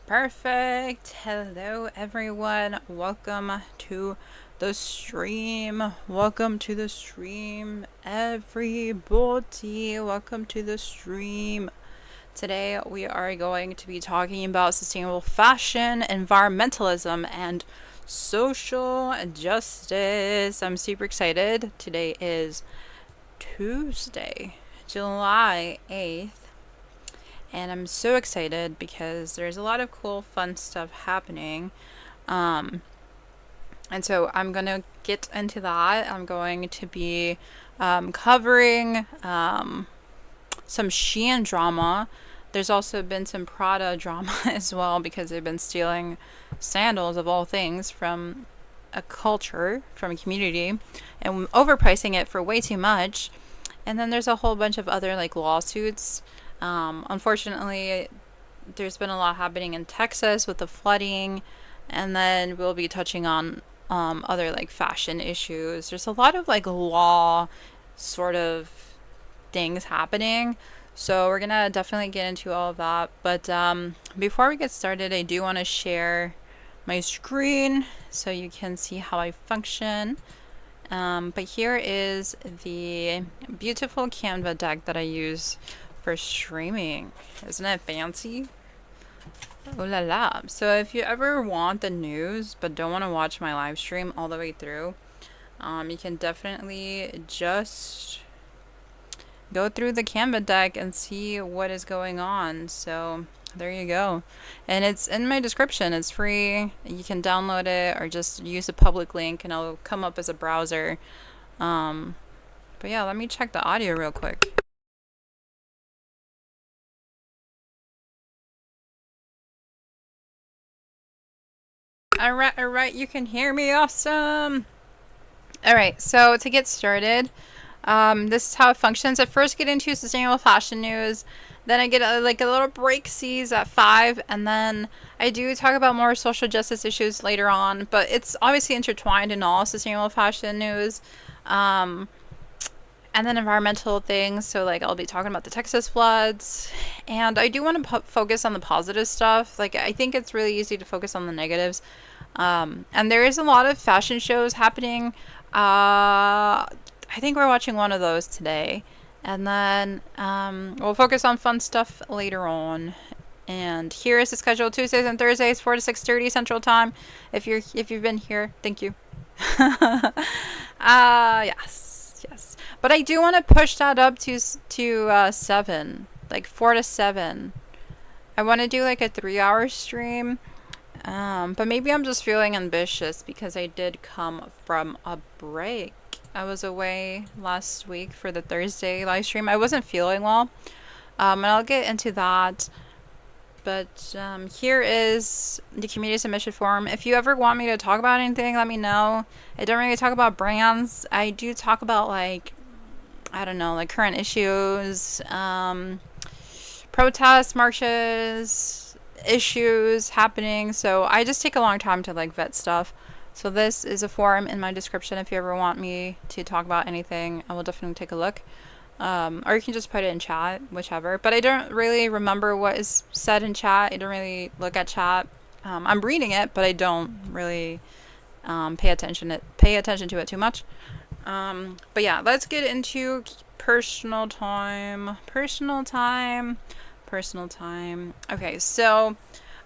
Perfect. Hello, everyone. Welcome to the stream. Welcome to the stream, everybody. Welcome to the stream. Today, we are going to be talking about sustainable fashion, environmentalism, and social justice. I'm super excited. Today is Tuesday, July 8th. And I'm so excited because there's a lot of cool, fun stuff happening. And so I'm going to get into that. I'm going to be covering some Shein drama. There's also been some Prada drama as well because they've been stealing sandals of all things from a culture, from a community, and overpricing it for way too much. And then there's a whole bunch of other like lawsuits. Unfortunately, there's been a lot happening in Texas with the flooding, and then we'll be touching on other like fashion issues. There's a lot of like law sort of things happening, so we're gonna definitely get into all of that. But before we get started, I do want to share my screen so you can see how I function. But here is the beautiful Canva deck that I use for streaming. Isn't it fancy? Oh la la. So if you ever want the news but don't want to watch my live stream all the way through, you can definitely just go through the Canva deck and see what is going on. So there you go. And it's in my description. It's free. You can download it or just use a public link and it'll come up as a browser. But yeah, let me check the audio real quick. Alright, you can hear me. Awesome. Alright, so to get started, this is how it functions. I first get into sustainable fashion news, then I get a little break sees at 5, and then I do talk about more social justice issues later on, but it's obviously intertwined in all sustainable fashion news. And then environmental things, so like I'll be talking about the Texas floods, and I do want to focus on the positive stuff. Like I think it's really easy to focus on the negatives, and there is a lot of fashion shows happening. I think we're watching one of those today, and then we'll focus on fun stuff later on. And here is the schedule: Tuesdays and Thursdays, 4 to 6:30 Central Time. If you've been here, thank you. Yes. But I do want to push that up to 7, like 4 to 7. I want to do like a 3-hour stream. But maybe I'm just feeling ambitious because I did come from a break. I was away last week for the Thursday live stream. I wasn't feeling well. And I'll get into that. But here is the community submission form. If you ever want me to talk about anything, let me know. I don't really talk about brands. I do talk about like, I don't know, like current issues, protests, marches, issues happening. So I just take a long time to like vet stuff. So this is a form in my description if you ever want me to talk about anything. I will definitely take a look. Or you can just put it in chat, whichever. But I don't really remember what is said in chat. I don't really look at chat. I'm reading it, but I don't really pay attention to it too much. But yeah, let's get into personal time. Okay, so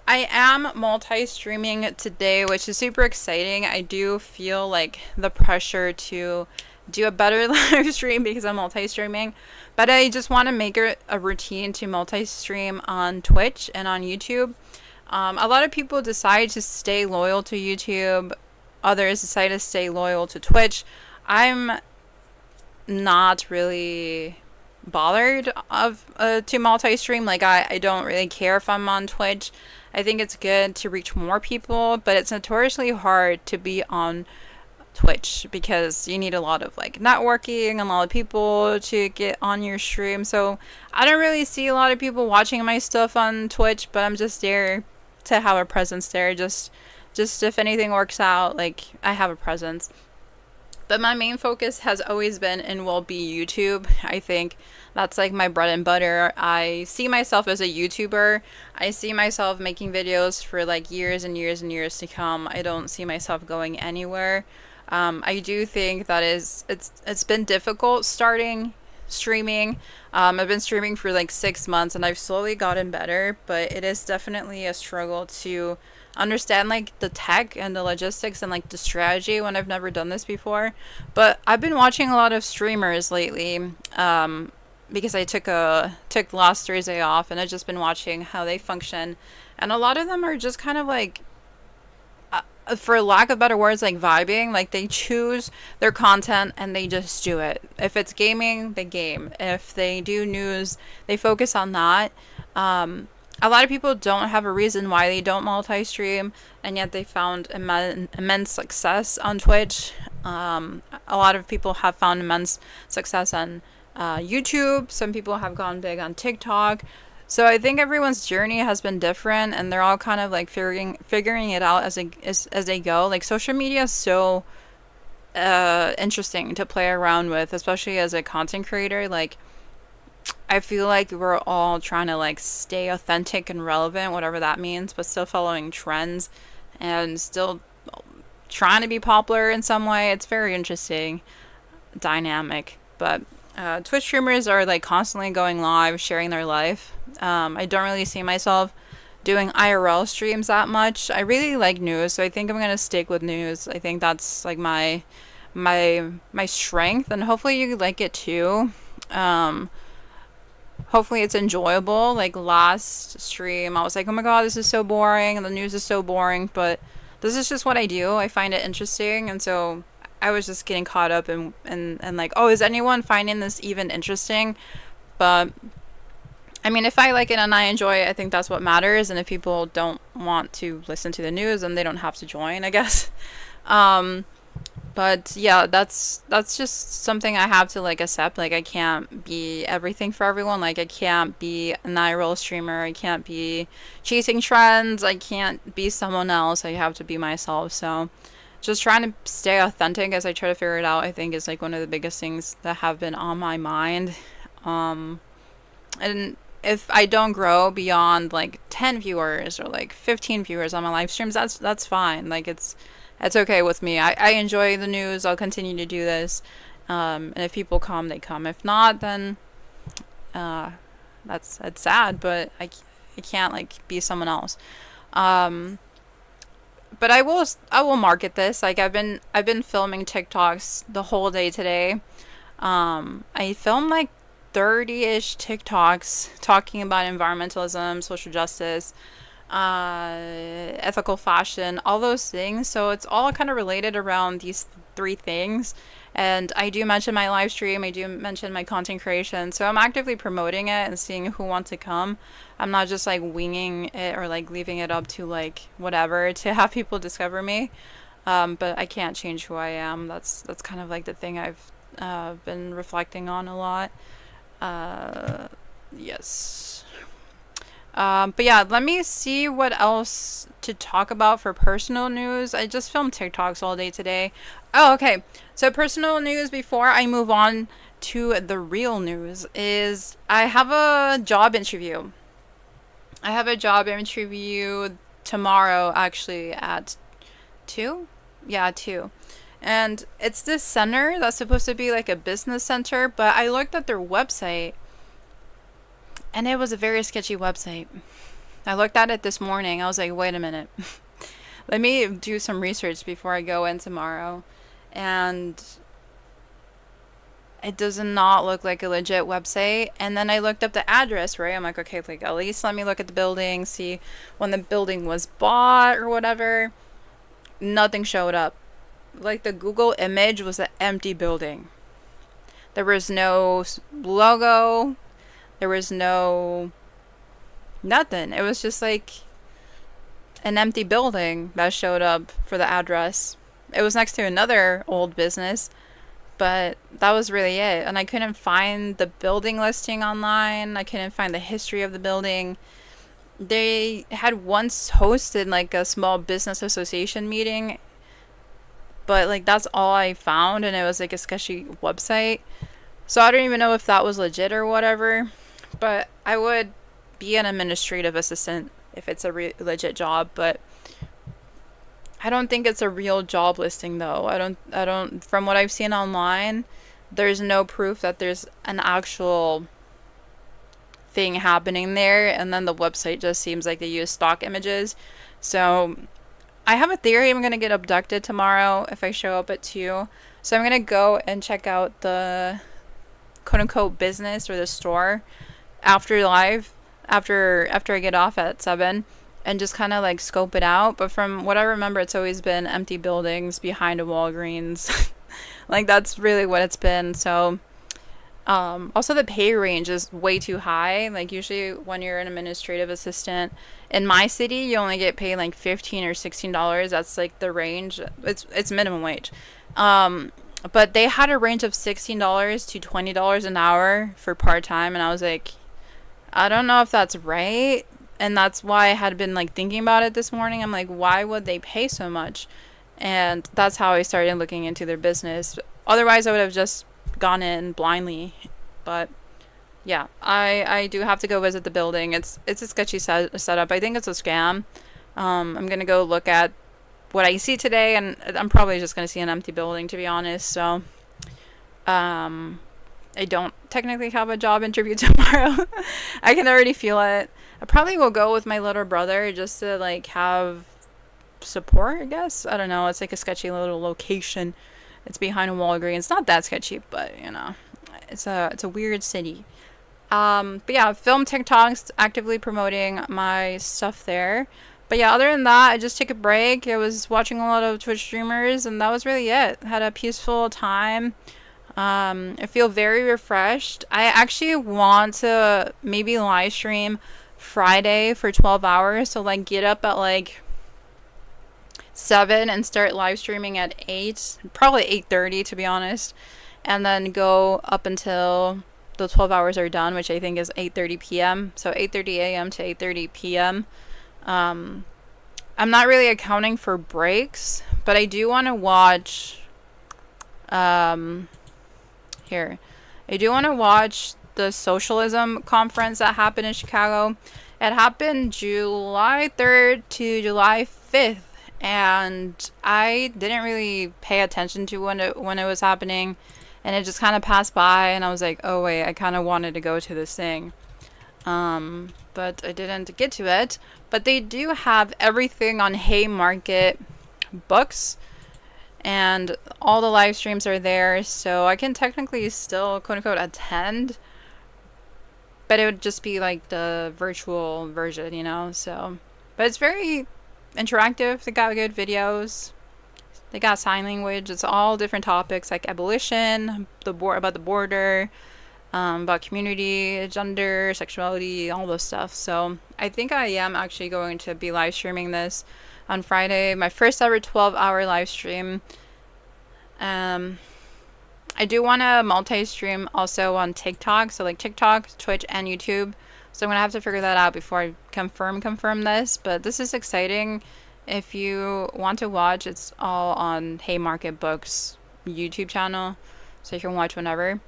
I am multi-streaming today, which is super exciting. I do feel like the pressure to do a better live stream because I'm multi-streaming, but I just want to make it a routine to multi-stream on Twitch and on YouTube. A lot of people decide to stay loyal to YouTube. Others decide to stay loyal to Twitch. I'm not really bothered to multi-stream. Like I don't really care if I'm on Twitch. I think it's good to reach more people, but it's notoriously hard to be on Twitch because you need a lot of like networking and a lot of people to get on your stream. So I don't really see a lot of people watching my stuff on Twitch, but I'm just there to have a presence there. Just if anything works out, like I have a presence. But my main focus has always been and will be YouTube. I think that's like my bread and butter. I see myself as a YouTuber. I see myself making videos for like years and years and years to come. I don't see myself going anywhere. I do think that it's been difficult starting streaming. I've been streaming for like 6 months and I've slowly gotten better, but it is definitely a struggle to understand like the tech and the logistics and like the strategy when I've never done this before. But I've been watching a lot of streamers lately, because I took last Thursday off, and I've just been watching how they function, and a lot of them are just kind of like, for lack of better words, like vibing. Like they choose their content and they just do it. If it's gaming, they game. If they do news, they focus on that. A lot of people don't have a reason why they don't multi-stream, and yet they found immense success on Twitch. A lot of people have found immense success on YouTube. Some people have gone big on TikTok. So I think everyone's journey has been different, and they're all kind of like figuring it out as they go. Like social media is so interesting to play around with, especially as a content creator. Like I feel like we're all trying to like stay authentic and relevant, whatever that means, but still following trends and still trying to be popular in some way. It's very interesting dynamic. But Twitch streamers are like constantly going live, sharing their life. I don't really see myself doing IRL streams that much. I really like news, so I think I'm gonna stick with news. I think that's like my strength, and hopefully you like it too. Hopefully it's enjoyable. Like last stream, I was like, oh my god, this is so boring, and the news is so boring, but this is just what I do. I find it interesting, and so I was just getting caught up and like, oh, is anyone finding this even interesting? But I mean, if I like it and I enjoy it, I think that's what matters. And if people don't want to listen to the news, then they don't have to join, I guess. But yeah, that's just something I have to like accept. Like I can't be everything for everyone. Like I can't be an IRL streamer. I can't be chasing trends. I can't be someone else. I have to be myself. So just trying to stay authentic as I try to figure it out, I think is like one of the biggest things that have been on my mind. And if I don't grow beyond like 10 viewers or like 15 viewers on my live streams, that's fine. Like it's okay with me. I enjoy the news. I'll continue to do this. And if people come, they come. If not, then that's sad, but I can't like be someone else. But I will market this. Like I've been filming TikToks the whole day today. I filmed like 30-ish TikToks talking about environmentalism, social justice, ethical fashion, all those things. So it's all kind of related around these three things. And I do mention my live stream, I do mention my content creation. So I'm actively promoting it and seeing who wants to come. I'm not just like winging it or like leaving it up to like whatever to have people discover me. But I can't change who I am. That's kind of like the thing I've been reflecting on a lot. Yes. But yeah, let me see what else to talk about for personal news. I just filmed TikToks all day today. Oh, okay. So personal news before I move on to the real news is I have a job interview. I have a job interview tomorrow, actually, at 2? Yeah, 2. And it's this center that's supposed to be like a business center, but I looked at their website and it was a very sketchy website. I looked at it this morning. I was like, wait a minute. Let me do some research before I go in tomorrow. And it does not look like a legit website. And then I looked up the address, right? I'm like, okay, like at least let me look at the building, see when the building was bought or whatever. Nothing showed up. Like the Google image was an empty building. There was no logo. There was no nothing. It was just like an empty building that showed up for the address. It was next to another old business, but that was really it. And I couldn't find the building listing online. I couldn't find the history of the building. They had once hosted like a small business association meeting but like that's all I found, and it was like a sketchy website. So I don't even know if that was legit or whatever. But I would be an administrative assistant if it's a legit job, but I don't think it's a real job listing though. I don't from what I've seen online, there's no proof that there's an actual thing happening there, and then the website just seems like they use stock images. So I have a theory I'm going to get abducted tomorrow if I show up at 2. So I'm going to go and check out the quote unquote business or the store after live, after I get off at 7, and just kind of like scope it out. But from what I remember, it's always been empty buildings behind a Walgreens. Like that's really what it's been. So also the pay range is way too high. Like usually when you're an administrative assistant in my city, you only get paid like $15 or $16. That's like the range. It's minimum wage. But they had a range of $16 to $20 an hour for part-time, and I was like, I don't know if that's right. And that's why I had been like thinking about it this morning. I'm like, why would they pay so much? And that's how I started looking into their business. Otherwise I would have just gone in blindly. But yeah, I do have to go visit the building. It's a sketchy setup. I think it's a scam. I'm gonna go look at what I see today, and I'm probably just gonna see an empty building, to be honest. So I don't technically have a job interview tomorrow. I can already feel it. I probably will go with my little brother just to like have support, I guess. I don't know. It's like a sketchy little location. It's behind a Walgreens. It's not that sketchy, but you know, it's a weird city. But yeah, film TikToks, actively promoting my stuff there. But yeah, other than that, I just took a break. I was watching a lot of Twitch streamers, and that was really it. Had a peaceful time. I feel very refreshed. I actually want to maybe live stream Friday for 12 hours. So like get up at like 7 and start live streaming at 8, probably 8:30 to be honest, and then go up until the 12 hours are done, which I think is 8:30 p.m. So 8:30 a.m. to 8:30 p.m. I'm not really accounting for breaks, but I do want to watch here. I do want to watch the socialism conference that happened in Chicago. It happened July 3rd to July 5th, and I didn't really pay attention to when it was happening, and it just kind of passed by, and I was like, oh wait, I kind of wanted to go to this thing. But I didn't get to it. But they do have everything on Haymarket Books, and all the live streams are there, so I can technically still quote unquote attend, but it would just be like the virtual version, you know. So but it's very interactive. They got good videos, they got sign language. It's all different topics like abolition, about the border, about community, gender, sexuality, all those stuff. So I think I am actually going to be live streaming this on Friday, my first ever 12-hour live stream. I do want to multi-stream also on TikTok, so like TikTok, Twitch, and YouTube. So I'm gonna have to figure that out before I confirm this. But this is exciting. If you want to watch, it's all on Haymarket Books YouTube channel, so you can watch whenever.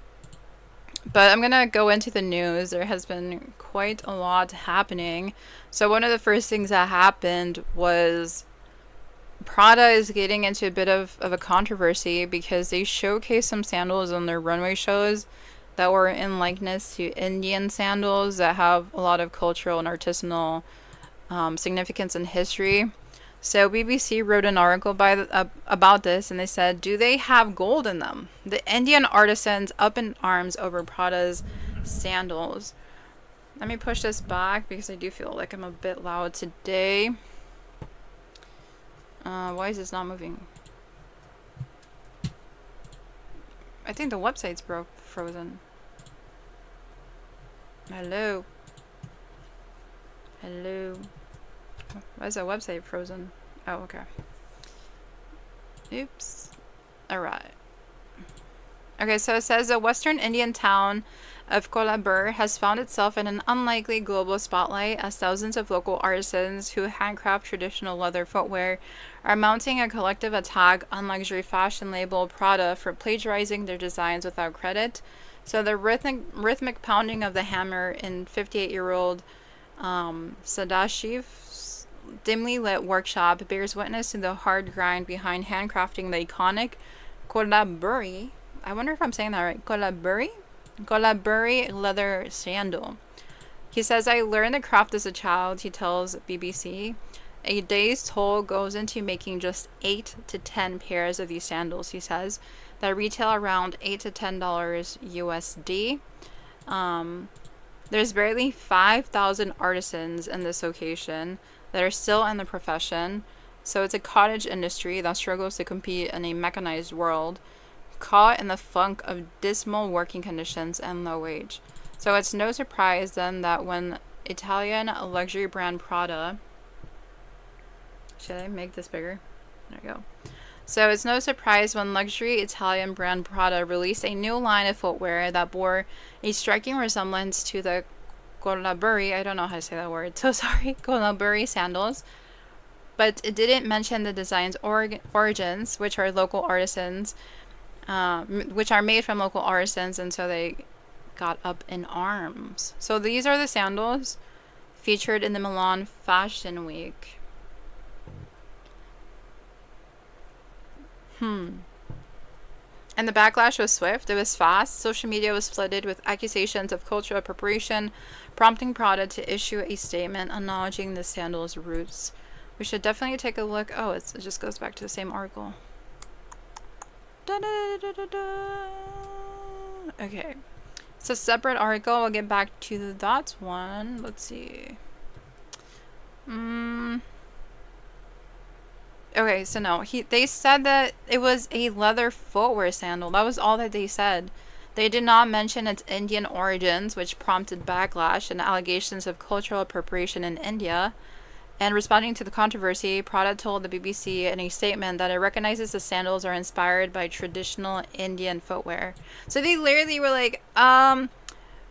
But I'm gonna go into the news. There has been quite a lot happening. So one of the first things that happened was Prada is getting into a bit of a controversy because they showcased some sandals on their runway shows that were in likeness to Indian sandals that have a lot of cultural and artisanal significance and history. So BBC wrote an article about this, and they said, do they have gold in them? The Indian artisans up in arms over Prada's sandals. Let me push this back because I do feel like I'm a bit loud today. Why is this not moving? I think the website's frozen. Hello. Hello. Why is that website frozen? Oh, okay. Oops. Alright. Okay, so it says the western Indian town of Kolhapur has found itself in an unlikely global spotlight as thousands of local artisans who handcraft traditional leather footwear are mounting a collective attack on luxury fashion label Prada for plagiarizing their designs without credit. So the rhythmic pounding of the hammer in 58-year-old Sadashiv's dimly lit workshop bears witness to the hard grind behind handcrafting the iconic Kolhapuri. I wonder if I'm saying that right. Kolhapuri leather sandal. He says, I learned the craft as a child, he tells BBC. A day's toll goes into making just 8 to 10 pairs of these sandals, he says, that retail around $8 to $10 USD. There's barely 5,000 artisans in this location that are still in the profession, so it's a cottage industry that struggles to compete in a mechanized world, caught in the funk of dismal working conditions and low wage. So it's no surprise then that when Italian luxury brand Prada, should I make this bigger? There we go. So it's no surprise when luxury Italian brand Prada released a new line of footwear that bore a striking resemblance to the Kolhapuri, I don't know how to say that word, so sorry, Kolhapuri sandals. But it didn't mention the design's origins, which are local artisans, which are made from local artisans, and so they got up in arms. So these are the sandals featured in the Milan Fashion Week. And the backlash was swift, it was fast. Social media was flooded with accusations of cultural appropriation, prompting Prada to issue a statement acknowledging the sandals' roots. We should definitely take a look. Oh, it just goes back to the same article. Okay, it's a separate article. I'll get back to that one. Let's see. Okay, so no, they said that it was a leather footwear sandal. That was all that they said. They did not mention its Indian origins, which prompted backlash and allegations of cultural appropriation in India. And responding to the controversy, Prada told the BBC in a statement that it recognizes the sandals are inspired by traditional Indian footwear. So they literally were like,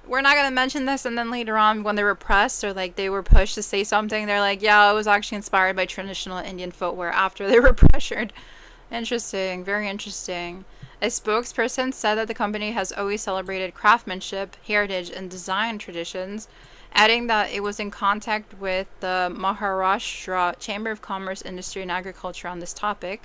we're not going to mention this, and then later on when they were pressed or like they were pushed to say something, they're like, yeah, it was actually inspired by traditional Indian footwear after they were pressured. Interesting, very interesting. A spokesperson said that the company has always celebrated craftsmanship, heritage, and design traditions, adding that it was in contact with the Maharashtra Chamber of Commerce, Industry, and Agriculture on this topic,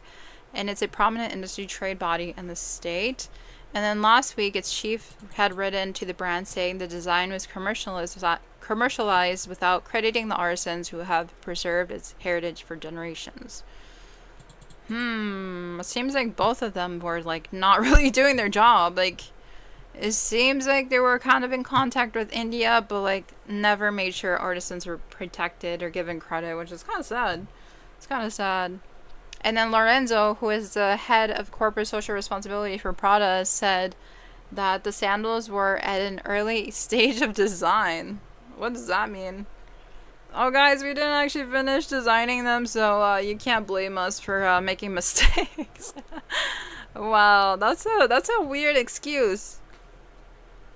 and it's a prominent industry trade body in the state. And then last week, its chief had written to the brand saying the design was commercialized without crediting the artisans who have preserved its heritage for generations. It seems like both of them were like not really doing their job. Like, it seems like they were kind of in contact with India, but like never made sure artisans were protected or given credit, which is kind of sad. It's kind of sad. And then Lorenzo, who is the head of corporate social responsibility for Prada, said that the sandals were at an early stage of design. What does that mean? Oh, guys, we didn't actually finish designing them, so you can't blame us for making mistakes. Wow, that's a weird excuse.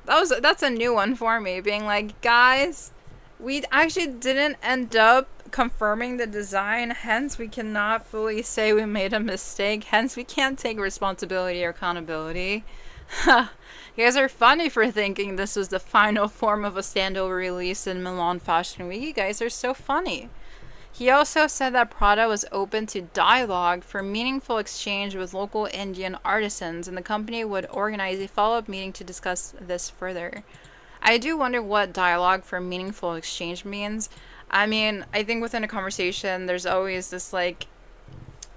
That's a new one for me, being like, guys, we actually didn't end up confirming the design, hence we cannot fully say we made a mistake, hence we can't take responsibility or accountability. You guys are funny for thinking this was the final form of a sandal released in Milan Fashion Week. You guys are so funny. He also said that Prada was open to dialogue for meaningful exchange with local Indian artisans, and the company would organize a follow-up meeting to discuss this further. I do wonder what dialogue for meaningful exchange means. I mean, I think within a conversation, there's always this, like,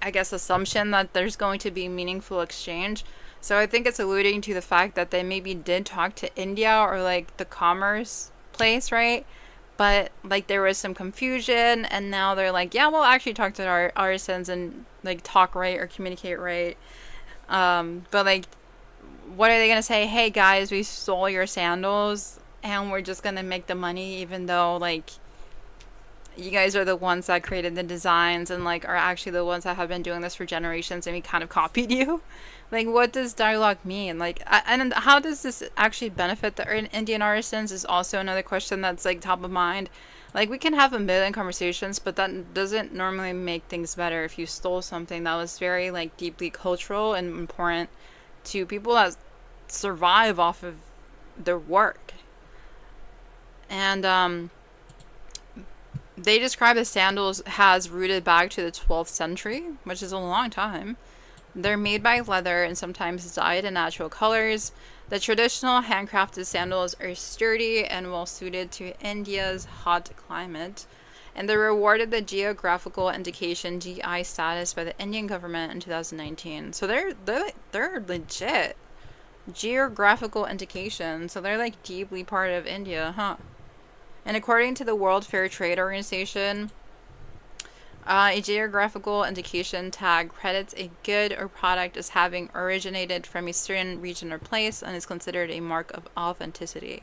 I guess, assumption that there's going to be meaningful exchange. So I think it's alluding to the fact that they maybe did talk to India or, like, the commerce place, right? But, like, there was some confusion, and now they're like, yeah, we'll actually talk to our artisans and, like, talk right or communicate right. But, like, what are they going to say? Hey, guys, we stole your sandals, and we're just going to make the money, even though, like, You guys are the ones that created the designs and like are actually the ones that have been doing this for generations, and we kind of copied you. Like, what does dialogue mean? Like, and how does this actually benefit the Indian artisans is also another question that's like top of mind. Like, we can have a million conversations, but that doesn't normally make things better if you stole something that was very like deeply cultural and important to people that survive off of their work. And they describe the sandals has rooted back to the 12th century, which is a long time. They're made by leather and sometimes dyed in natural colors. The traditional handcrafted sandals are sturdy and well suited to India's hot climate. And they're awarded the geographical indication GI status by the Indian government in 2019. So they're legit geographical indication. So they're like deeply part of India, huh? And according to the World Fair Trade Organization, a geographical indication tag credits a good or product as having originated from a certain region or place and is considered a mark of authenticity.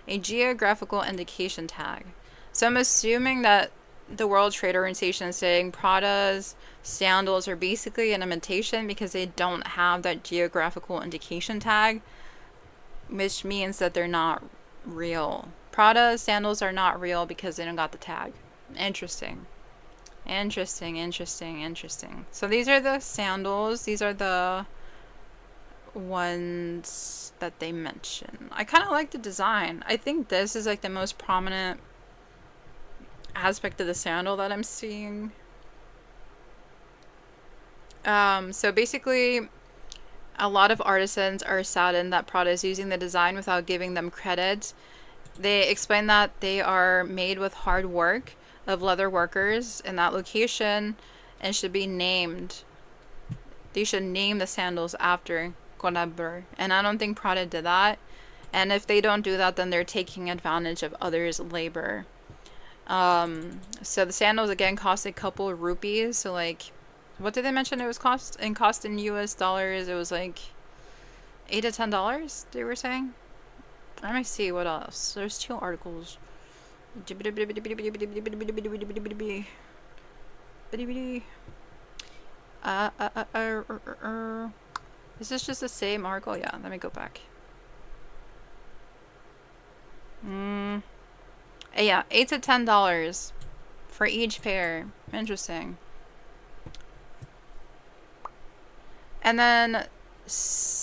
A geographical indication tag. So I'm assuming that the World Trade Organization is saying Prada's sandals are basically an imitation because they don't have that geographical indication tag, which means that they're not real. Prada sandals are not real because they don't got the tag. Interesting. Interesting. So these are the sandals. These are the ones that they mention. I kind of like the design. I think this is like the most prominent aspect of the sandal that I'm seeing. So basically, a lot of artisans are saddened that Prada is using the design without giving them credit. They explain that they are made with hard work of leather workers in that location and should be named. They should name the sandals after Konabur. And I don't think Prada did that. And if they don't do that, then they're taking advantage of others' labor. So the sandals again cost a couple of rupees. So like, what did they mention it was cost in US dollars? It was like $8 to $10, they were saying. Let me see what else. There's 2 articles. Is this just the same article? Yeah, let me go back. Yeah, $8 to $10 for each pair. Interesting. And then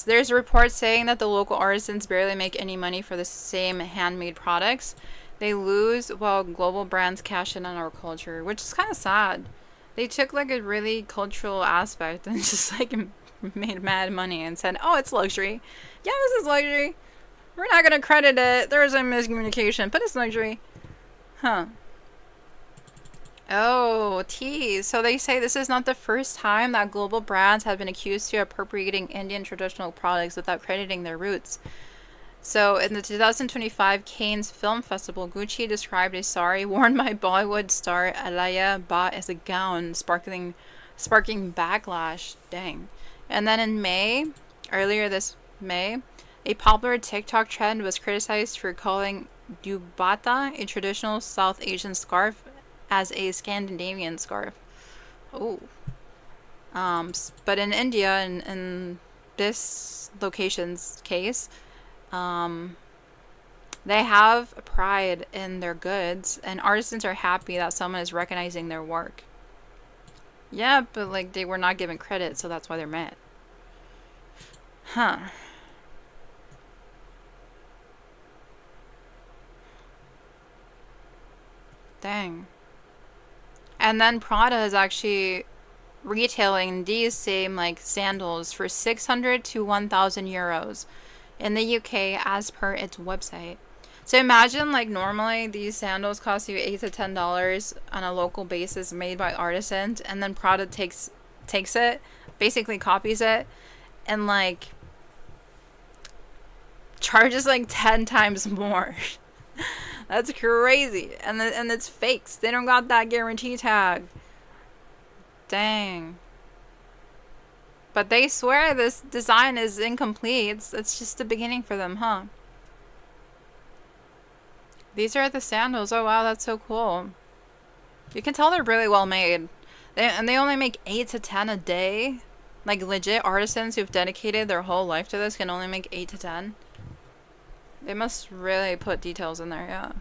there's a report saying that the local artisans barely make any money for the same handmade products. They lose while global brands cash in on our culture, which is kind of sad. They took like a really cultural aspect and just like made mad money and said, oh, it's luxury. Yeah, this is luxury. We're not going to credit it. There's a miscommunication, but it's luxury. Huh. Oh, tease. So they say this is not the first time that global brands have been accused of appropriating Indian traditional products without crediting their roots. So in the 2025 Cannes Film Festival, Gucci described a sari worn by Bollywood star Alaya Bhatt as a gown, sparking backlash. Dang. And then in May, earlier this May, a popular TikTok trend was criticized for calling dupatta, a traditional South Asian scarf, as a Scandinavian scarf. Oh. But in India, in this location's case, they have pride in their goods, and artisans are happy that someone is recognizing their work. Yeah, but like they were not given credit, so that's why they're mad. Huh. Dang. And then Prada is actually retailing these same like sandals for 600 to 1,000 euros in the UK as per its website. So imagine like normally these sandals cost you $8 to $10 on a local basis made by artisans, and then Prada takes it, basically copies it, and like charges like 10 times more. That's crazy. And it's fakes. They don't got that guarantee tag. Dang. But they swear this design is incomplete. It's just the beginning for them, huh? These are the sandals. Oh wow, that's so cool. You can tell they're really well made. And they only make 8 to 10 a day. Like legit artisans who've dedicated their whole life to this can only make 8 to 10. They must really put details in there, yeah.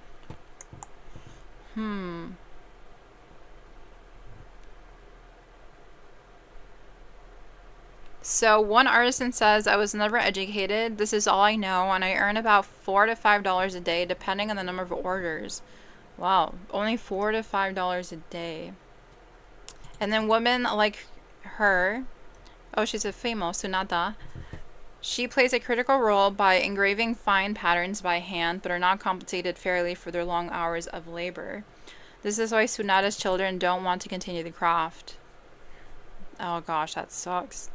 So one artisan says, I was never educated. This is all I know, and I earn about $4 to $5 a day, depending on the number of orders. Wow, only $4 to $5 a day. And then women like her, oh, she's a female, Sunata. She plays a critical role by engraving fine patterns by hand, but are not compensated fairly for their long hours of labor. This is why Sunata's children don't want to continue the craft. Oh gosh, that sucks.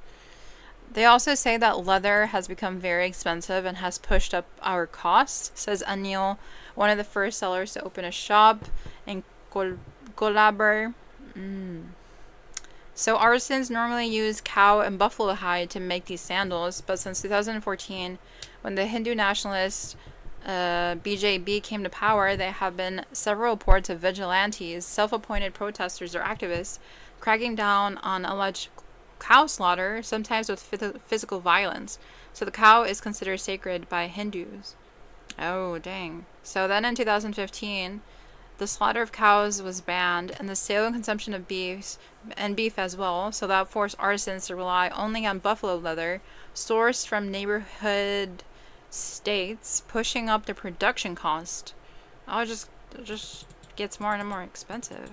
They also say that leather has become very expensive and has pushed up our costs, says Anil, one of the first sellers to open a shop in Colabor. So artisans normally use cow and buffalo hide to make these sandals, but since 2014, when the Hindu nationalist BJP came to power, there have been several reports of vigilantes, self-appointed protesters or activists, cracking down on alleged cow slaughter, sometimes with physical violence. So the cow is considered sacred by Hindus. Oh, dang. So then in 2015, the slaughter of cows was banned, and the sale and consumption of beef as well, so that forced artisans to rely only on buffalo leather, sourced from neighborhood states, pushing up the production cost. Oh, it just gets more and more expensive.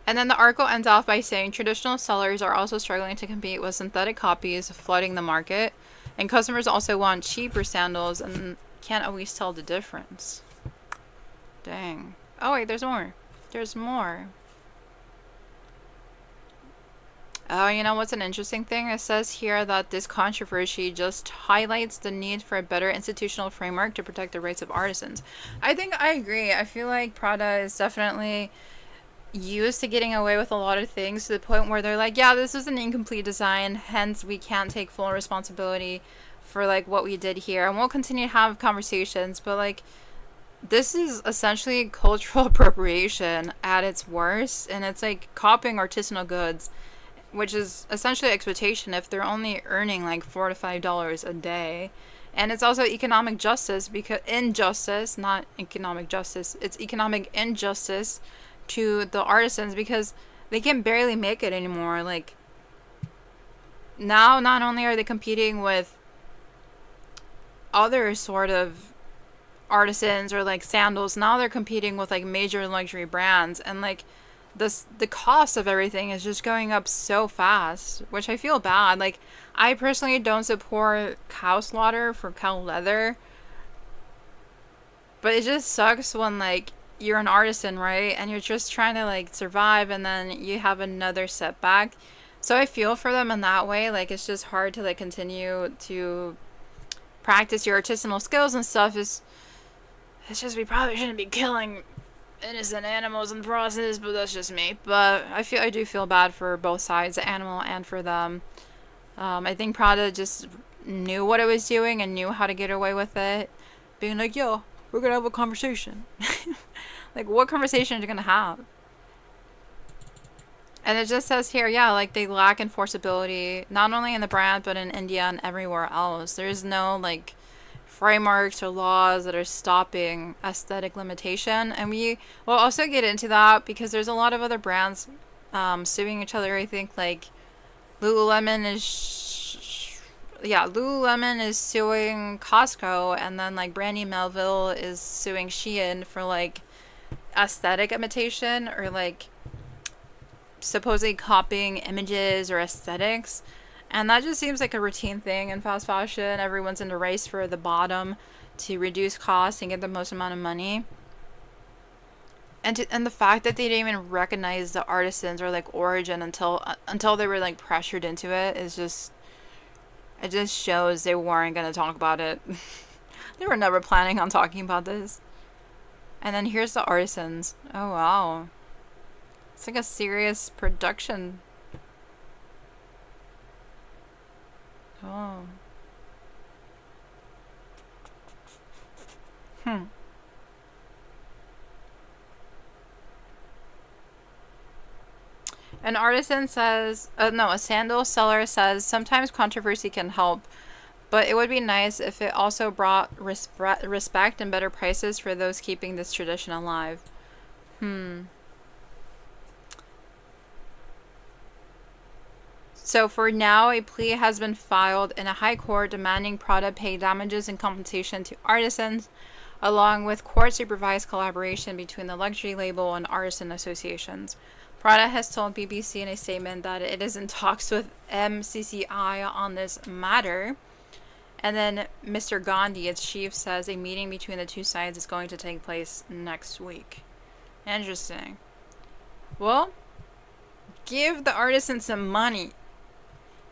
And then the article ends off by saying traditional sellers are also struggling to compete with synthetic copies flooding the market, and customers also want cheaper sandals and can't always tell the difference. Dang. Oh wait, there's more. There's more. Oh, you know what's an interesting thing? It says here that this controversy just highlights the need for a better institutional framework to protect the rights of artisans. I think I agree. I feel like Prada is definitely used to getting away with a lot of things to the point where they're like, yeah, this is an incomplete design, hence we can't take full responsibility for like what we did here. And we'll continue to have conversations, but like this is essentially cultural appropriation at its worst, and it's like copying artisanal goods, which is essentially exploitation if they're only earning like $4 to $5 a day. And it's also economic justice, because injustice, not economic justice, it's economic injustice to the artisans because they can barely make it anymore. Like now, not only are they competing with other sort of artisans or like sandals, now they're competing with like major luxury brands, and like the cost of everything is just going up so fast, which I feel bad. Like I personally don't support cow slaughter for cow leather, but it just sucks when like you're an artisan, right, and you're just trying to like survive and then you have another setback. So I feel for them in that way. Like it's just hard to like continue to practice your artisanal skills and stuff. It's just we probably shouldn't be killing innocent animals in the process, but that's just me. But I do feel bad for both sides, the animal and for them. I think Prada just knew what it was doing and knew how to get away with it, being like, yo, we're gonna have a conversation. Like, what conversation are you gonna have? And it just says here, yeah, like they lack enforceability, not only in the brand, but in India and everywhere else. There's no like frameworks or laws that are stopping aesthetic limitation. And we will also get into that because there's a lot of other brands suing each other. I think like Lululemon is suing Costco, and then like Brandy Melville is suing Shein for like aesthetic imitation or like supposedly copying images or aesthetics. And that just seems like a routine thing in fast fashion. Everyone's in a race for the bottom to reduce costs and get the most amount of money. And the fact that they didn't even recognize the artisans or like origin until they were like pressured into it is just, it just shows they weren't gonna talk about it. They were never planning on talking about this. And then here's the artisans. Oh wow. It's like a serious production. Oh. An artisan says, no, a sandal seller says, sometimes controversy can help, but it would be nice if it also brought respect and better prices for those keeping this tradition alive. So for now, a plea has been filed in a high court demanding Prada pay damages and compensation to artisans, along with court-supervised collaboration between the luxury label and artisan associations. Prada has told BBC in a statement that it is in talks with MCCI on this matter. And then Mr. Gandhi, its chief, says a meeting between the two sides is going to take place next week. Interesting. Well, give the artisans some money.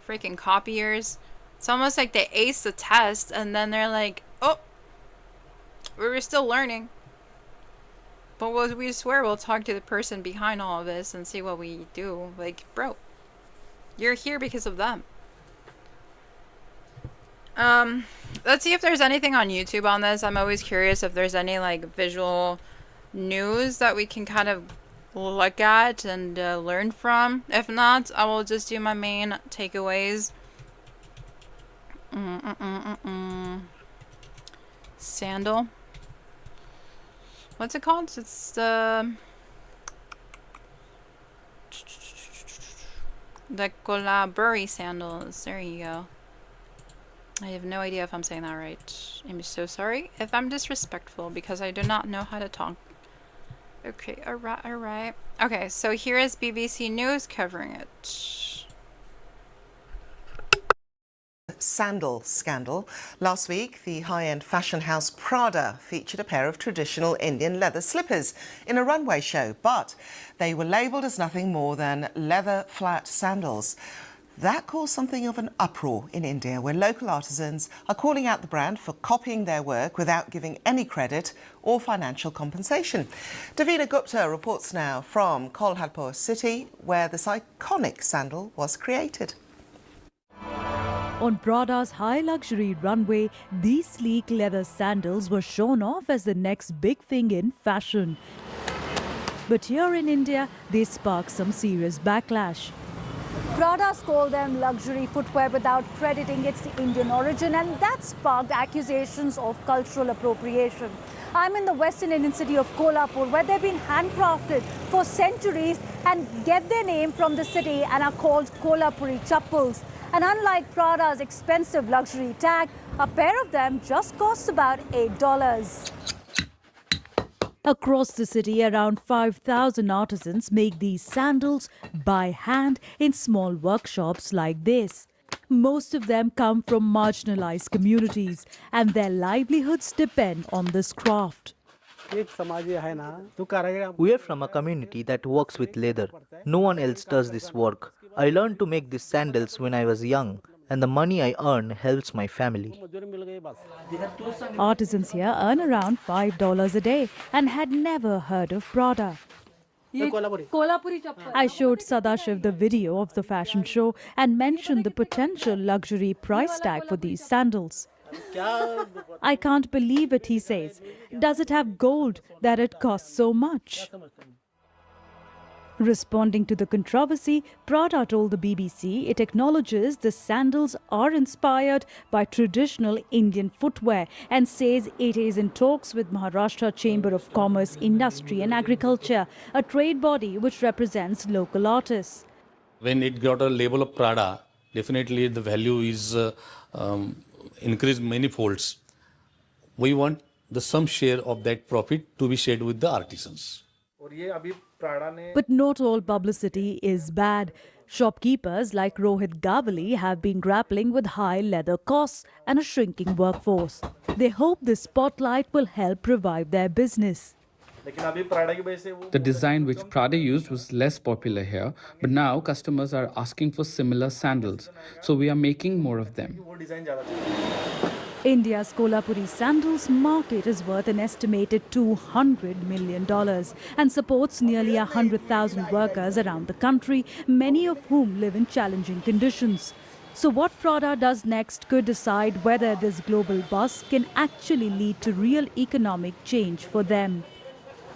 Freaking copiers. It's almost like they ace the test and then they're like, oh, we're still learning. But we swear we'll talk to the person behind all of this and see what we do. Like, bro, you're here because of them. Let's see if there's anything on YouTube on this. I'm always curious if there's any like visual news that we can kind of look at and learn from. If not, I will just do my main takeaways. Sandal. What's it called? It's the Colaburi sandals. There you go. I have no idea if I'm saying that right. I'm so sorry if I'm disrespectful because I do not know how to talk. Okay, alright. Okay, so here is BBC News covering it. Sandal scandal. Last week, the high-end fashion house Prada featured a pair of traditional Indian leather slippers in a runway show, but they were labelled as nothing more than leather flat sandals. That caused something of an uproar in India, where local artisans are calling out the brand for copying their work without giving any credit or financial compensation. Davina Gupta reports now from Kolhapur city, where this iconic sandal was created. On Prada's high luxury runway, these sleek leather sandals were shown off as the next big thing in fashion. But here in India, they sparked some serious backlash. Prada's called them luxury footwear without crediting its Indian origin, and that sparked accusations of cultural appropriation. I'm in the western Indian city of Kolhapur, where they've been handcrafted for centuries and get their name from the city and are called Kolhapuri chappals. And unlike Prada's expensive luxury tag, a pair of them just costs about $8. Across the city, around 5,000 artisans make these sandals by hand in small workshops like this. Most of them come from marginalized communities, and their livelihoods depend on this craft. We are from a community that works with leather. No one else does this work. I learned to make these sandals when I was young, and the money I earn helps my family. Artisans here earn around $5 a day and had never heard of Prada. I showed Sadashiv the video of the fashion show and mentioned the potential luxury price tag for these sandals. I can't believe it, he says. Does it have gold that it costs so much? Responding to the controversy, Prada told the BBC it acknowledges the sandals are inspired by traditional Indian footwear and says it is in talks with Maharashtra Chamber of Commerce, Industry and Agriculture, a trade body which represents local artists. When it got a label of Prada, definitely the value is increased many folds. We want some share of that profit to be shared with the artisans. But not all publicity is bad. Shopkeepers like Rohit Gavali have been grappling with high leather costs and a shrinking workforce. They hope this spotlight will help revive their business. The design which Prada used was less popular here, but now customers are asking for similar sandals, so we are making more of them. India's Kolhapuri sandals market is worth an estimated $200 million and supports nearly 100,000 workers around the country, many of whom live in challenging conditions. So what Prada does next could decide whether this global buzz can actually lead to real economic change for them.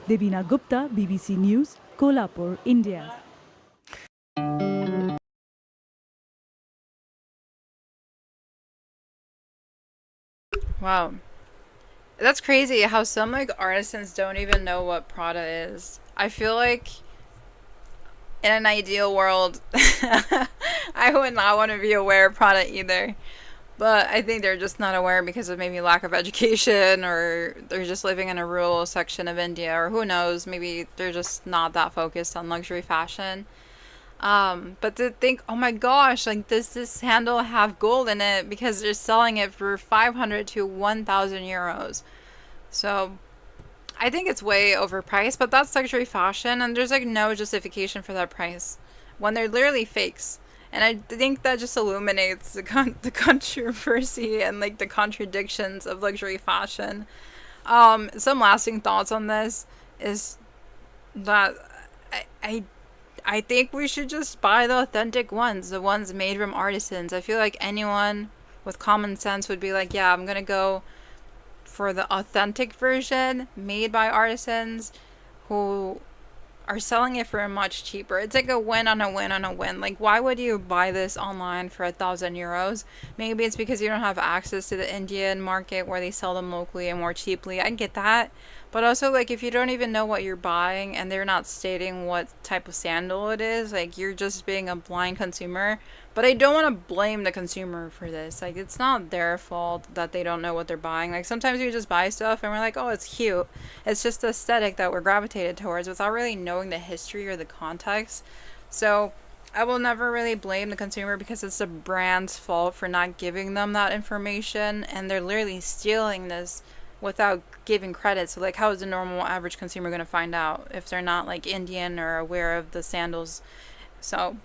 Devina Gupta, BBC News, Kolhapur, India. Wow. That's crazy how some like artisans don't even know what Prada is. I feel like in an ideal world, I would not want to be aware of Prada either. But I think they're just not aware because of maybe lack of education, or they're just living in a rural section of India, or who knows, maybe they're just not that focused on luxury fashion. But to think, oh my gosh, like does this sandal have gold in it because they're selling it for 500 to 1,000 euros. So I think it's way overpriced, but that's luxury fashion, and there's like no justification for that price when they're literally fakes. And I think that just illuminates the controversy and like the contradictions of luxury fashion. Some lasting thoughts on this is that I, I I think we should just buy the authentic ones, the ones made from artisans. I feel like anyone with common sense would be like, yeah, I'm gonna go for the authentic version made by artisans who are selling it for much cheaper. It's like a win on a win on a win. Like, why would you buy this online for 1,000 euros? Maybe it's because you don't have access to the Indian market where they sell them locally and more cheaply. I get that. But also, like, if you don't even know what you're buying and they're not stating what type of sandal it is, like, you're just being a blind consumer. But I don't want to blame the consumer for this. Like, it's not their fault that they don't know what they're buying. Like, sometimes we just buy stuff and we're like, oh, it's cute. It's just the aesthetic that we're gravitated towards without really knowing the history or the context. So I will never really blame the consumer because it's the brand's fault for not giving them that information. And they're literally stealing this without giving credit. So, like, how is the normal average consumer going to find out if they're not, like, Indian or aware of the sandals? So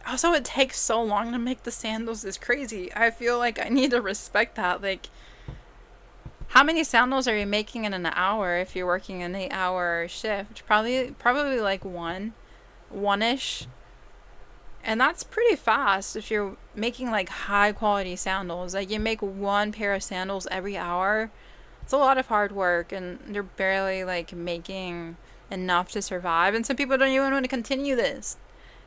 also, it takes so long to make the sandals is crazy. I feel like I need to respect that. Like, how many sandals are you making in an hour if you're working an 8-hour shift? Probably like one-ish. And that's pretty fast if you're making like high quality sandals. Like, you make one pair of sandals every hour. It's a lot of hard work, and they're barely like making enough to survive. And some people don't even want to continue this.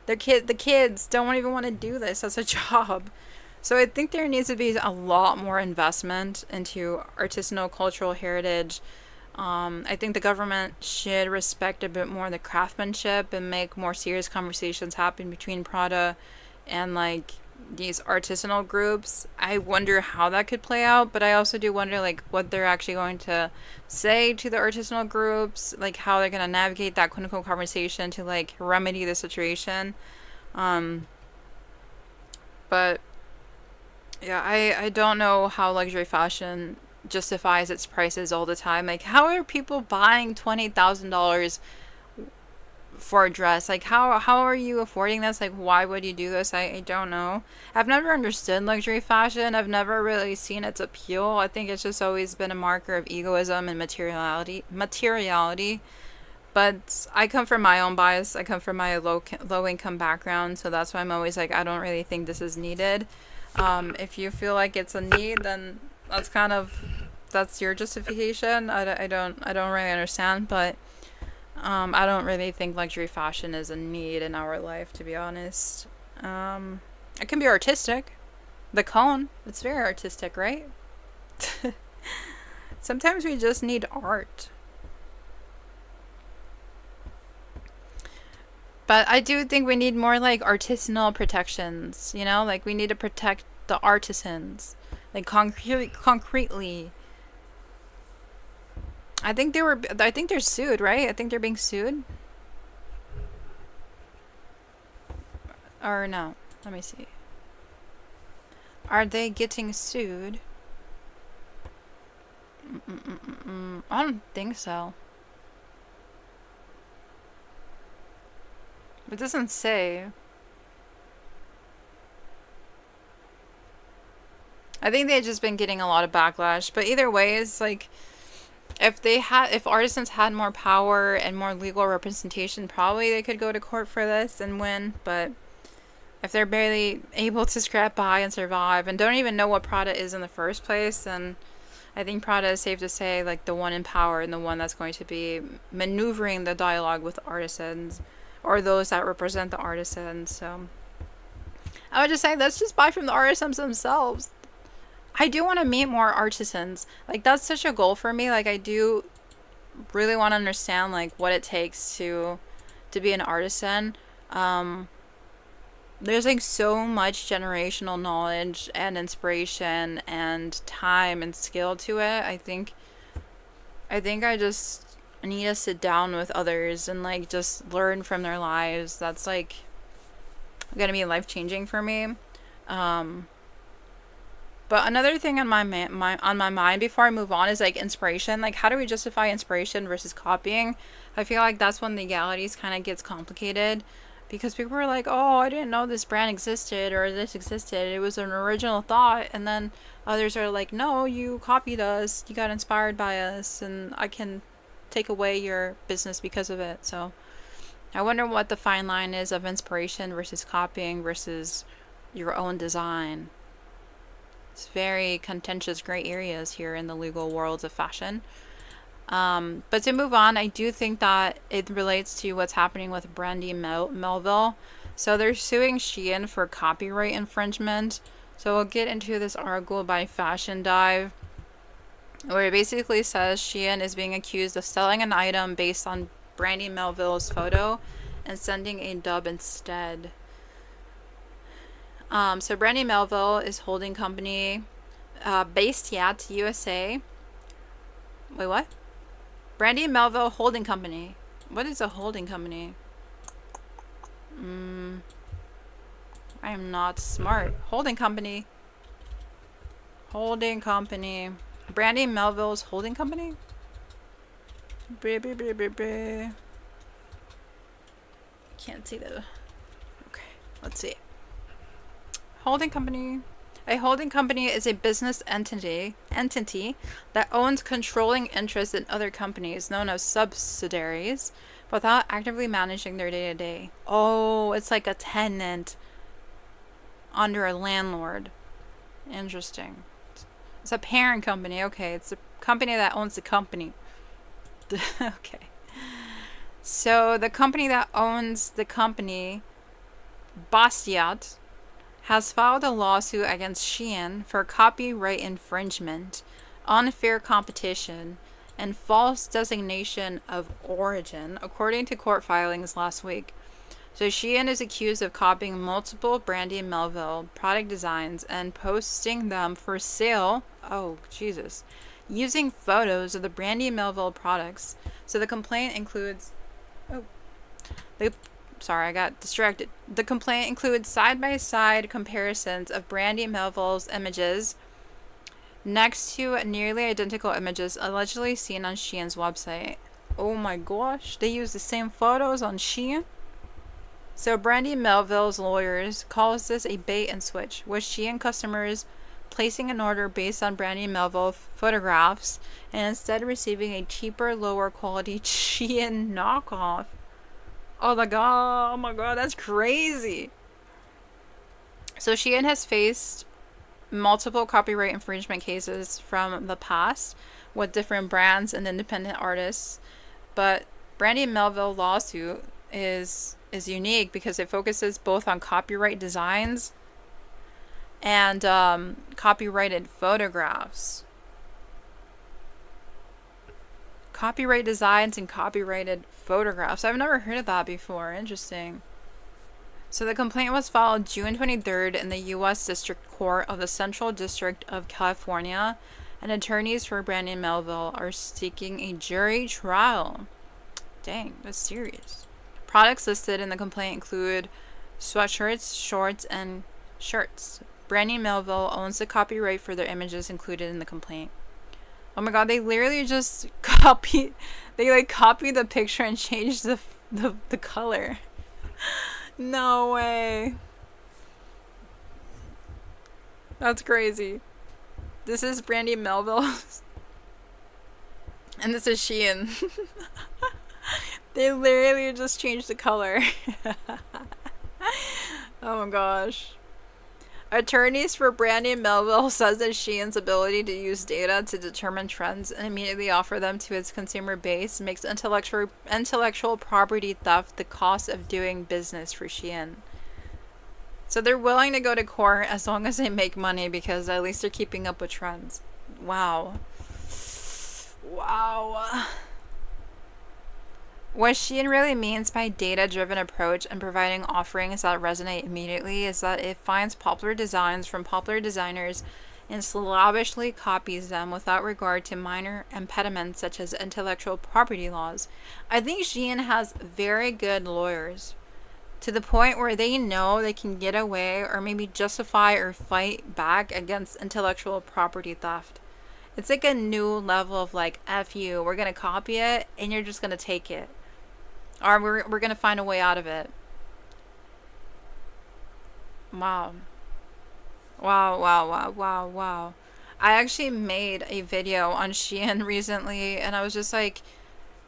The kids don't even want to do this as a job. So I think there needs to be a lot more investment into artisanal cultural heritage. I think the government should respect a bit more the craftsmanship and make more serious conversations happen between Prada and like these artisanal groups. I wonder how that could play out, but I also do wonder like what they're actually going to say to the artisanal groups, like how they're going to navigate that clinical conversation to like remedy the situation. But yeah, I don't know how luxury fashion justifies its prices all the time. Like, how are people buying $20,000 for a dress? Like, how are you affording this? Like, why would you do this? I don't know. I've never understood luxury fashion. I've never really seen its appeal. I think it's just always been a marker of egoism and materiality. But I come from my own bias. I come from my low income background, so that's why I'm always like, I don't really think this is needed. If you feel like it's a need, then that's your justification. I don't really understand, but I don't really think luxury fashion is a need in our life, to be honest. It can be artistic. The cone, it's very artistic, right? Sometimes we just need art. But I do think we need more like artisanal protections, you know? Like, we need to protect the artisans, like concretely. I think they're sued, right? I think they're being sued. Or no, let me see. Are they getting sued? I don't think so. It doesn't say. I think they've just been getting a lot of backlash. But either way, it's like, if artisans had more power and more legal representation, probably they could go to court for this and win. But if they're barely able to scrap by and survive and don't even know what Prada is in the first place, then I think Prada is safe to say like the one in power and the one that's going to be maneuvering the dialogue with artisans, or those that represent the artisans. So I would just say, let's just buy from the artisans themselves. I do want to meet more artisans. Like, that's such a goal for me. Like, I do really want to understand like what it takes to be an artisan. There's like so much generational knowledge and inspiration and time and skill to it. I just need to sit down with others and like just learn from their lives. That's like gonna be life changing for me. But another thing on my mind before I move on is like inspiration. Like, how do we justify inspiration versus copying? I feel like that's when legalities kind of gets complicated, because people are like, oh, I didn't know this brand existed or this existed. It was an original thought. And then others are like, no, you copied us. You got inspired by us, and I can take away your business because of it. So I wonder what the fine line is of inspiration versus copying versus your own design. It's very contentious gray areas here in the legal worlds of fashion. But to move on, I do think that it relates to what's happening with Brandy Melville. So they're suing Shein for copyright infringement. So we'll get into this article by Fashion Dive, where it basically says Shein is being accused of selling an item based on Brandy Melville's photo and sending a dub instead. So Brandy Melville is holding company based at USA. Wait, what? Brandy Melville Holding Company. What is a holding company? I am not smart. Holding company. Holding company. Brandy Melville's holding company? Can't see the... Okay, let's see. Holding company. A holding company is a business entity that owns controlling interests in other companies, known as subsidiaries, without actively managing their day-to-day. Oh, it's like a tenant under a landlord. Interesting. It's a parent company. Okay, it's a company that owns the company. Okay. So the company that owns the company, Bastiat, has filed a lawsuit against Shein for copyright infringement, unfair competition, and false designation of origin, according to court filings last week. So Shein is accused of copying multiple Brandy Melville product designs and posting them for sale, oh Jesus, using photos of the Brandy Melville products. So the complaint includes... Sorry, I got distracted. The complaint includes side-by-side comparisons of Brandy Melville's images next to nearly identical images allegedly seen on Shein's website. Oh my gosh, they use the same photos on Shein? So Brandy Melville's lawyers calls this a bait and switch, with Shein customers placing an order based on Brandy Melville photographs and instead receiving a cheaper, lower quality Shein knockoff. Oh my god, that's crazy. So Shein has faced multiple copyright infringement cases from the past with different brands and independent artists, but Brandy Melville lawsuit is unique because it focuses both on copyright designs and copyrighted photographs. Copyright designs and copyrighted photographs. I've never heard of that before. Interesting. So the complaint was filed June 23rd in the U.S. District Court of the Central District of California, and attorneys for Brandy Melville are seeking a jury trial. Dang, that's serious. Products listed in the complaint include sweatshirts, shorts, and shirts. Brandy Melville owns the copyright for their images included in the complaint. Oh my god, they literally just copied the picture and changed the color. No way. That's crazy. This is Brandy Melville. And this is Shein. They literally just changed the color. Oh my gosh. Attorneys for Brandy Melville says that Shein's ability to use data to determine trends and immediately offer them to its consumer base makes intellectual property theft the cost of doing business for Shein. So they're willing to go to court as long as they make money because at least they're keeping up with trends. Wow. Wow. What Shein really means by data-driven approach and providing offerings that resonate immediately is that it finds popular designs from popular designers and slavishly copies them without regard to minor impediments such as intellectual property laws. I think Shein has very good lawyers to the point where they know they can get away or maybe justify or fight back against intellectual property theft. It's like a new level of like, F you, we're going to copy it and you're just going to take it. Or we're going to find a way out of it. Wow. Wow, wow, wow, wow, wow. I actually made a video on Shein recently and I was just like,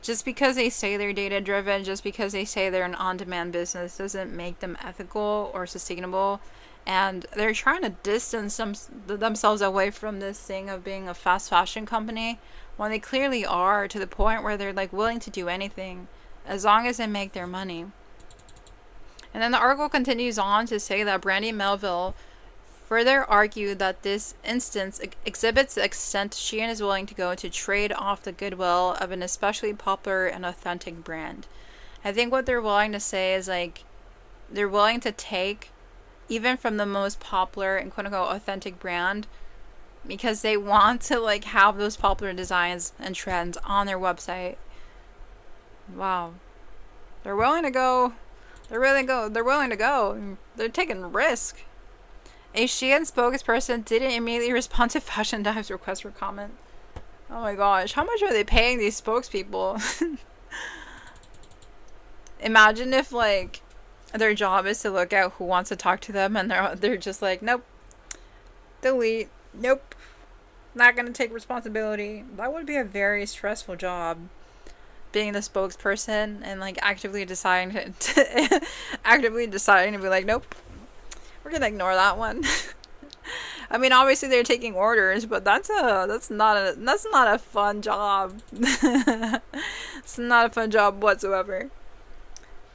just because they say they're data driven, just because they say they're an on-demand business doesn't make them ethical or sustainable. And they're trying to distance themselves away from this thing of being a fast fashion company when they clearly are, to the point where they're like willing to do anything as long as they make their money. And then the article continues on to say that Brandy Melville further argued that this instance exhibits the extent Shein is willing to go to trade off the goodwill of an especially popular and authentic brand. I think what they're willing to say is like, they're willing to take even from the most popular and quote-unquote authentic brand because they want to like have those popular designs and trends on their website. Wow. They're willing to go. They're willing to go. They're taking risk. A Shein spokesperson didn't immediately respond to Fashion Dive's request for comment. Oh my gosh, how much are they paying these spokespeople? Imagine if like their job is to look at who wants to talk to them and they're just like, nope, delete, nope, not gonna take responsibility. That would be a very stressful job, being the spokesperson and like actively deciding to actively deciding to be like, nope, we're gonna ignore that one. I mean, obviously they're taking orders, but that's not a fun job. It's not a fun job whatsoever.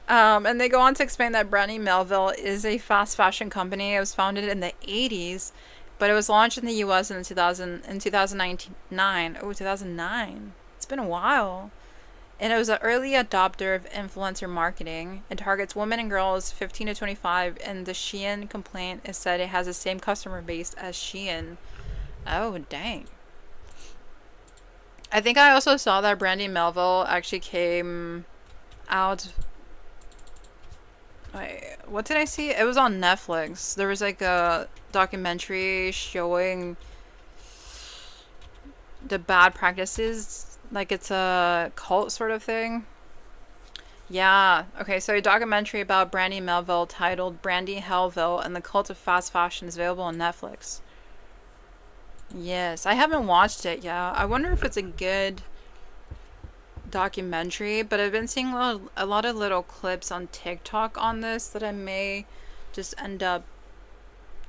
And they go on to explain that Brandy Melville is a fast fashion company. It was founded in the 80s, but it was launched in the US in 2009. Oh, 2009. It's been a while. And it was an early adopter of influencer marketing and targets women and girls 15 to 25. And the Shein complaint is said it has the same customer base as Shein. Oh, dang. I think I also saw that Brandy Melville actually came out. Wait, what did I see? It was on Netflix. There was like a documentary showing the bad practices. Like it's a cult sort of thing. Yeah. Okay, so a documentary about Brandy Melville titled Brandy Hellville and the Cult of Fast Fashion is available on Netflix. Yes, I haven't watched it yet. I wonder if it's a good documentary, but I've been seeing a lot of little clips on TikTok on this that I may just end up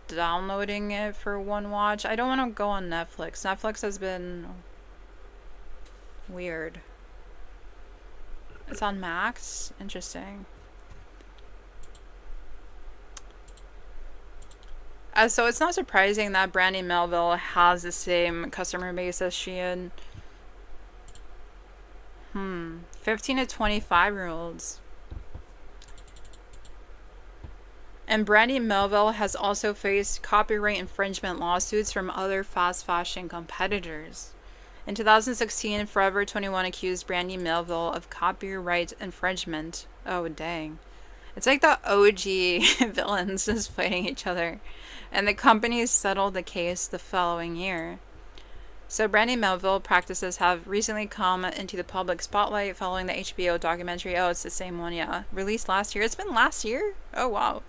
downloading it for one watch. I don't want to go on Netflix. Netflix has been weird. It's on Max? Interesting. So it's not surprising that Brandy Melville has the same customer base as Shein. 15 to 25-year-olds. And Brandy Melville has also faced copyright infringement lawsuits from other fast fashion competitors. In 2016, Forever 21 accused Brandy Melville of copyright infringement. Oh, dang. It's like the OG villains just fighting each other. And the companies settled the case the following year. So Brandy Melville practices have recently come into the public spotlight following the HBO documentary. Oh, it's the same one, yeah. Released last year. It's been last year? Oh, wow.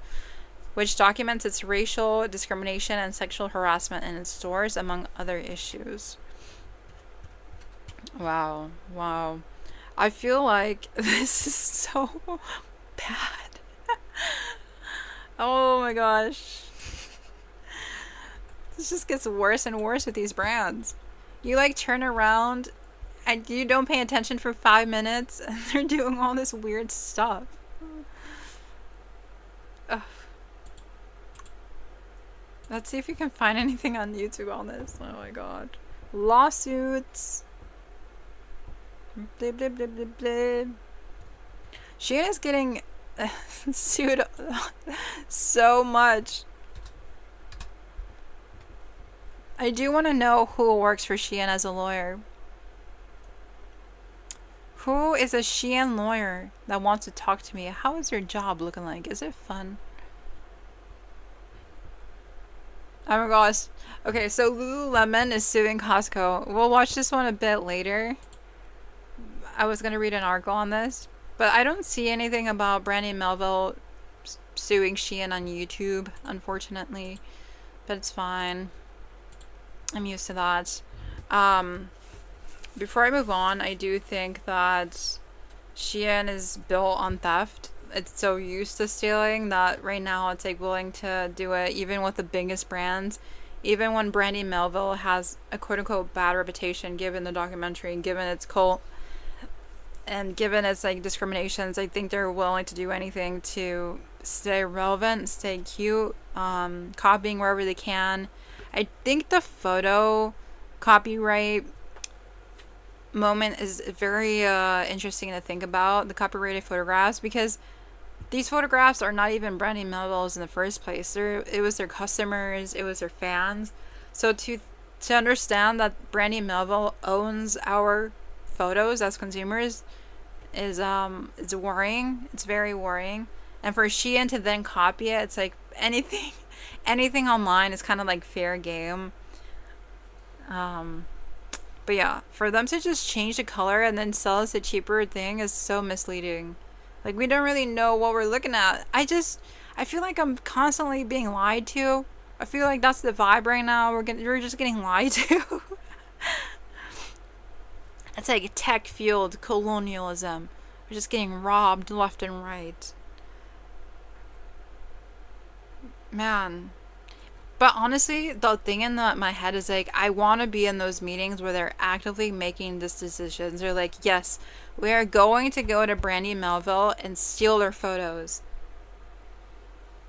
Which documents its racial discrimination and sexual harassment in its stores, among other issues. Wow. Wow. I feel like this is so bad. Oh my gosh. This just gets worse and worse with these brands. You like turn around and you don't pay attention for 5 minutes and they're doing all this weird stuff. Ugh. Let's see if we can find anything on YouTube on this. Oh my god. Lawsuits. Blip, blip, blip, blip, blip. Shein is getting sued so much. I do want to know who works for Shein as a lawyer. Who is a Shein lawyer that wants to talk to me? How is your job looking like? Is it fun? Oh my gosh. Okay, so Lululemon is suing Costco. We'll watch this one a bit later. I was going to read an article on this, but I don't see anything about Brandy Melville suing Shein on YouTube, unfortunately. But it's fine. I'm used to that. Before I move on, I do think that Shein is built on theft. It's so used to stealing that right now it's like willing to do it even with the biggest brands. Even when Brandy Melville has a quote-unquote bad reputation given the documentary, given its cult, and given its like discriminations, I think they're willing to do anything to stay relevant, stay cute, copying wherever they can. I think the photo copyright moment is very interesting to think about, the copyrighted photographs, because these photographs are not even Brandy Melville's in the first place. It was their customers, it was their fans. So to understand that Brandy Melville owns our photos as consumers is it's worrying. It's very worrying. And for Shein to then copy it, it's like anything online is kind of like fair game. But yeah, for them to just change the color and then sell us a cheaper thing is so misleading. Like, we don't really know what we're looking at. I feel like I'm constantly being lied to. I feel like that's the vibe right now. We're just getting lied to. It's like tech-fueled colonialism. We're just getting robbed left and right. Man. But honestly, the thing in my head is like, I want to be in those meetings where they're actively making these decisions. They're like, yes, we are going to go to Brandy Melville and steal their photos.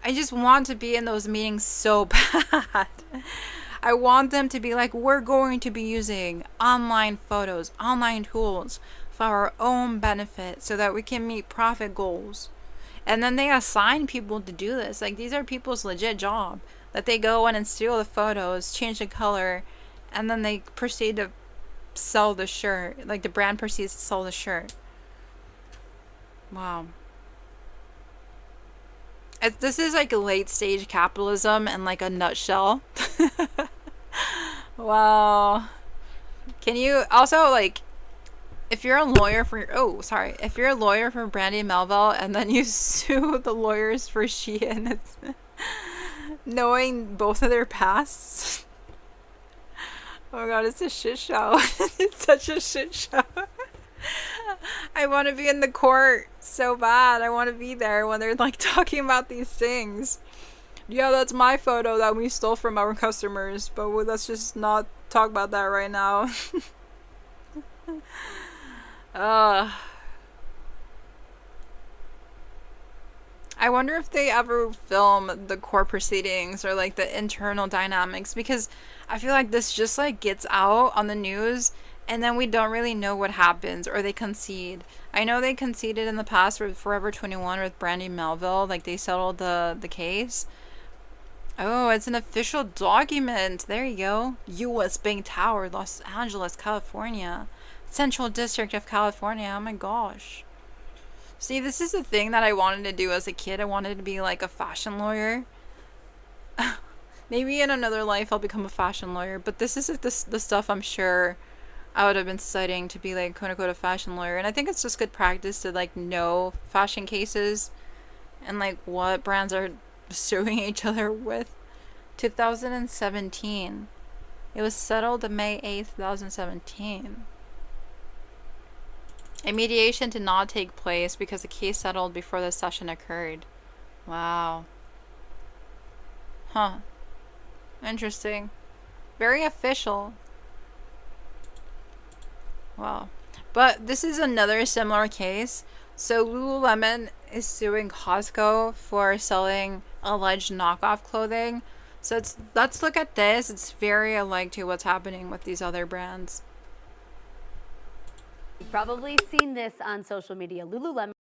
I just want to be in those meetings so bad. I want them to be like, we're going to be using online photos, online tools for our own benefit so that we can meet profit goals. And then they assign people to do this. Like, these are people's legit job. That they go in and steal the photos, change the color, and then they proceed to sell the shirt. Like, the brand proceeds to sell the shirt. Wow. This is like a late stage capitalism in like a nutshell. Wow. Can you also, like, if you're a lawyer for if you're a lawyer for Brandy Melville and then you sue the lawyers for Shein, it's knowing both of their pasts. Oh my god, it's a shit show. It's such a shit show. I want to be in the court so bad. I want to be there when they're like talking about these things. Yeah, that's my photo that we stole from our customers, but let's just not talk about that right now. I wonder if they ever film the court proceedings or like the internal dynamics, because I feel like this just like gets out on the news and then we don't really know what happens, or they concede. I know they conceded in the past with Forever 21 with Brandy Melville, like they settled the case. Oh, it's an official document. There you go. U.S. Bank Tower, Los Angeles, California. Central District of California. Oh my gosh. See, this is the thing that I wanted to do as a kid. I wanted to be like a fashion lawyer. Maybe in another life I'll become a fashion lawyer, but this is the stuff I'm sure I would have been studying to be like quote unquote a fashion lawyer. And I think it's just good practice to like know fashion cases and like what brands are suing each other with. 2017. It was settled May 8th, 2017. A mediation did not take place because the case settled before the session occurred. Wow. Huh. Interesting. Very official. Wow. But this is another similar case. So Lululemon is suing Costco for selling alleged knockoff clothing. So let's look at this. It's very alike to what's happening with these other brands. You've probably seen this on social media. Lululemon.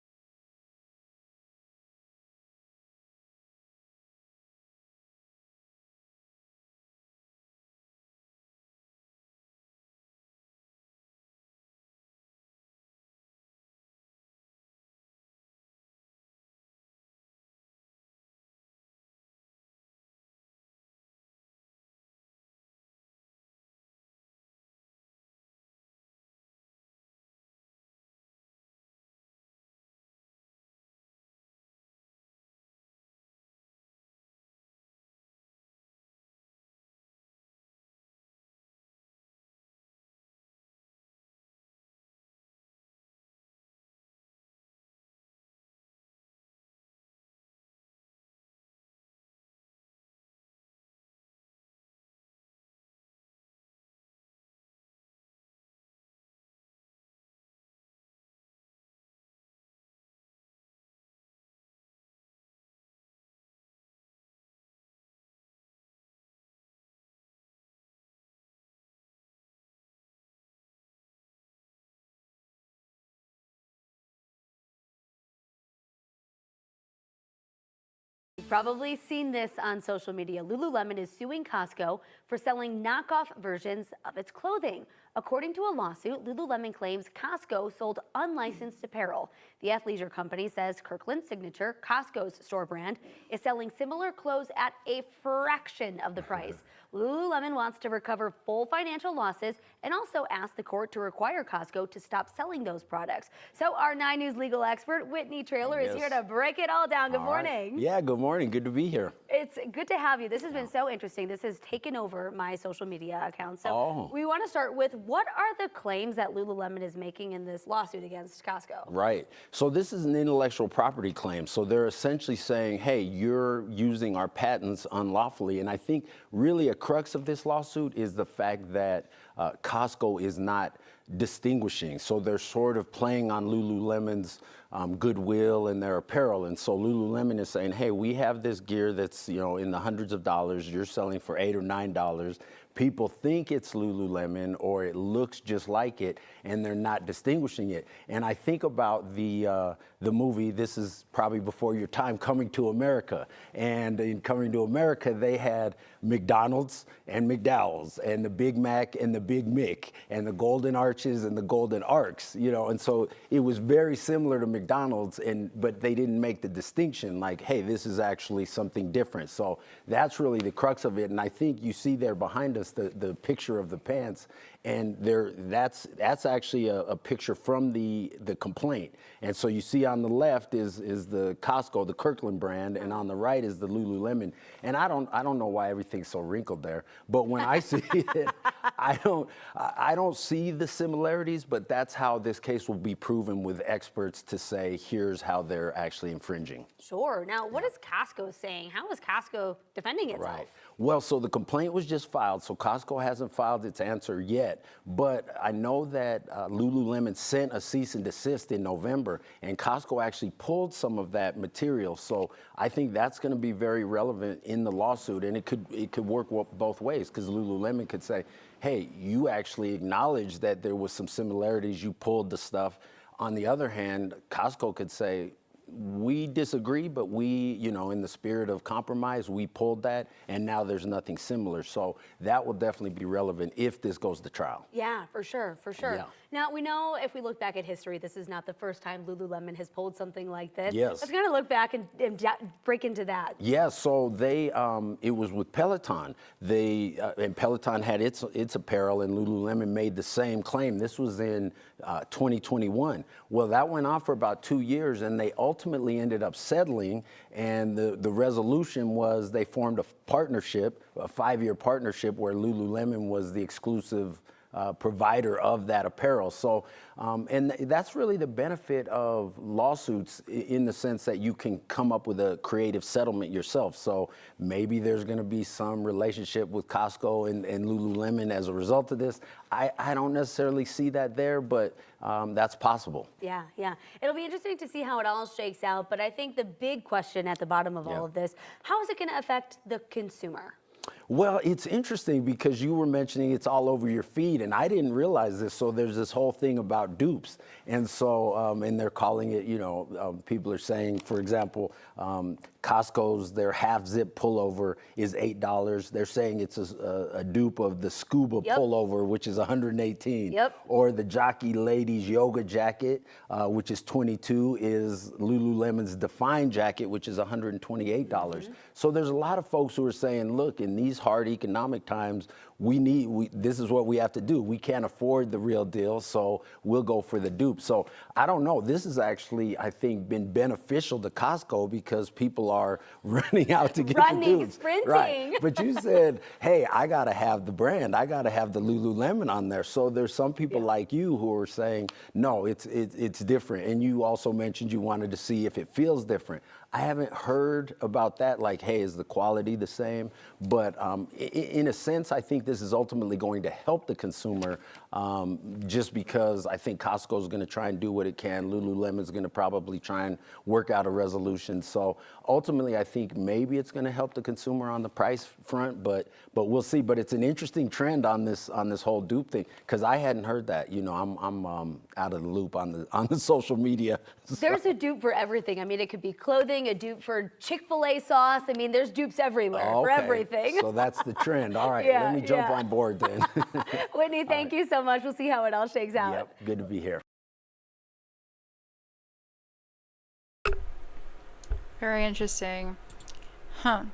You've probably seen this on social media. Lululemon is suing Costco for selling knockoff versions of its clothing. According to a lawsuit, Lululemon claims Costco sold unlicensed apparel. The athleisure company says Kirkland Signature, Costco's store brand, is selling similar clothes at a fraction of the price. Lululemon wants to recover full financial losses and also asked the court to require Costco to stop selling those products. So our 9 News legal expert, Whitney Traylor, is here to break it all down. Good morning. Right. Yeah, good morning. Good to be here. It's good to have you. This has been so interesting. This has taken over my social media account. So we want to start with, what are the claims that Lululemon is making in this lawsuit against Costco? Right. So this is an intellectual property claim. So they're essentially saying, hey, you're using our patents unlawfully. And I think really a crux of this lawsuit is the fact that Costco is not distinguishing. So they're sort of playing on Lululemon's goodwill and their apparel. And so Lululemon is saying, hey, we have this gear that's, you know, in the hundreds of dollars. You're selling for $8 or $9. People think it's Lululemon or it looks just like it, and they're not distinguishing it. And I think about the movie, this is probably before your time, Coming to America. And in Coming to America, they had McDonald's and McDowell's and the Big Mac and the Big Mick and the Golden Arches and the Golden Arcs, you know. And so it was very similar to McDonald's, but they didn't make the distinction like, hey, this is actually something different. So that's really the crux of it. And I think you see there behind us the picture of the pants, and that's actually a picture from the complaint. And so you see on the left is the Costco, the Kirkland brand, and on the right is the Lululemon. And I don't know why everything's so wrinkled there, but when I see it, I don't see the similarities, but that's how this case will be proven with experts to say, here's how they're actually infringing. Sure. Now, what is Costco saying? How is Costco defending itself? Right. Well, so the complaint was just filed, so Costco hasn't filed its answer yet, but I know that Lululemon sent a cease and desist in November, and Costco actually pulled some of that material. So I think that's going to be very relevant in the lawsuit, and it could work both ways, because Lululemon could say, hey, you actually acknowledged that there was some similarities, you pulled the stuff. On the other hand, Costco could say, we disagree, but we, you know, in the spirit of compromise, we pulled that, and now there's nothing similar. So that will definitely be relevant if this goes to trial. Yeah, for sure, for sure. Yeah. Now, we know if we look back at history, this is not the first time Lululemon has pulled something like this. Yes. Let's kind of look back and break into that. Yeah, so they, it was with Peloton. And Peloton had its apparel, and Lululemon made the same claim. This was in 2021. Well, that went on for about 2 years, and they ultimately ended up settling, and the resolution was they formed a partnership, a 5-year partnership, where Lululemon was the exclusive provider of that apparel. So, and that's really the benefit of lawsuits, in the sense that you can come up with a creative settlement yourself. So maybe there's going to be some relationship with Costco and Lululemon as a result of this. I don't necessarily see that there, but that's possible. Yeah, yeah. It'll be interesting to see how it all shakes out, but I think the big question at the bottom of all of this, how is it going to affect the consumer? Well, it's interesting because you were mentioning it's all over your feed, and I didn't realize this. So there's this whole thing about dupes, and so and they're calling it, people are saying, for example, Costco's their half zip pullover is $8. They're saying it's a dupe of the scuba pullover, which is $118. Yep. Or the jockey ladies yoga jacket, which is $22, is Lululemon's Define jacket, which is $128. So there's a lot of folks who are saying, look, in these hard economic times, this is what we have to do. We can't afford the real deal, so we'll go for the dupe. So I don't know. This has actually, I think, been beneficial to Costco because people are running out to get the dupes. Sprinting. Right. But you said, hey, I got to have the brand. I got to have the Lululemon on there. So there's some people like you who are saying, no, it's different. And you also mentioned you wanted to see if it feels different. I haven't heard about that, like, hey, is the quality the same? But in a sense, I think this is ultimately going to help the consumer just because I think Costco is going to try and do what it can. Lululemon is going to probably try and work out a resolution. So ultimately, I think maybe it's going to help the consumer on the price front, but we'll see. But it's an interesting trend on this whole dupe thing because I hadn't heard that. I'm out of the loop on the social media. There's a dupe for everything. I mean, it could be clothing, a dupe for Chick-fil-A sauce. I mean, there's dupes everywhere for everything. So that's the trend. All right, let me jump on board then. Whitney, thank you so much. We'll see how it all shakes out. Yep, good to be here. Very interesting. I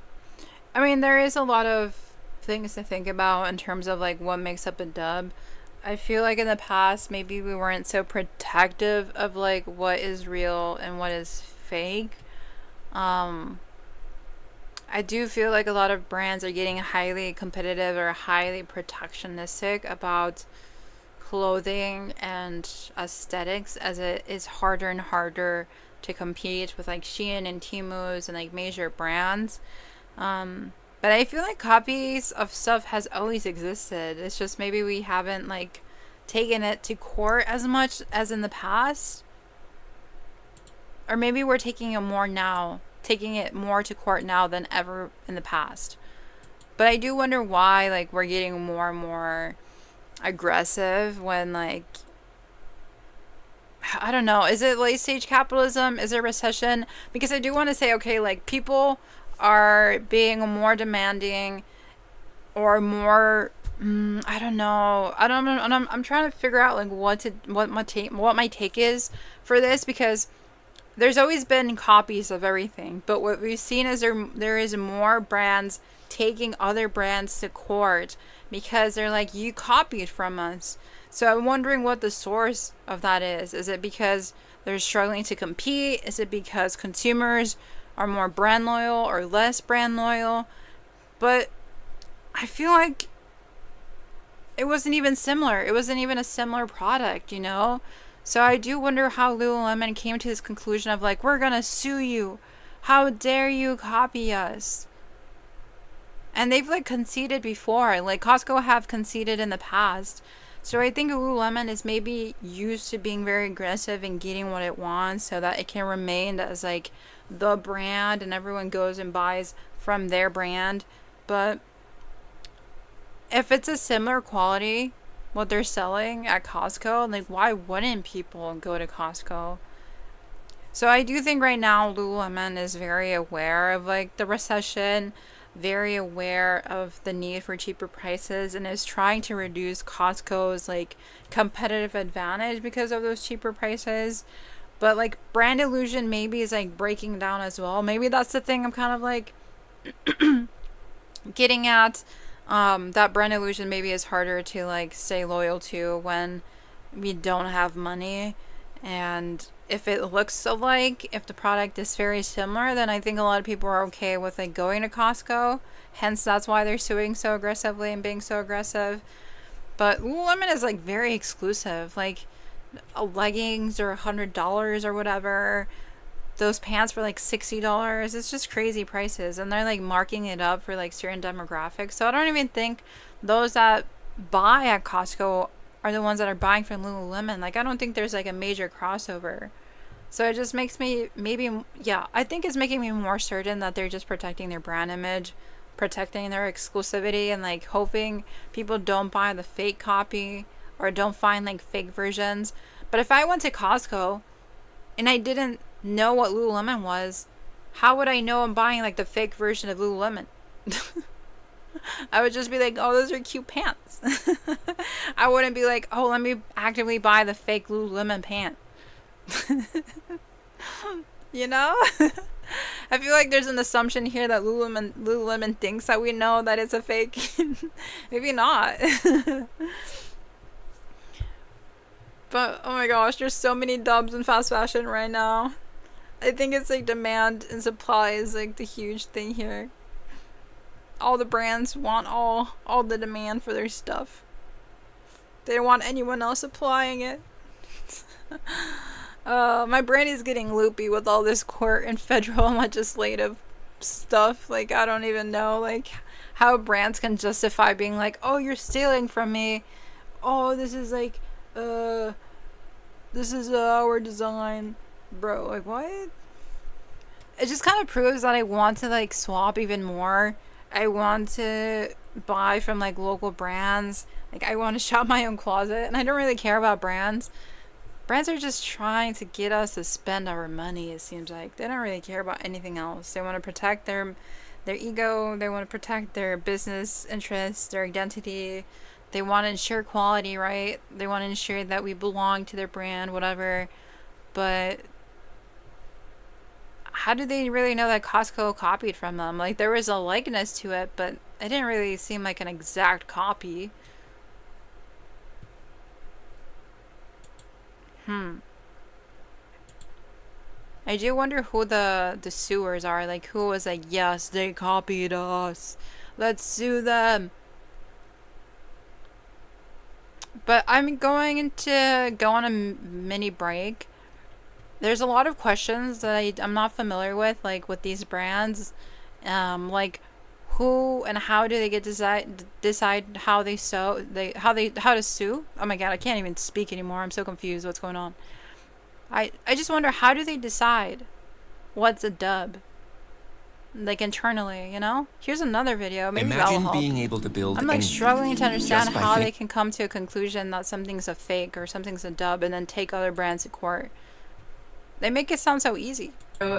mean, there is a lot of things to think about in terms of like what makes up a dub. I feel like in the past, maybe we weren't so protective of like what is real and what is fake. I do feel like a lot of brands are getting highly competitive or highly protectionistic about clothing and aesthetics as it is harder and harder to compete with like Shein and Temu's and like major brands. But I feel like copies of stuff has always existed. It's just maybe we haven't like taken it to court as much as in the past. Or maybe we're taking it more to court now than ever in the past. But I do wonder why like we're getting more and more aggressive when like, I don't know, is it late stage capitalism? Is it recession? Because I do want to say, okay, like people are being more demanding or more I don't know. I'm trying to figure out like what my take is for this, because there's always been copies of everything, but what we've seen is there is more brands taking other brands to court because they're like, you copied from us. So I'm wondering what the source of that is. Is it because they're struggling to compete? Is it because consumers are more brand loyal or less brand loyal? But I feel like it wasn't even similar. It wasn't even a similar product, So I do wonder how Lululemon came to this conclusion of like, we're gonna sue you. How dare you copy us? And they've like conceded before. Like Costco have conceded in the past. So I think Lululemon is maybe used to being very aggressive and getting what it wants so that it can remain as like the brand and everyone goes and buys from their brand. But if it's a similar quality, what they're selling at Costco, like why wouldn't people go to Costco? So I do think right now Lululemon is very aware of like the recession, very aware of the need for cheaper prices, and is trying to reduce Costco's like competitive advantage because of those cheaper prices. But like brand illusion maybe is like breaking down as well. Maybe that's the thing I'm kind of like getting at. That brand illusion maybe is harder to like stay loyal to when we don't have money. And if it looks alike, if the product is very similar, then I think a lot of people are okay with like going to Costco. Hence, that's why they're suing so aggressively and being so aggressive. But Lululemon is like very exclusive. Like leggings are $100 or whatever. Those pants for like $60. It's just crazy prices, and they're like marking it up for like certain demographics. So I don't even think those that buy at Costco are the ones that are buying from Lululemon. Like I don't think there's like a major crossover. So it just makes me I think it's making me more certain that they're just protecting their brand image protecting their exclusivity and like hoping people don't buy the fake copy or don't find like fake versions. But if I went to Costco and I didn't know what Lululemon was, how would I know I'm buying like the fake version of Lululemon? I would just be like, oh, those are cute pants. I wouldn't be like, oh, let me actively buy the fake Lululemon pant. You know? I feel like there's an assumption here that Lululemon thinks that we know that it's a fake. Maybe not. But oh my gosh, there's so many dubs in fast fashion right now. I think it's like demand and supply is like the huge thing here. All the brands want all the demand for their stuff. They don't want anyone else supplying it. My brain is getting loopy with all this court and federal and legislative stuff. Like, I don't even know like how brands can justify being like, oh, you're stealing from me. Oh, this is like this is our design. Bro, like what? It just kind of proves that I want to like swap even more. I want to buy from like local brands. Like I want to shop my own closet, and I don't really care about brands. Brands are just trying to get us to spend our money, it seems like. They don't really care about anything else. They want to protect their ego. They want to protect their business interests, their identity. They want to ensure quality, right? They want to ensure that we belong to their brand, whatever. But how do they really know that Costco copied from them? Like, there was a likeness to it, but it didn't really seem like an exact copy. I do wonder who the suers are. Like, who was like, yes, they copied us. Let's sue them. But I'm going to go on a mini break. There's a lot of questions that I'm not familiar with, like with these brands. Like who and how do they get decide how they how to sue? Oh my god, I can't even speak anymore. I'm so confused what's going on. I just wonder, how do they decide what's a dub? Like internally, you know? Here's another video. Maybe Imagine being able to build. I'm like struggling to understand how they they can come to a conclusion that something's a fake or something's a dub and then take other brands to court. They make it sound so easy.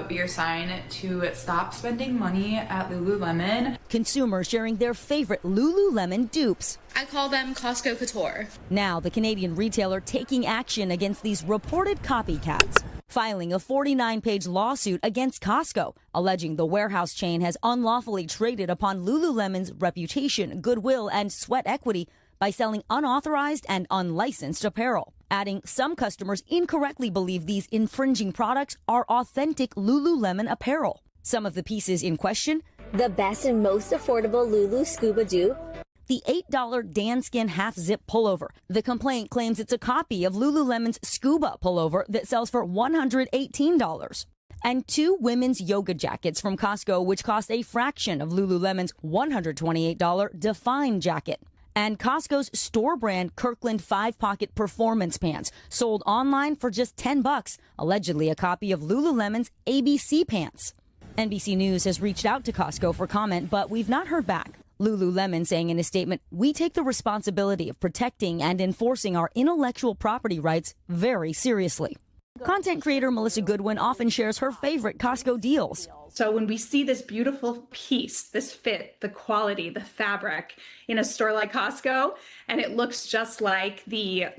Be your sign to stop spending money at Lululemon. Consumers sharing their favorite Lululemon dupes. I call them Costco Couture. Now the Canadian retailer taking action against these reported copycats, filing a 49-page lawsuit against Costco, alleging the warehouse chain has unlawfully traded upon Lululemon's reputation, goodwill, and sweat equity by selling unauthorized and unlicensed apparel. Adding, some customers incorrectly believe these infringing products are authentic Lululemon apparel. Some of the pieces in question: the best and most affordable Lulu Scuba dupe, the $8 Danskin half-zip pullover. The complaint claims it's a copy of Lululemon's Scuba pullover that sells for $118. And 2 women's yoga jackets from Costco, which cost a fraction of Lululemon's $128 Define jacket. And Costco's store brand Kirkland 5-pocket performance pants, sold online for just $10, allegedly a copy of Lululemon's ABC pants. NBC News has reached out to Costco for comment, but we've not heard back. Lululemon saying in a statement, "We take the responsibility of protecting and enforcing our intellectual property rights very seriously." Content creator Melissa Goodwin often shares her favorite Costco deals. So when we see this beautiful piece, this fit, the quality, the fabric in a store like Costco, and it looks just like the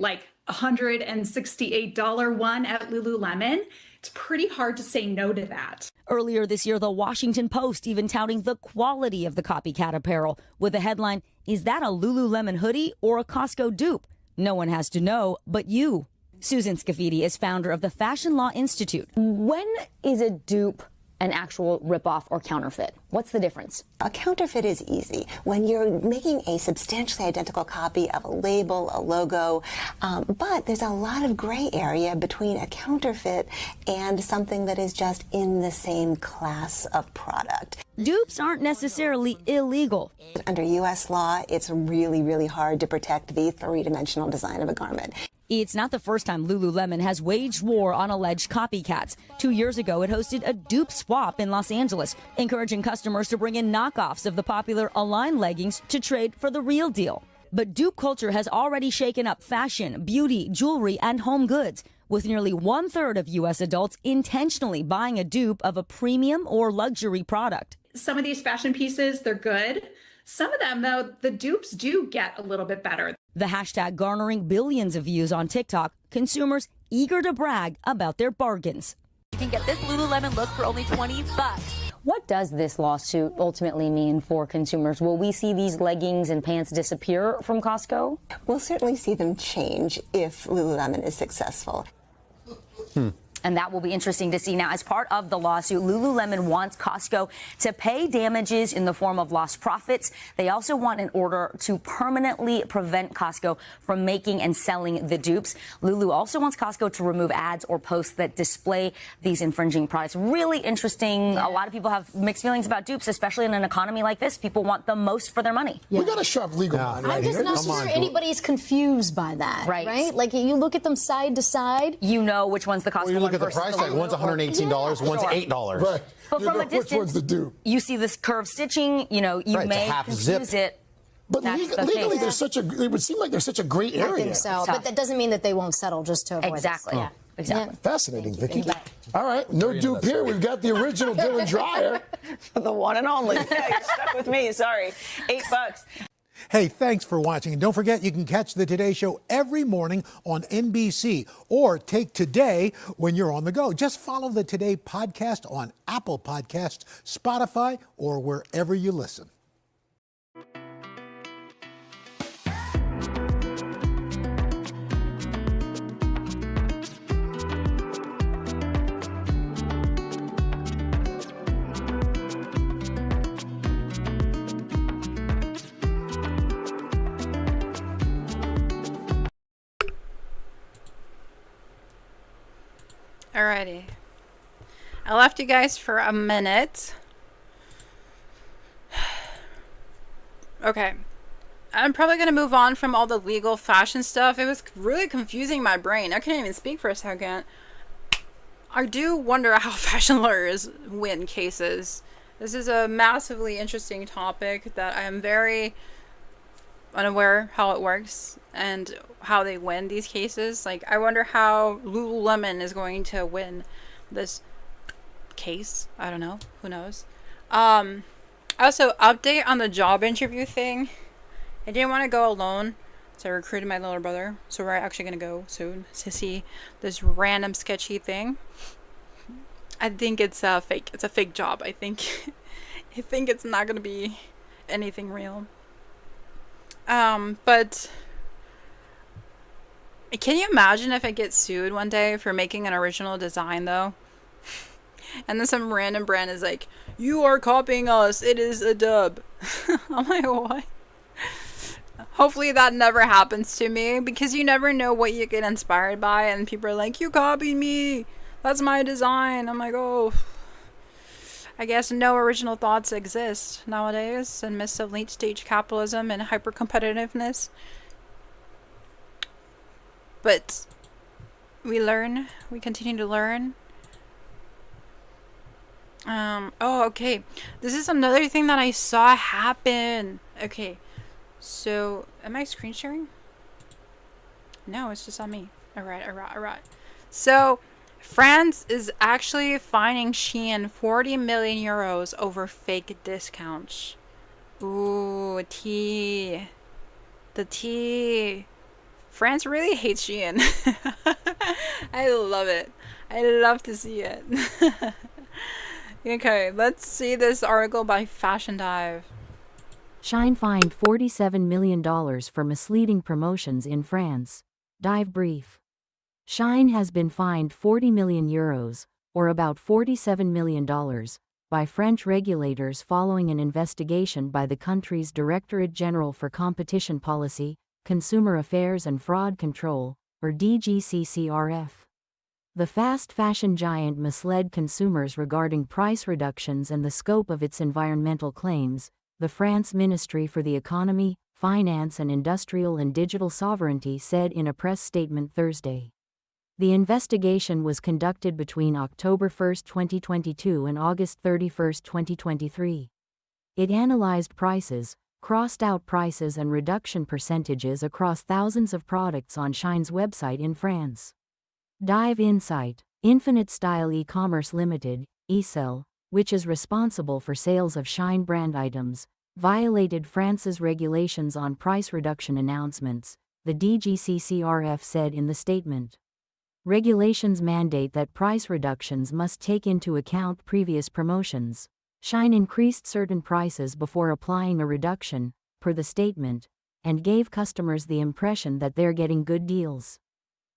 $168 one at Lululemon, it's pretty hard to say no to that. Earlier this year, the Washington Post even touting the quality of the copycat apparel with the headline, "Is that a Lululemon hoodie or a Costco dupe? No one has to know but you." Susan Scafidi is founder of the Fashion Law Institute. When is a dupe an actual ripoff or counterfeit? What's the difference? A counterfeit is easy. When you're making a substantially identical copy of a label, a logo, but there's a lot of gray area between a counterfeit and something that is just in the same class of product. Dupes aren't necessarily illegal. Under U.S. law, it's really, really hard to protect the three-dimensional design of a garment. It's not the first time Lululemon has waged war on alleged copycats. 2 years ago, it hosted a dupe swap in Los Angeles, encouraging customers to bring in knockoffs of the popular Align leggings to trade for the real deal. But dupe culture has already shaken up fashion, beauty, jewelry, and home goods, with nearly 1/3 of U.S. adults intentionally buying a dupe of a premium or luxury product. Some of these fashion pieces, they're good. Some of them, though, the dupes do get a little bit better. The hashtag garnering billions of views on TikTok, consumers eager to brag about their bargains. You can get this Lululemon look for only $20. What does this lawsuit ultimately mean for consumers? Will we see these leggings and pants disappear from Costco? We'll certainly see them change if Lululemon is successful. And that will be interesting to see. Now, as part of the lawsuit, Lululemon wants Costco to pay damages in the form of lost profits. They also want an order to permanently prevent Costco from making and selling the dupes. Lulu also wants Costco to remove ads or posts that display these infringing products. Really interesting. A lot of people have mixed feelings about dupes, especially in an economy like this. People want the most for their money. We got a sharp legal mind right I'm just here. not sure anybody's confused by that, right? Like, you look at them side to side. You know which one's the Costco Well, you look one at the versus price the tag. Lulu. One's $118, one's $8. Right. But You from know a which one's distance, the dupe. you see this curved stitching, you know, you Right, it's a may half confuse zip. it. But That's the legally, thing. there's such a. It would seem like there's such a great area. I think so, but that doesn't mean that they won't settle just to avoid Exactly. this. Yeah. Exactly. Fascinating, Vicky. All right, no dupe here. We've got the original Dylan Dreyer. The one and only. Yeah, you're stuck with me. Sorry. $8. Hey, thanks for watching. And don't forget, you can catch the Today Show every morning on NBC or take Today when you're on the go. Just follow the Today podcast on Apple Podcasts, Spotify, or wherever you listen. Alrighty. I left you guys for a minute. Okay. I'm probably going to move on from all the legal fashion stuff. It was really confusing my brain. I couldn't even speak for a second. I do wonder how fashion lawyers win cases. This is a massively interesting topic that I am very unaware how it works and how they win these cases. Like, I wonder how Lululemon is going to win this case. I don't know. Who knows? Also, update on the job interview thing. I didn't want to go alone, so I recruited my little brother. So we're actually going to go soon to see this random sketchy thing. I think it's fake. It's a fake job, I think. I think it's not going to be anything real. But can you imagine if I get sued one day for making an original design, though? And then some random brand is like, "You are copying us. It is a dub." I'm like, what? Hopefully that never happens to me, because you never know what you get inspired by, and people are like, "You copied me. That's my design." I'm like, oh. I guess no original thoughts exist nowadays in midst of late stage capitalism and hyper competitiveness. But we learn. We continue to learn. Oh, okay. This is another thing that I saw happen. Okay. So, am I screen sharing? No, it's just on me. Alright. So, France is actually fining Shein 40 million euros over fake discounts. Ooh, tea. The tea. France really hates Shein. I love it. I love to see it. Okay, let's see this article by Fashion Dive. Shein fined $47 million for misleading promotions in France. Dive brief. Shein has been fined 40 million euros, or about $47 million, by French regulators following an investigation by the country's Directorate General for Competition Policy, Consumer Affairs and Fraud Control, or DGCCRF. The fast fashion giant misled consumers regarding price reductions and the scope of its environmental claims, the France Ministry for the Economy, Finance and Industrial and Digital Sovereignty said in a press statement Thursday. The investigation was conducted between October 1, 2022 and August 31, 2023. It analyzed prices, crossed out prices and reduction percentages across thousands of products on Shine's website in France. Dive Insight, Infinite Style E-Commerce Limited, ESL, which is responsible for sales of Shine brand items, violated France's regulations on price reduction announcements, the DGCCRF said in the statement. Regulations mandate that price reductions must take into account previous promotions. Shine increased certain prices before applying a reduction, per the statement, and gave customers the impression that they're getting good deals.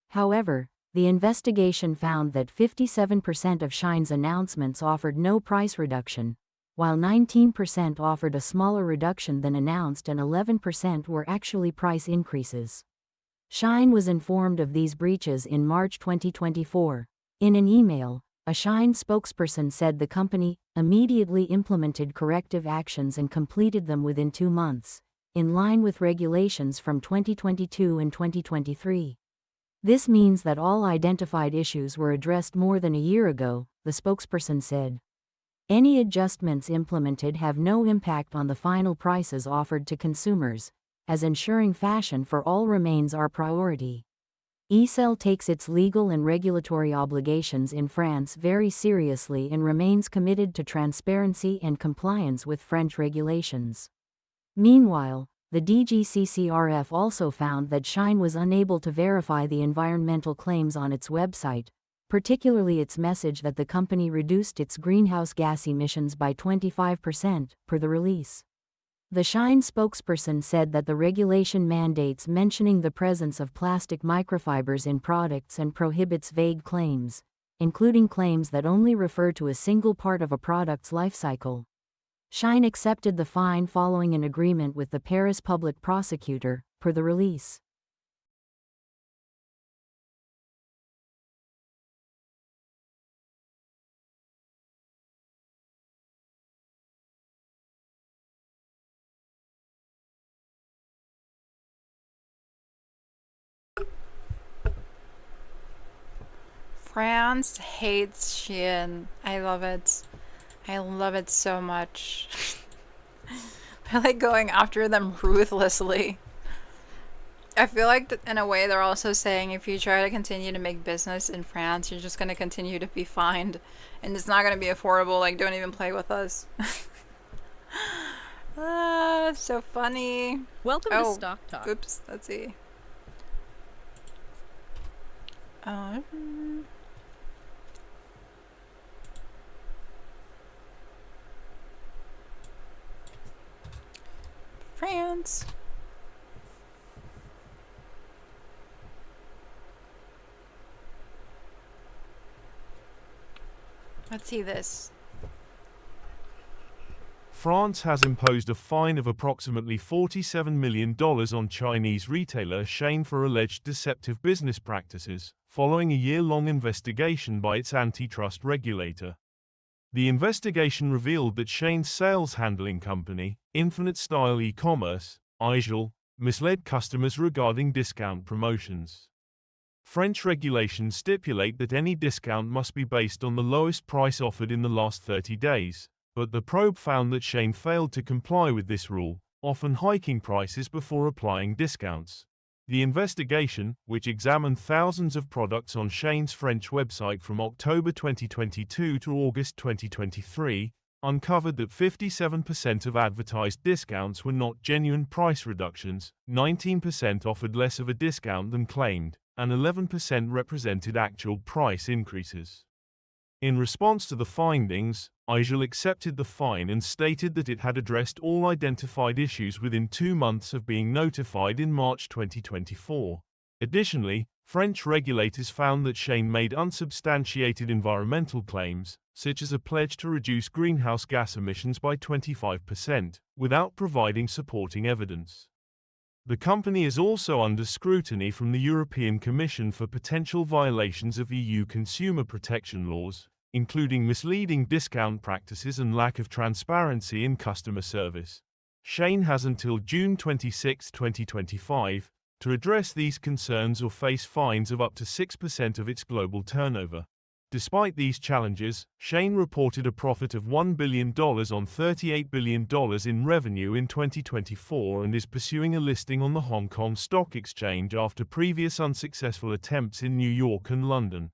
However, the investigation found that 57% of Shine's announcements offered no price reduction, while 19% offered a smaller reduction than announced and 11% were actually price increases. Shine was informed of these breaches in March 2024. In an email, a Shine spokesperson said the company immediately implemented corrective actions and completed them within 2 months, in line with regulations from 2022 and 2023. This means that all identified issues were addressed more than a year ago, the spokesperson said. Any adjustments implemented have no impact on the final prices offered to consumers, as ensuring fashion for all remains our priority. ESL takes its legal and regulatory obligations in France very seriously and remains committed to transparency and compliance with French regulations. Meanwhile, the DGCCRF also found that Shine was unable to verify the environmental claims on its website, particularly its message that the company reduced its greenhouse gas emissions by 25%, per the release. The Shine spokesperson said that the regulation mandates mentioning the presence of plastic microfibers in products and prohibits vague claims, including claims that only refer to a single part of a product's life cycle. Shine accepted the fine following an agreement with the Paris public prosecutor, per the release. France hates Shein. I love it. I love it so much. They're like going after them ruthlessly. I feel like in a way they're also saying if you try to continue to make business in France, you're just going to continue to be fined. And it's not going to be affordable. Like, don't even play with us. That's so funny. Welcome to Stock Talk. Oops, let's see. France. Let's see this. France has imposed a fine of approximately $47 million on Chinese retailer Shein for alleged deceptive business practices, following a year-long investigation by its antitrust regulator. The investigation revealed that Shein's sales handling company, Infinite Style E-Commerce, ISL, misled customers regarding discount promotions. French regulations stipulate that any discount must be based on the lowest price offered in the last 30 days, but the probe found that Shein failed to comply with this rule, often hiking prices before applying discounts. The investigation, which examined thousands of products on Shein's French website from October 2022 to August 2023, uncovered that 57% of advertised discounts were not genuine price reductions, 19% offered less of a discount than claimed, and 11% represented actual price increases. In response to the findings, ISL accepted the fine and stated that it had addressed all identified issues within 2 months of being notified in March 2024. Additionally, French regulators found that Shein made unsubstantiated environmental claims, such as a pledge to reduce greenhouse gas emissions by 25%, without providing supporting evidence. The company is also under scrutiny from the European Commission for potential violations of EU consumer protection laws, including misleading discount practices and lack of transparency in customer service. Shein has until June 26, 2025, to address these concerns or face fines of up to 6% of its global turnover. Despite these challenges, Shein reported a profit of $1 billion on $38 billion in revenue in 2024 and is pursuing a listing on the Hong Kong Stock Exchange after previous unsuccessful attempts in New York and London.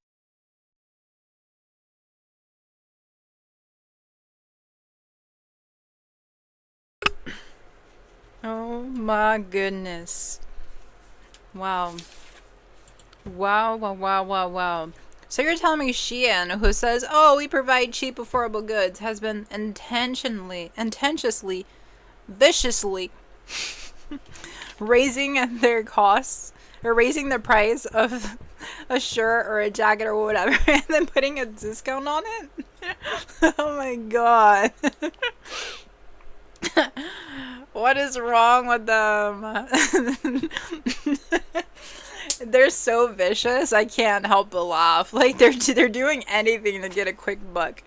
Oh my goodness. Wow. Wow, wow, wow, wow, wow. So you're telling me Shein, who says, oh, we provide cheap, affordable goods, has been intentiously, viciously raising their costs, or raising the price of a shirt or a jacket or whatever, and then putting a discount on it? Oh my god. What is wrong with them? They're so vicious, I can't help but laugh. Like, they're doing anything to get a quick buck.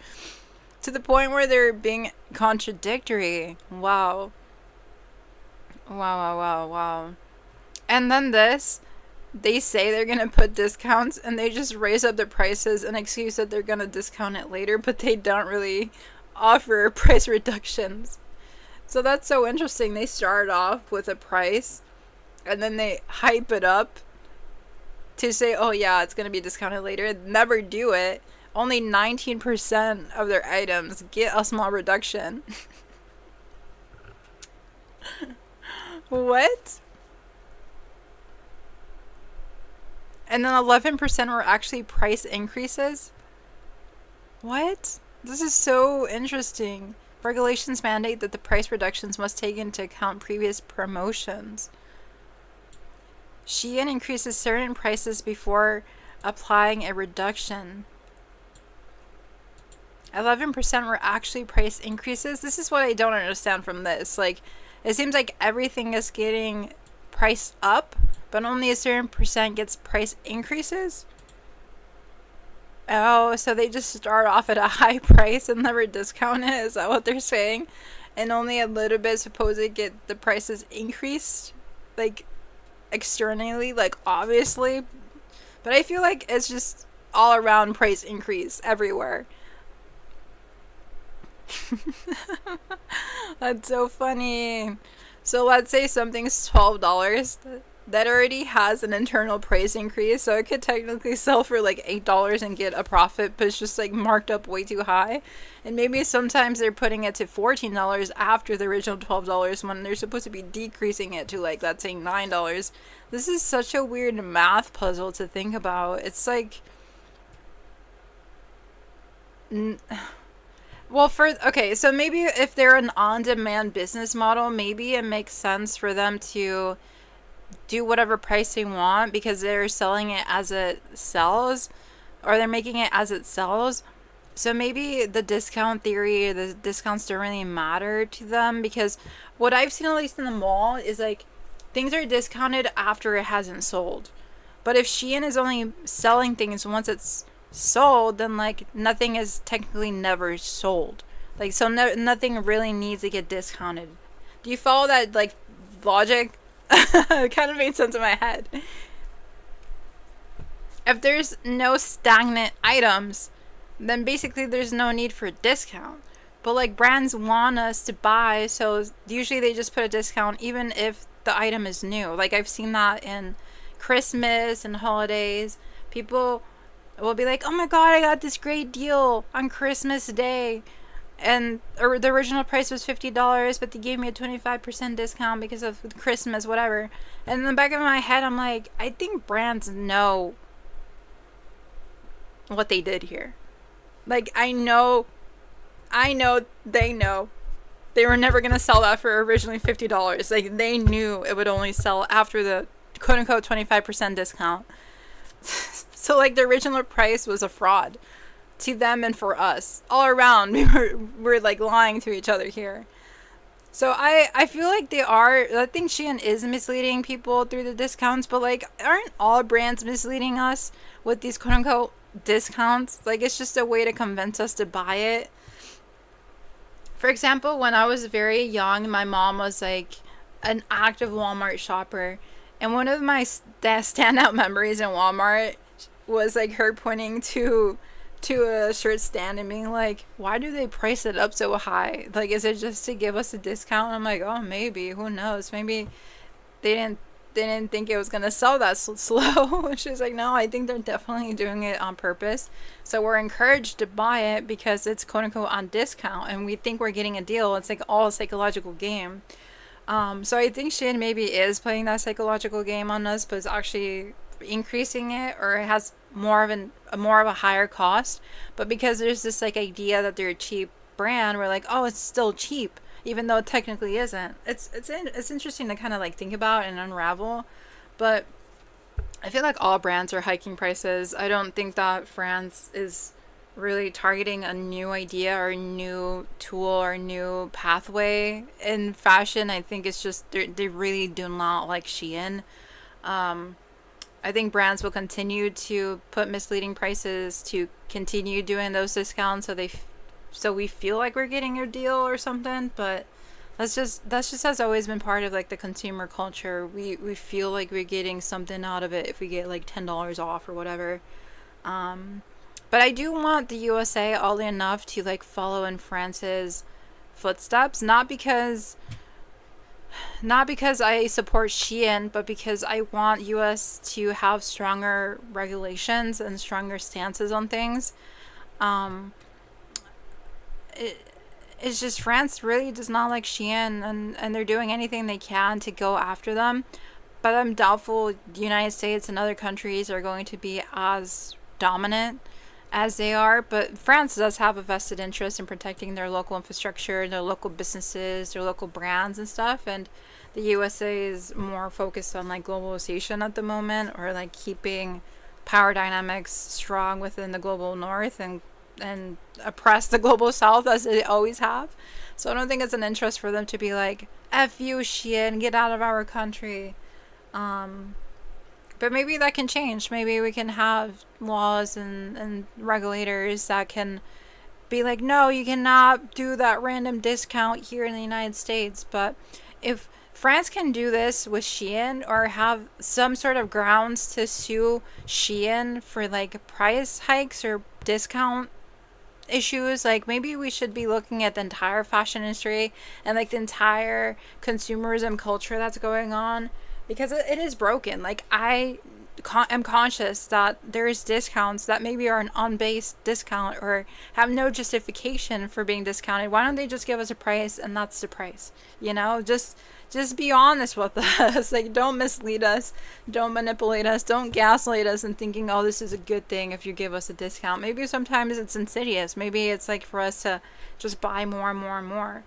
To the point where they're being contradictory. Wow. Wow, wow, wow, wow. And then this, they say they're gonna put discounts, and they just raise up the prices and excuse that they're gonna discount it later, but they don't really offer price reductions. So that's so interesting. They start off with a price, and then they hype it up to say, oh yeah, it's going to be discounted later. Never do it. Only 19% of their items get a small reduction. What? And then 11% were actually price increases? What? This is so interesting. Regulations mandate that the price reductions must take into account previous promotions. Shein increases certain prices before applying a reduction. 11% were actually price increases. This is what I don't understand from this. Like, it seems like everything is getting priced up, but only a certain percent gets price increases. Oh, so they just start off at a high price and never discount it? Is that what they're saying? And only a little bit supposed to get the prices increased? Like, externally, like, obviously. But I feel like it's just all around price increase everywhere. That's so funny. So let's say something's $12. That already has an internal price increase, so it could technically sell for like $8 and get a profit, but it's just like marked up way too high. And maybe sometimes they're putting it to $14 after the original $12 when they're supposed to be decreasing it to, like, let's say $9. This is such a weird math puzzle to think about. It's like, well, okay, so maybe if they're an on-demand business model, maybe it makes sense for them to do whatever price they want because they're selling it as it sells, or they're making it as it sells. So maybe the discount theory, the discounts don't really matter to them, because what I've seen, at least in the mall, is like things are discounted after it hasn't sold. But if Shein is only selling things once it's sold, then like nothing is technically never sold. Like, so nothing really needs to get discounted. Do you follow that, like, logic? It kind of made sense in my head. If there's no stagnant items, then basically there's no need for a discount. But like, brands want us to buy, so usually they just put a discount even if the item is new. Like, I've seen that in Christmas and holidays. People will be like, oh my god, I got this great deal on Christmas Day, and the original price was $50, but they gave me a 25% discount because of Christmas, whatever. And in the back of my head, I'm like, I think brands know what they did here. Like, I know they know. They were never gonna sell that for originally $50. Like, they knew it would only sell after the quote-unquote 25% discount. So like, the original price was a fraud to them and for us. All around, we're like lying to each other here. So I feel like I think Shein is misleading people through the discounts, but like, aren't all brands misleading us with these quote unquote discounts? Like, it's just a way to convince us to buy it. For example, when I was very young, my mom was like an active Walmart shopper. And one of my standout memories in Walmart was like her pointing to a shirt stand and being like, why do they price it up so high? Like, is it just to give us a discount? I'm like, oh, maybe, who knows? Maybe they didn't think it was gonna sell that slow. She's like, no, I think they're definitely doing it on purpose. So we're encouraged to buy it because it's quote unquote on discount and we think we're getting a deal. It's like all a psychological game. So I think Shein maybe is playing that psychological game on us, but it's actually increasing it, or it has more of a higher cost. But because there's this like idea that they're a cheap brand, we're like, oh, it's still cheap, even though it technically isn't. It's interesting to kind of like think about and unravel. But I feel like all brands are hiking prices. I don't think that France is really targeting a new idea or a new tool or a new pathway in fashion. I think it's just they really do not like Shein. I think brands will continue to put misleading prices, to continue doing those discounts so we feel like we're getting a deal or something. But that's just has always been part of like the consumer culture. We feel like we're getting something out of it if we get like $10 off or whatever. But I do want the USA, oddly enough, to like follow in France's footsteps, not because I support Shein, but because I want US to have stronger regulations and stronger stances on things. It's just France really does not like Shein, and they're doing anything they can to go after them. But I'm doubtful the United States and other countries are going to be as dominant as they are. But France does have a vested interest in protecting their local infrastructure, their local businesses, their local brands and stuff. And the USA is more focused on like globalization at the moment, or like keeping power dynamics strong within the global north and oppress the global south as they always have. So I don't think it's an interest for them to be like, F you Shein, get out of our country. But maybe that can change. Maybe we can have laws and regulators that can be like, no, you cannot do that random discount here in the United States. But if France can do this with Shein, or have some sort of grounds to sue Shein for like price hikes or discount issues, like maybe we should be looking at the entire fashion industry and like the entire consumerism culture that's going on, because it is broken. Like I am conscious that there's discounts that maybe are an unbased discount or have no justification for being discounted. Why don't they just give us a price and that's the price? You know, just be honest with us. Like, don't mislead us, don't manipulate us, don't gaslight us and thinking, oh, this is a good thing if you give us a discount. Maybe sometimes it's insidious. Maybe it's like for us to just buy more and more and more.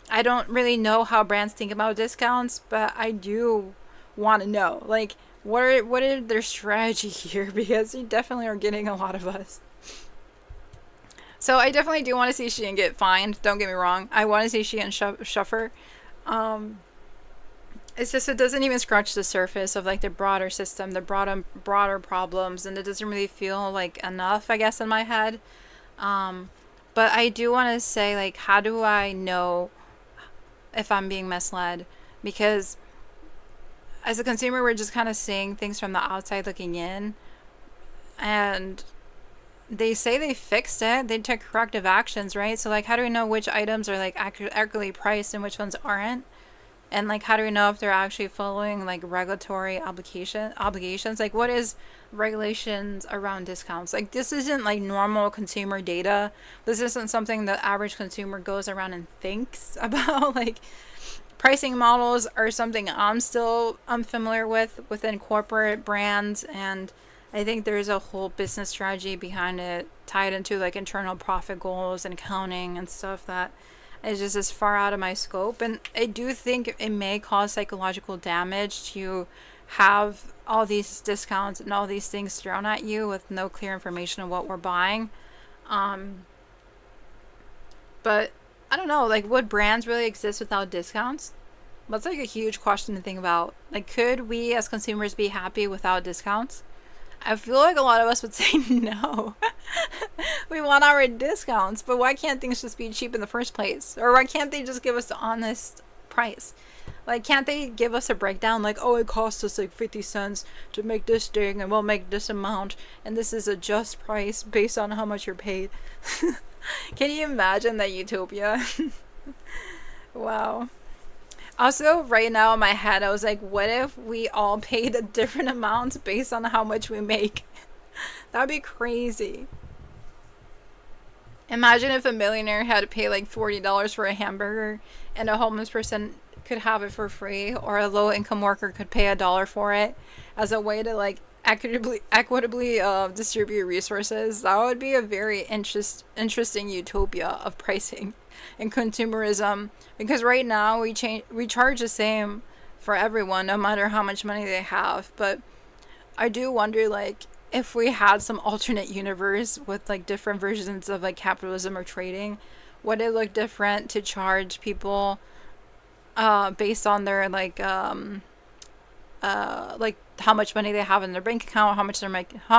I don't really know how brands think about discounts, but I do want to know, like, what are their strategy here, because they definitely are getting a lot of us. So I definitely do want to see Shein get fined, don't get me wrong. I want to see Shein suffer. It's just, it doesn't even scratch the surface of like the broader system, the broader problems, and it doesn't really feel like enough, I guess, in my head. But I do want to say, like, how do I know if I'm being misled? Because as a consumer, we're just kind of seeing things from the outside looking in, and they say they fixed it, they took corrective actions, right? So like, how do we know which items are like accurately priced and which ones aren't? And like, how do we know if they're actually following like regulatory obligations? Like, what is regulations around discounts? Like, this isn't like normal consumer data. This isn't something the average consumer goes around and thinks about. Like, pricing models are something I'm still unfamiliar with within corporate brands, and I think there's a whole business strategy behind it, tied into like internal profit goals and accounting and stuff that is just as far out of my scope. And I do think it may cause psychological damage to have all these discounts and all these things thrown at you with no clear information of what we're buying. But I don't know, like, would brands really exist without discounts? That's like a huge question to think about. Like, could we as consumers be happy without discounts? I feel like a lot of us would say no. We want our discounts, but why can't things just be cheap in the first place? Or why can't they just give us the honest price? Like, can't they give us a breakdown? Like, oh, it costs us like 50 cents to make this thing, and we'll make this amount, and this is a just price based on how much you're paid. Can you imagine that utopia? Wow. Also, right now in my head, I was like, what if we all paid a different amount based on how much we make? That'd be crazy. Imagine if a millionaire had to pay like $40 for a hamburger and a homeless person could have it for free, or a low-income worker could pay $1 for it as a way to like equitably distribute resources. That would be a very interesting utopia of pricing and consumerism, because right now we charge the same for everyone no matter how much money they have. But I do wonder, like, if we had some alternate universe with like different versions of like capitalism or trading, would it look different to charge people based on their like how much money they have in their bank account, how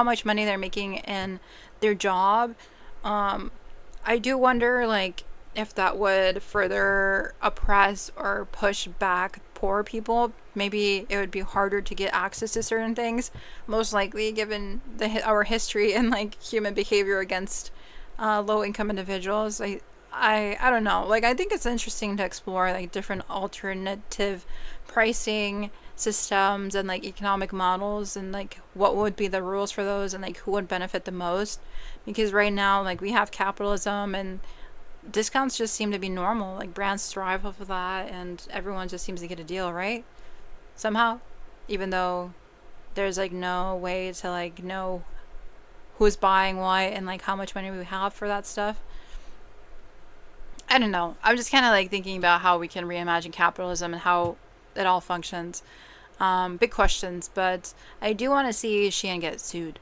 much money they're making in their job? I do wonder, like, if that would further oppress or push back poor people. Maybe it would be harder to get access to certain things, most likely, given our history and like human behavior against low-income individuals. I don't know. Like, I think it's interesting to explore like different alternative pricing systems and like economic models, and like what would be the rules for those, and like who would benefit the most. Because right now, like, we have capitalism and discounts just seem to be normal. Like, brands thrive off of that, and everyone just seems to get a deal, right? Somehow, even though there's like no way to like know who's buying what and like how much money we have for that stuff. I don't know. I'm just kind of like thinking about how we can reimagine capitalism and how it all functions. Big questions, but I do want to see Shein get sued.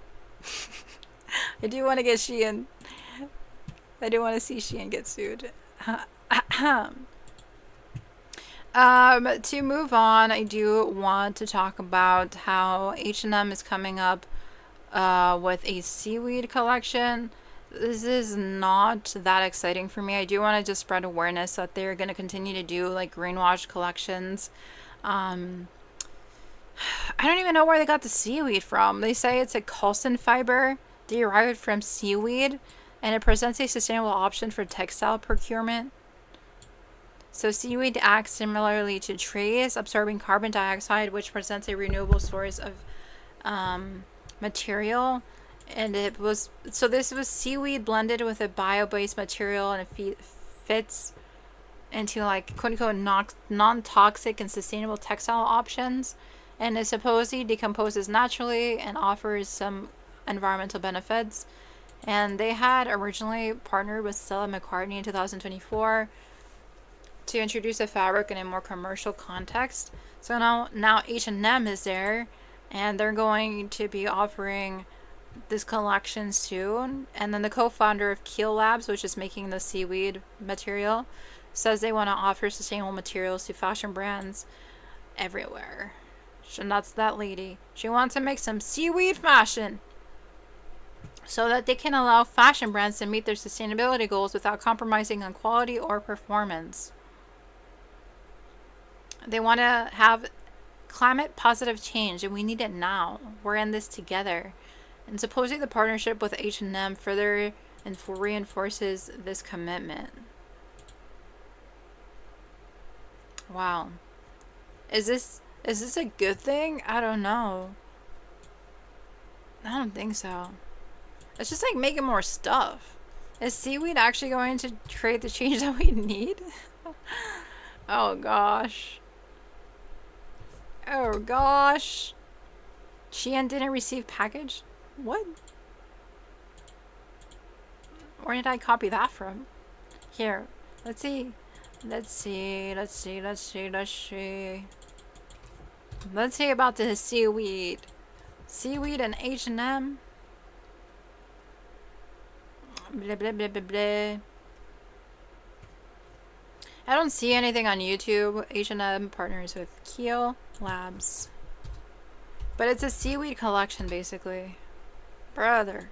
I do want to see Shein get sued. To move on, I do want to talk about how H&M is coming up with a seaweed collection. This is not that exciting for me. I do want to just spread awareness that they're going to continue to do like greenwash collections. I don't even know where they got the seaweed from. They say it's a Kelsun fiber derived from seaweed, and it presents a sustainable option for textile procurement. So seaweed acts similarly to trees, absorbing carbon dioxide, which presents a renewable source of material. And this was seaweed blended with a bio-based material, and it fits into like quote-unquote non-toxic and sustainable textile options, and it supposedly decomposes naturally and offers some environmental benefits. And they had originally partnered with Stella McCartney in 2024 to introduce the fabric in a more commercial context. So now H&M is there, and they're going to be offering this collection soon. And then the co-founder of Keel Labs, which is making the seaweed material, says they want to offer sustainable materials to fashion brands everywhere. And that's that lady. She wants to make some seaweed fashion so that they can allow fashion brands to meet their sustainability goals without compromising on quality or performance. They want to have climate positive change, and we need it now. We're in this together. And supposedly the partnership with H&M further reinforces this commitment. Wow. Is this a good thing? I don't know. I don't think so. It's just like making more stuff. Is seaweed actually going to create the change that we need? Oh gosh. Oh gosh. Shein didn't receive package? What? Where did I copy that from? Here. Let's see. Let's see about the seaweed. Seaweed and H&M. Blah, blah, blah, blah, blah. I don't see anything on YouTube. H&M partners with Keel Labs. But it's a seaweed collection, basically. Brother.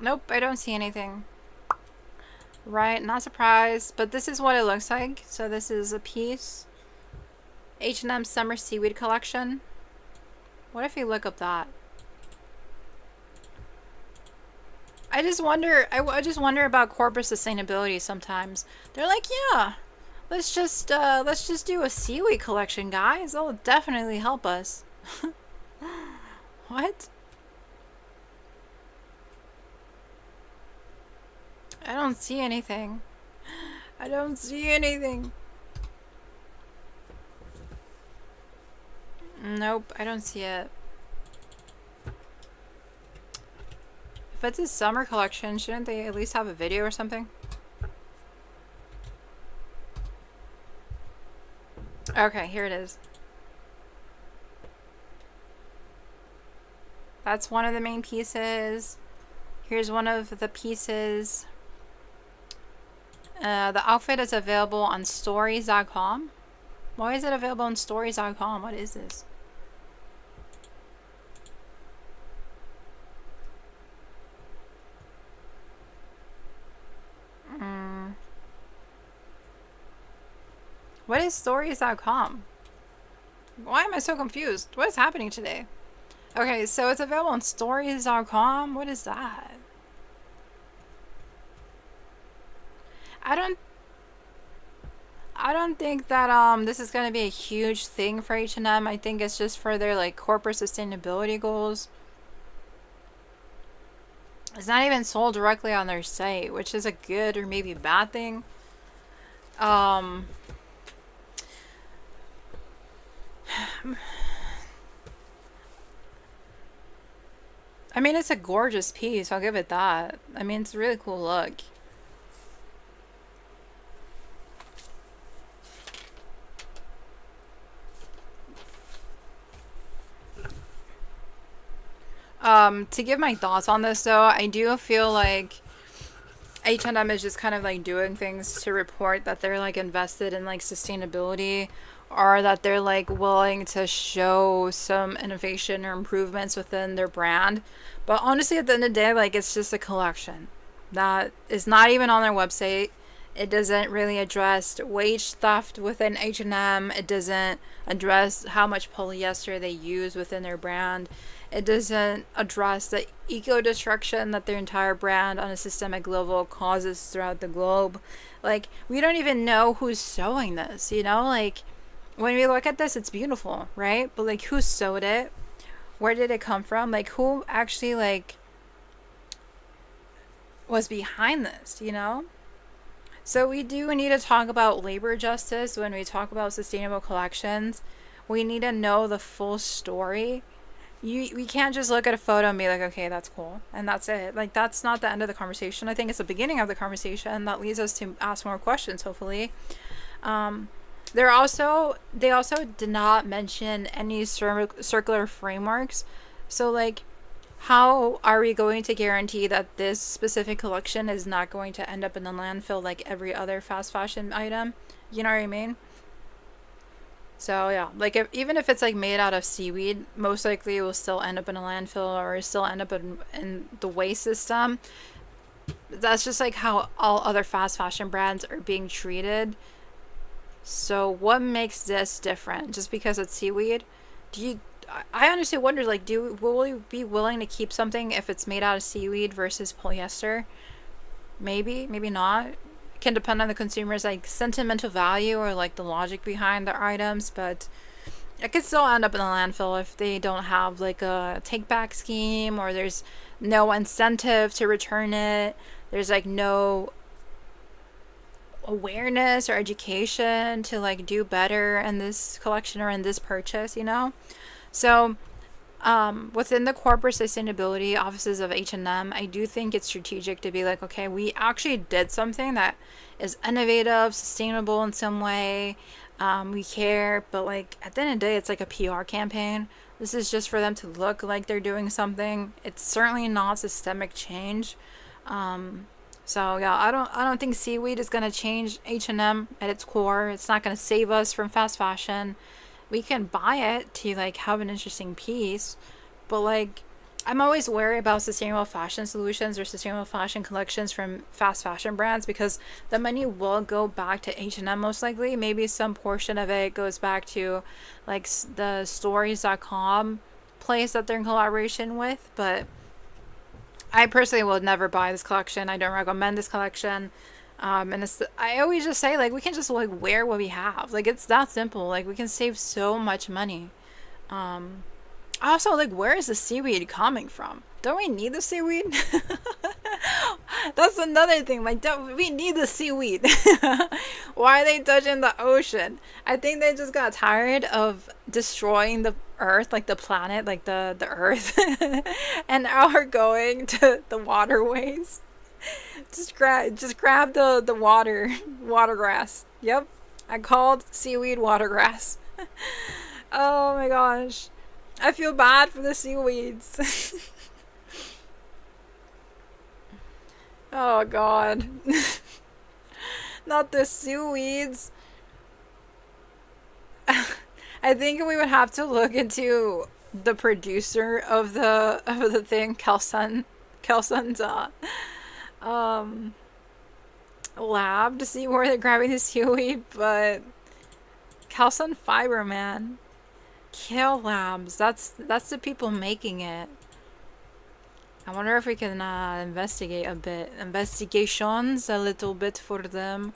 Nope, I don't see anything. Right, not surprised, but this is what it looks like. So this is a piece. H&M Summer Seaweed Collection. What if you look up that? I just wonder about corporate sustainability sometimes. They're like, yeah, let's just do a seaweed collection, guys. That'll definitely help us. What? I don't see anything. I don't see anything. Nope, I don't see it. If it's a summer collection, shouldn't they at least have a video or something? Okay, here it is. That's one of the main pieces. Here's one of the pieces. The outfit is available on stories.com. Why is it available on stories.com? What is this? What is stories.com? Why am I so confused? What is happening today? Okay, so it's available on stories.com. What is that? I don't think that this is gonna be a huge thing for H&M. I think it's just for their like corporate sustainability goals. It's not even sold directly on their site, which is a good or maybe bad thing. I mean, it's a gorgeous piece, I'll give it that. I mean, it's a really cool look. To give my thoughts on this though, I do feel like H&M is just kind of like doing things to report that they're like invested in like sustainability, or that they're like willing to show some innovation or improvements within their brand. But honestly, at the end of the day, like, it's just a collection that is not even on their website. It doesn't really address wage theft within H&M. It doesn't address how much polyester they use within their brand. It doesn't address the eco-destruction that their entire brand on a systemic level causes throughout the globe. Like, we don't even know who's sewing this, you know? Like, when we look at this, it's beautiful, right? But, like, who sewed it? Where did it come from? Like, who actually, like, was behind this, you know? So we do need to talk about labor justice when we talk about sustainable collections. We need to know the full story. We can't just look at a photo and be like, okay, that's cool, and that's it. Like, that's not the end of the conversation. I think it's the beginning of the conversation that leads us to ask more questions, hopefully. They also did not mention any circular frameworks. So, like, how are we going to guarantee that this specific collection is not going to end up in the landfill like every other fast fashion item? You know what I mean? So yeah, like, even if it's like made out of seaweed, most likely it will still end up in a landfill or still end up in the waste system. That's just like how all other fast fashion brands are being treated. So what makes this different? Just because it's seaweed? I honestly wonder, like, will we be willing to keep something if it's made out of seaweed versus polyester? Maybe, maybe not. It can depend on the consumer's like sentimental value or like the logic behind their items, but it could still end up in the landfill if they don't have like a take back scheme, or there's no incentive to return it. There's like no awareness or education to like do better in this collection or in this purchase, you know? So within the corporate sustainability offices of H&M, I do think it's strategic to be like, okay, we actually did something that is innovative, sustainable in some way. We care, but like at the end of the day, it's like a PR campaign. This is just for them to look like they're doing something. It's certainly not systemic change. So yeah, I don't think seaweed is gonna change H&M at its core. It's not gonna save us from fast fashion. We can buy it to like have an interesting piece, but like, I'm always wary about sustainable fashion solutions or sustainable fashion collections from fast fashion brands, because the money will go back to H&M most likely. Maybe some portion of it goes back to like the stories.com place that they're in collaboration with, but I personally will never buy this collection. I don't recommend this collection. And it's, I always just say, like, we can just like wear what we have. Like, it's that simple. Like, we can save so much money. Also, like, where is the seaweed coming from? Don't we need the seaweed? That's another thing. Like, don't we need the seaweed? Why are they touching the ocean? I think they just got tired of destroying the earth, like the planet, like the earth, and now are going to the waterways. Just grab the watergrass. Yep, I called seaweed watergrass. Oh my gosh, I feel bad for the seaweeds. Oh god. Not the seaweeds. I think we would have to look into the producer of the thing, Kelsun's lab, to see where they're grabbing the seaweed, but Kelsun Fibre, man. Kale Labs, that's the people making it. I wonder if we can investigate a bit. Investigations a little bit for them.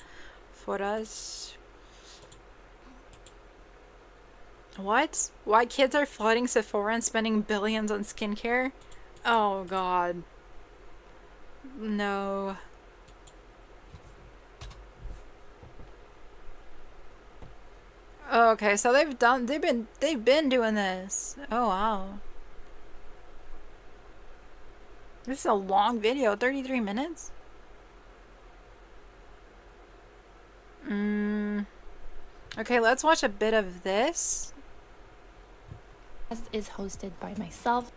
For us. What? Why kids are flooding Sephora and spending billions on skincare? Oh god. No. Okay, so they've been doing this. Oh wow. This is a long video, 33 minutes? Okay, let's watch a bit of this. Is hosted by myself.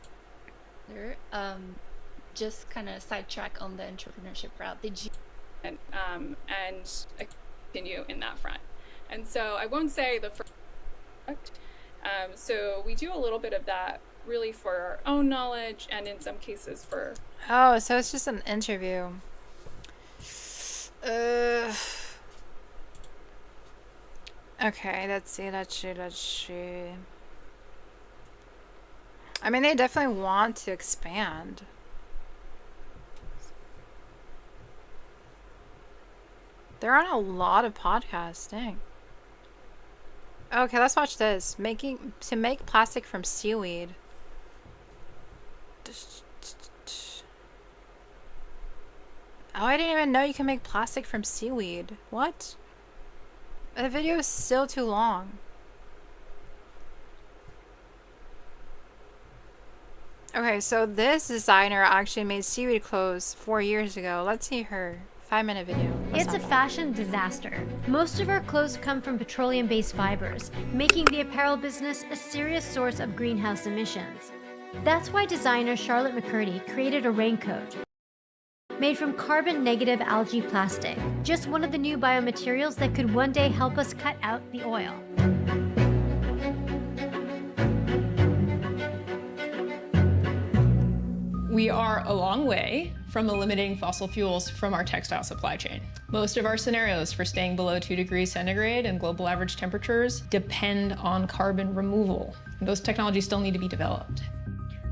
Just kind of sidetrack on the entrepreneurship route. Did you and continue in that front? And so I won't say the first. So we do a little bit of that really for our own knowledge, and in some cases for. Oh, so it's just an interview. Okay, let's see. I mean, they definitely want to expand. They're on a lot of podcasts, dang. Okay, let's watch this. To make plastic from seaweed. Oh, I didn't even know you can make plastic from seaweed. What? The video is still too long. Okay, so this designer actually made seaweed clothes 4 years ago. Let's see her 5-minute video. It's a fashion disaster. Most of our clothes come from petroleum-based fibers, making the apparel business a serious source of greenhouse emissions. That's why designer Charlotte McCurdy created a raincoat made from carbon-negative algae plastic, just one of the new biomaterials that could one day help us cut out the oil. We are a long way from eliminating fossil fuels from our textile supply chain. Most of our scenarios for staying below 2 degrees centigrade and global average temperatures depend on carbon removal. Those technologies still need to be developed.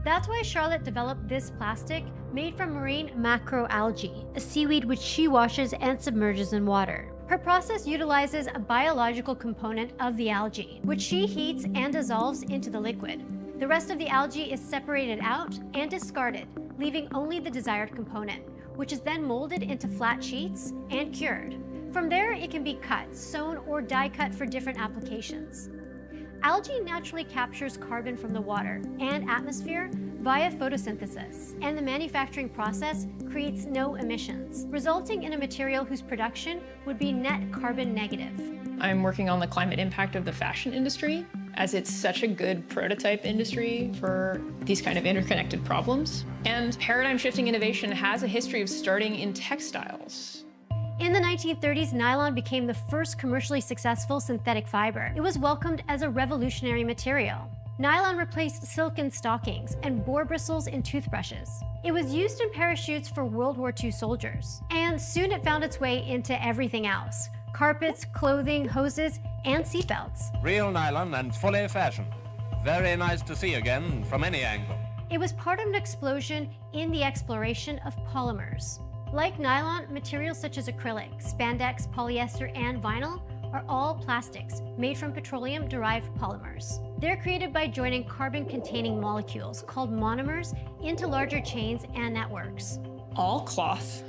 That's why Charlotte developed this plastic made from marine macroalgae, a seaweed which she washes and submerges in water. Her process utilizes a biological component of the algae, which she heats and dissolves into the liquid. The rest of the algae is separated out and discarded, leaving only the desired component, which is then molded into flat sheets and cured. From there, it can be cut, sewn, or die cut for different applications. Algae naturally captures carbon from the water and atmosphere via photosynthesis, and the manufacturing process creates no emissions, resulting in a material whose production would be net carbon negative. I'm working on the climate impact of the fashion industry, as it's such a good prototype industry for these kind of interconnected problems. And paradigm-shifting innovation has a history of starting in textiles. In the 1930s, nylon became the first commercially successful synthetic fiber. It was welcomed as a revolutionary material. Nylon replaced silk in stockings and boar bristles in toothbrushes. It was used in parachutes for World War II soldiers. And soon it found its way into everything else: carpets, clothing, hoses, and seatbelts. Real nylon and fully fashioned. Very nice to see again from any angle. It was part of an explosion in the exploration of polymers. Like nylon, materials such as acrylic, spandex, polyester, and vinyl are all plastics made from petroleum-derived polymers. They're created by joining carbon-containing molecules called monomers into larger chains and networks. All cloth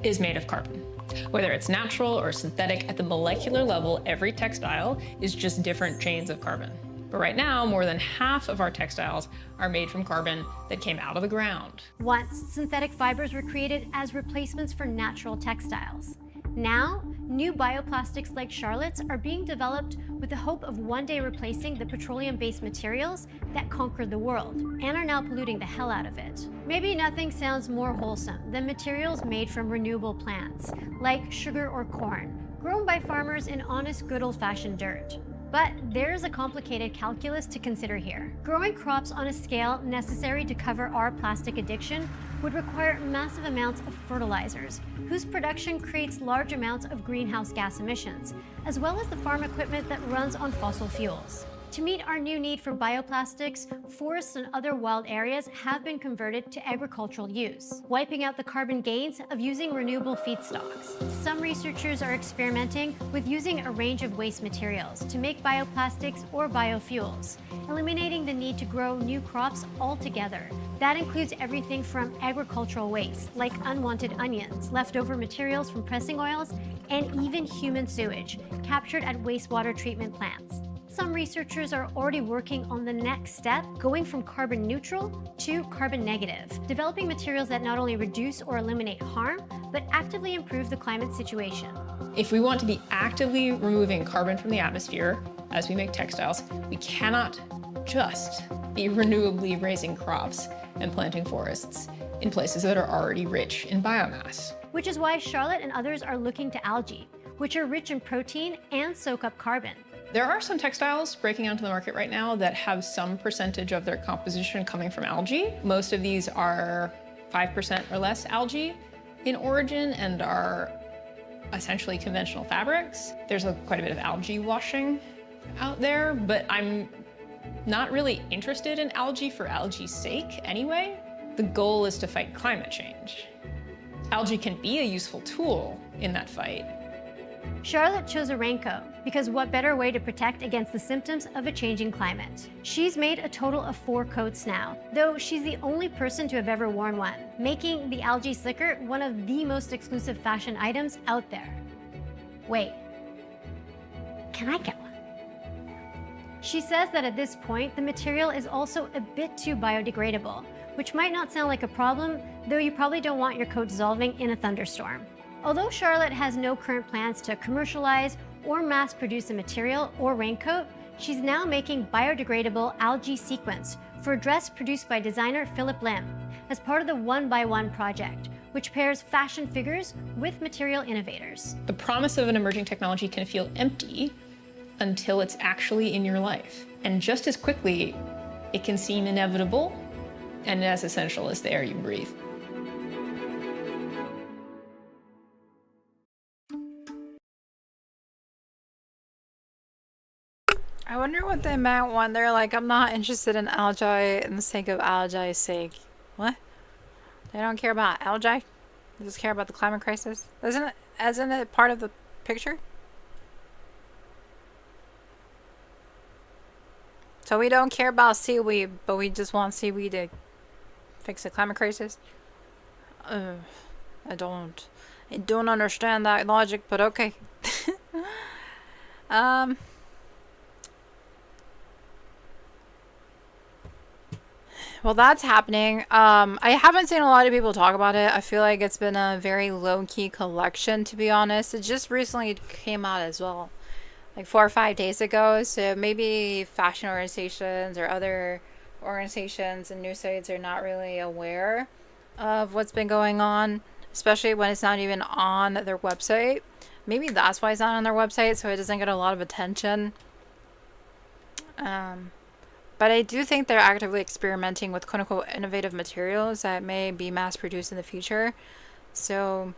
is made of carbon. Whether it's natural or synthetic, at the molecular level, every textile is just different chains of carbon. But right now, more than half of our textiles are made from carbon that came out of the ground. Once, synthetic fibers were created as replacements for natural textiles. Now, new bioplastics like Charlotte's are being developed with the hope of one day replacing the petroleum-based materials that conquered the world and are now polluting the hell out of it. Maybe nothing sounds more wholesome than materials made from renewable plants, like sugar or corn, grown by farmers in honest, good old-fashioned dirt. But there's a complicated calculus to consider here. Growing crops on a scale necessary to cover our plastic addiction would require massive amounts of fertilizers, whose production creates large amounts of greenhouse gas emissions, as well as the farm equipment that runs on fossil fuels. To meet our new need for bioplastics, forests and other wild areas have been converted to agricultural use, wiping out the carbon gains of using renewable feedstocks. Some researchers are experimenting with using a range of waste materials to make bioplastics or biofuels, eliminating the need to grow new crops altogether. That includes everything from agricultural waste, like unwanted onions, leftover materials from pressing oils, and even human sewage, captured at wastewater treatment plants. Some researchers are already working on the next step, going from carbon neutral to carbon negative, developing materials that not only reduce or eliminate harm, but actively improve the climate situation. If we want to be actively removing carbon from the atmosphere as we make textiles, we cannot just be renewably raising crops and planting forests in places that are already rich in biomass. Which is why Charlotte and others are looking to algae, which are rich in protein and soak up carbon. There are some textiles breaking onto the market right now that have some percentage of their composition coming from algae. Most of these are 5% or less algae in origin and are essentially conventional fabrics. There's quite a bit of algae washing out there, but I'm not really interested in algae for algae's sake anyway. The goal is to fight climate change. Algae can be a useful tool in that fight. Charlotte chose a raincoat because what better way to protect against the symptoms of a changing climate? She's made a total of 4 coats now, though she's the only person to have ever worn one, making the algae slicker one of the most exclusive fashion items out there. Wait, can I get one? She says that at this point, the material is also a bit too biodegradable, which might not sound like a problem, though you probably don't want your coat dissolving in a thunderstorm. Although Charlotte has no current plans to commercialize or mass produce a material or raincoat, she's now making biodegradable algae sequins for a dress produced by designer Philip Lim as part of the 1x1 project, which pairs fashion figures with material innovators. The promise of an emerging technology can feel empty until it's actually in your life. And just as quickly, it can seem inevitable and as essential as the air you breathe. I wonder what they meant when they're like, I'm not interested in algae in the sake of algae's sake. What? They don't care about algae? They just care about the climate crisis? Isn't it part of the picture? So we don't care about seaweed, but we just want seaweed to fix the climate crisis? I don't understand that logic, but okay. Well, that's happening. I haven't seen a lot of people talk about it. I feel like it's been a very low-key collection, to be honest. It just recently came out as well, like 4 or 5 days ago. So maybe fashion organizations or other organizations and news sites are not really aware of what's been going on, especially when it's not even on their website. Maybe that's why it's not on their website, so it doesn't get a lot of attention. But I do think they're actively experimenting with quote-unquote innovative materials that may be mass-produced in the future. So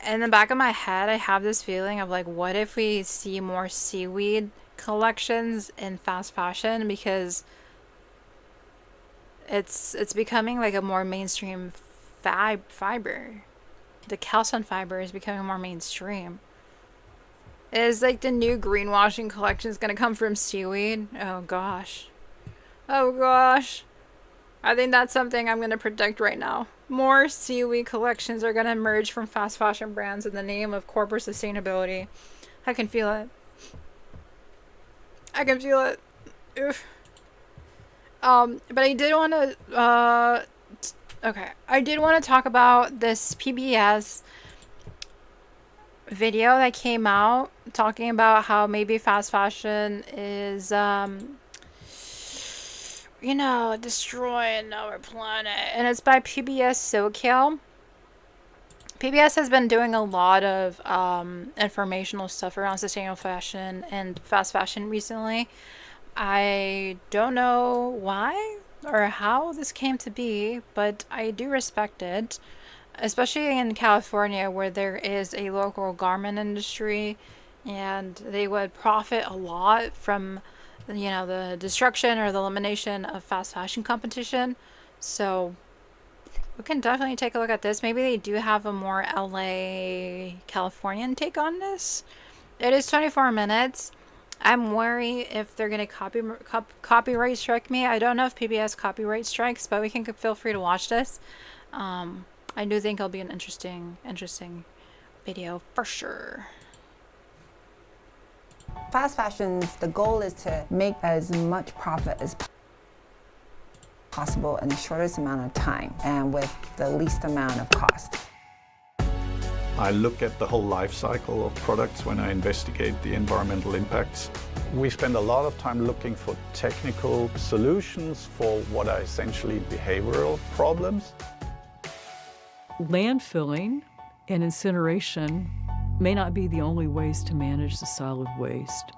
in the back of my head, I have this feeling of like, what if we see more seaweed collections in fast fashion, because it's becoming like a more mainstream fiber. The Kelsun fiber is becoming more mainstream. Is like the new greenwashing collection is gonna come from seaweed? Oh gosh. Oh gosh. I think that's something I'm gonna predict right now. More seaweed collections are gonna emerge from fast fashion brands in the name of corporate sustainability. I can feel it. I can feel it. Oof. But I did want to, okay. I did want to talk about this PBS video that came out talking about how maybe fast fashion is, you know, destroying our planet. And it's by PBS SoCal. PBS has been doing a lot of informational stuff around sustainable fashion and fast fashion recently. I don't know why or how this came to be, but I do respect it, especially in California where there is a local garment industry and they would profit a lot from, you know, the destruction or the elimination of fast fashion competition. So we can definitely take a look at this. Maybe they do have a more LA Californian take on this. It is 24 minutes. I'm worried if they're going to copyright strike me. I don't know if PBS copyright strikes, but we can feel free to watch this. I do think it'll be an interesting video for sure. Fast fashion, the goal is to make as much profit as possible in the shortest amount of time and with the least amount of cost. I look at the whole life cycle of products when I investigate the environmental impacts. We spend a lot of time looking for technical solutions for what are essentially behavioral problems. Landfilling and incineration may not be the only ways to manage the solid waste.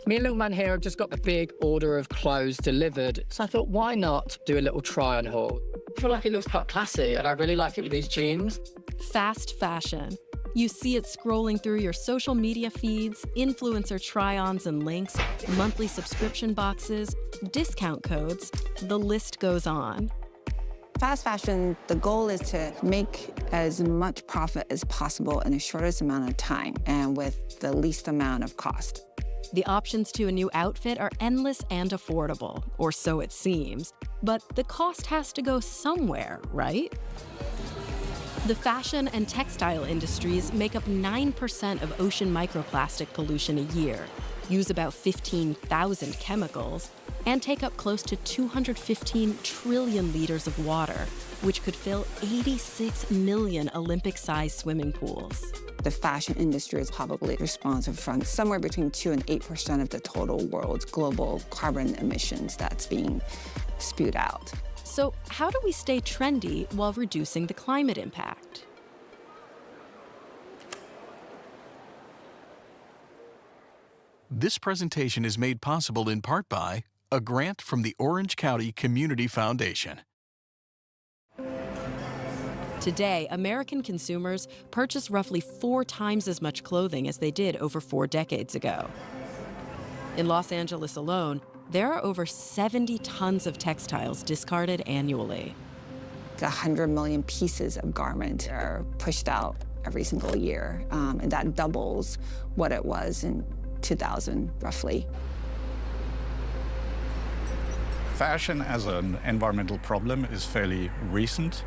Me and little man here have just got a big order of clothes delivered, so I thought, why not do a little try-on haul? I feel like it looks quite classy, and I really like it with these jeans. Fast fashion. You see it scrolling through your social media feeds, influencer try-ons and links, monthly subscription boxes, discount codes, the list goes on. Fast fashion, the goal is to make as much profit as possible in the shortest amount of time and with the least amount of cost. The options to a new outfit are endless and affordable, or so it seems. But the cost has to go somewhere, right? The fashion and textile industries make up 9% of ocean microplastic pollution a year, use about 15,000 chemicals, and take up close to 215 trillion liters of water, which could fill 86 million Olympic-sized swimming pools. The fashion industry is probably responsible for somewhere between 2 and 8% of the total world's global carbon emissions that's being spewed out. So how do we stay trendy while reducing the climate impact? This presentation is made possible in part by a grant from the Orange County Community Foundation. Today, American consumers purchase roughly 4 times as much clothing as they did over 4 decades ago. In Los Angeles alone, there are over 70 tons of textiles discarded annually. 100 million pieces of garment are pushed out every single year, and that doubles what it was in 2000, roughly. Fashion as an environmental problem is fairly recent.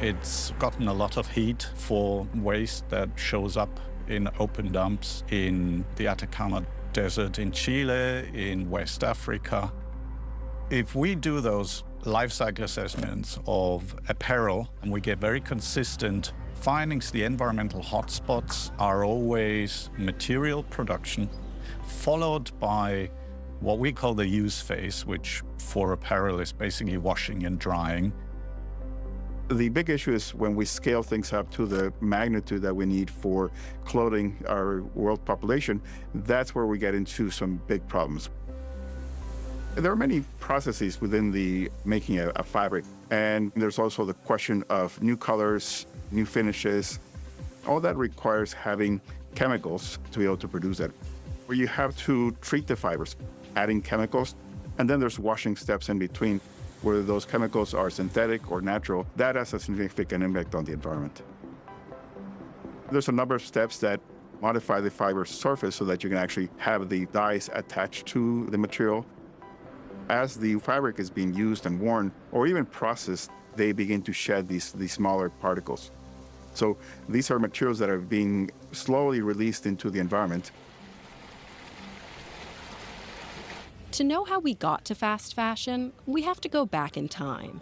It's gotten a lot of heat for waste that shows up in open dumps in the Atacama Desert in Chile, in West Africa. If we do those life cycle assessments of apparel and we get very consistent findings, the environmental hotspots are always material production, followed by what we call the use phase, which for apparel is basically washing and drying. The big issue is when we scale things up to the magnitude that we need for clothing our world population, that's where we get into some big problems. There are many processes within the making a fabric, and there's also the question of new colors, new finishes. All that requires having chemicals to be able to produce that. Where you have to treat the fibers, adding chemicals, and then there's washing steps in between, whether those chemicals are synthetic or natural. That has a significant impact on the environment. There's a number of steps that modify the fiber surface so that you can actually have the dyes attached to the material. As the fabric is being used and worn, or even processed, they begin to shed these smaller particles. So these are materials that are being slowly released into the environment. To know how we got to fast fashion, we have to go back in time.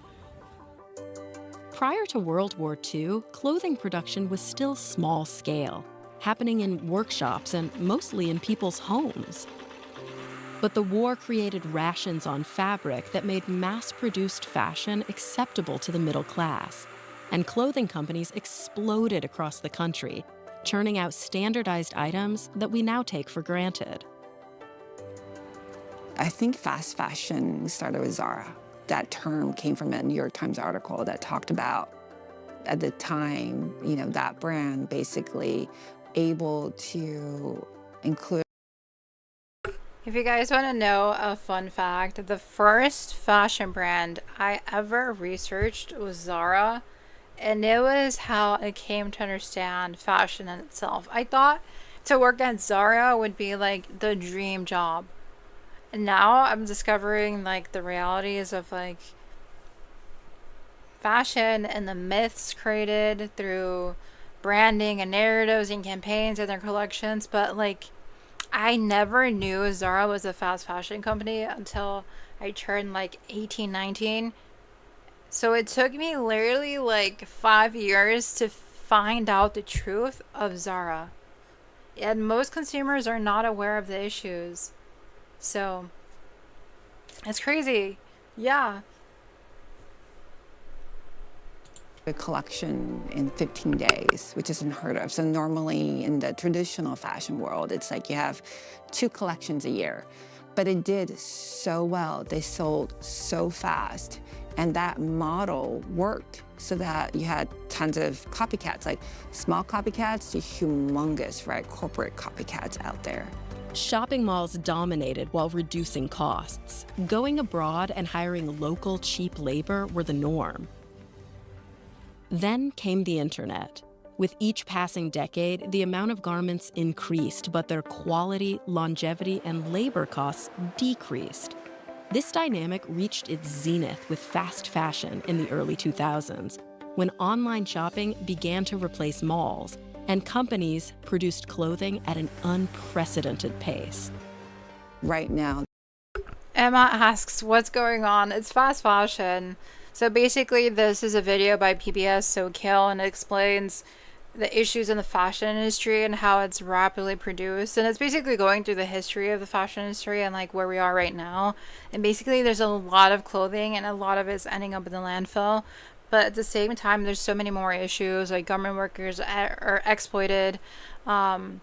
Prior to World War II, clothing production was still small scale, happening in workshops and mostly in people's homes. But the war created rations on fabric that made mass-produced fashion acceptable to the middle class, and clothing companies exploded across the country, churning out standardized items that we now take for granted. I think fast fashion started with Zara. That term came from a New York Times article that talked about, at the time, that brand basically able to include. If you guys want to know a fun fact, the first fashion brand I ever researched was Zara, and it was how I came to understand fashion in itself. I thought to work at Zara would be like the dream job. And now I'm discovering like the realities of like fashion and the myths created through branding and narratives and campaigns and their collections. But like, I never knew Zara was a fast fashion company until I turned like 18, 19. So it took me literally like 5 years to find out the truth of Zara. And most consumers are not aware of the issues. So it's crazy. Yeah. A collection in 15 days, which is unheard of. So normally in the traditional fashion world, it's like you have 2 collections a year. But it did so well. They sold so fast. And that model worked so that you had tons of copycats, like small copycats to humongous, right, corporate copycats out there. Shopping malls dominated while reducing costs. Going abroad and hiring local cheap labor were the norm. Then came the internet. With each passing decade, the amount of garments increased, but their quality, longevity, and labor costs decreased. This dynamic reached its zenith with fast fashion in the early 2000s, when online shopping began to replace malls, and companies produced clothing at an unprecedented pace. Right now, Emma asks, what's going on? It's fast fashion. So basically, this is a video by PBS SoCal, and it explains the issues in the fashion industry and how it's rapidly produced. And it's basically going through the history of the fashion industry and like where we are right now. And basically, there's a lot of clothing and a lot of it's ending up in the landfill. But at the same time, there's so many more issues, like garment workers are exploited. Our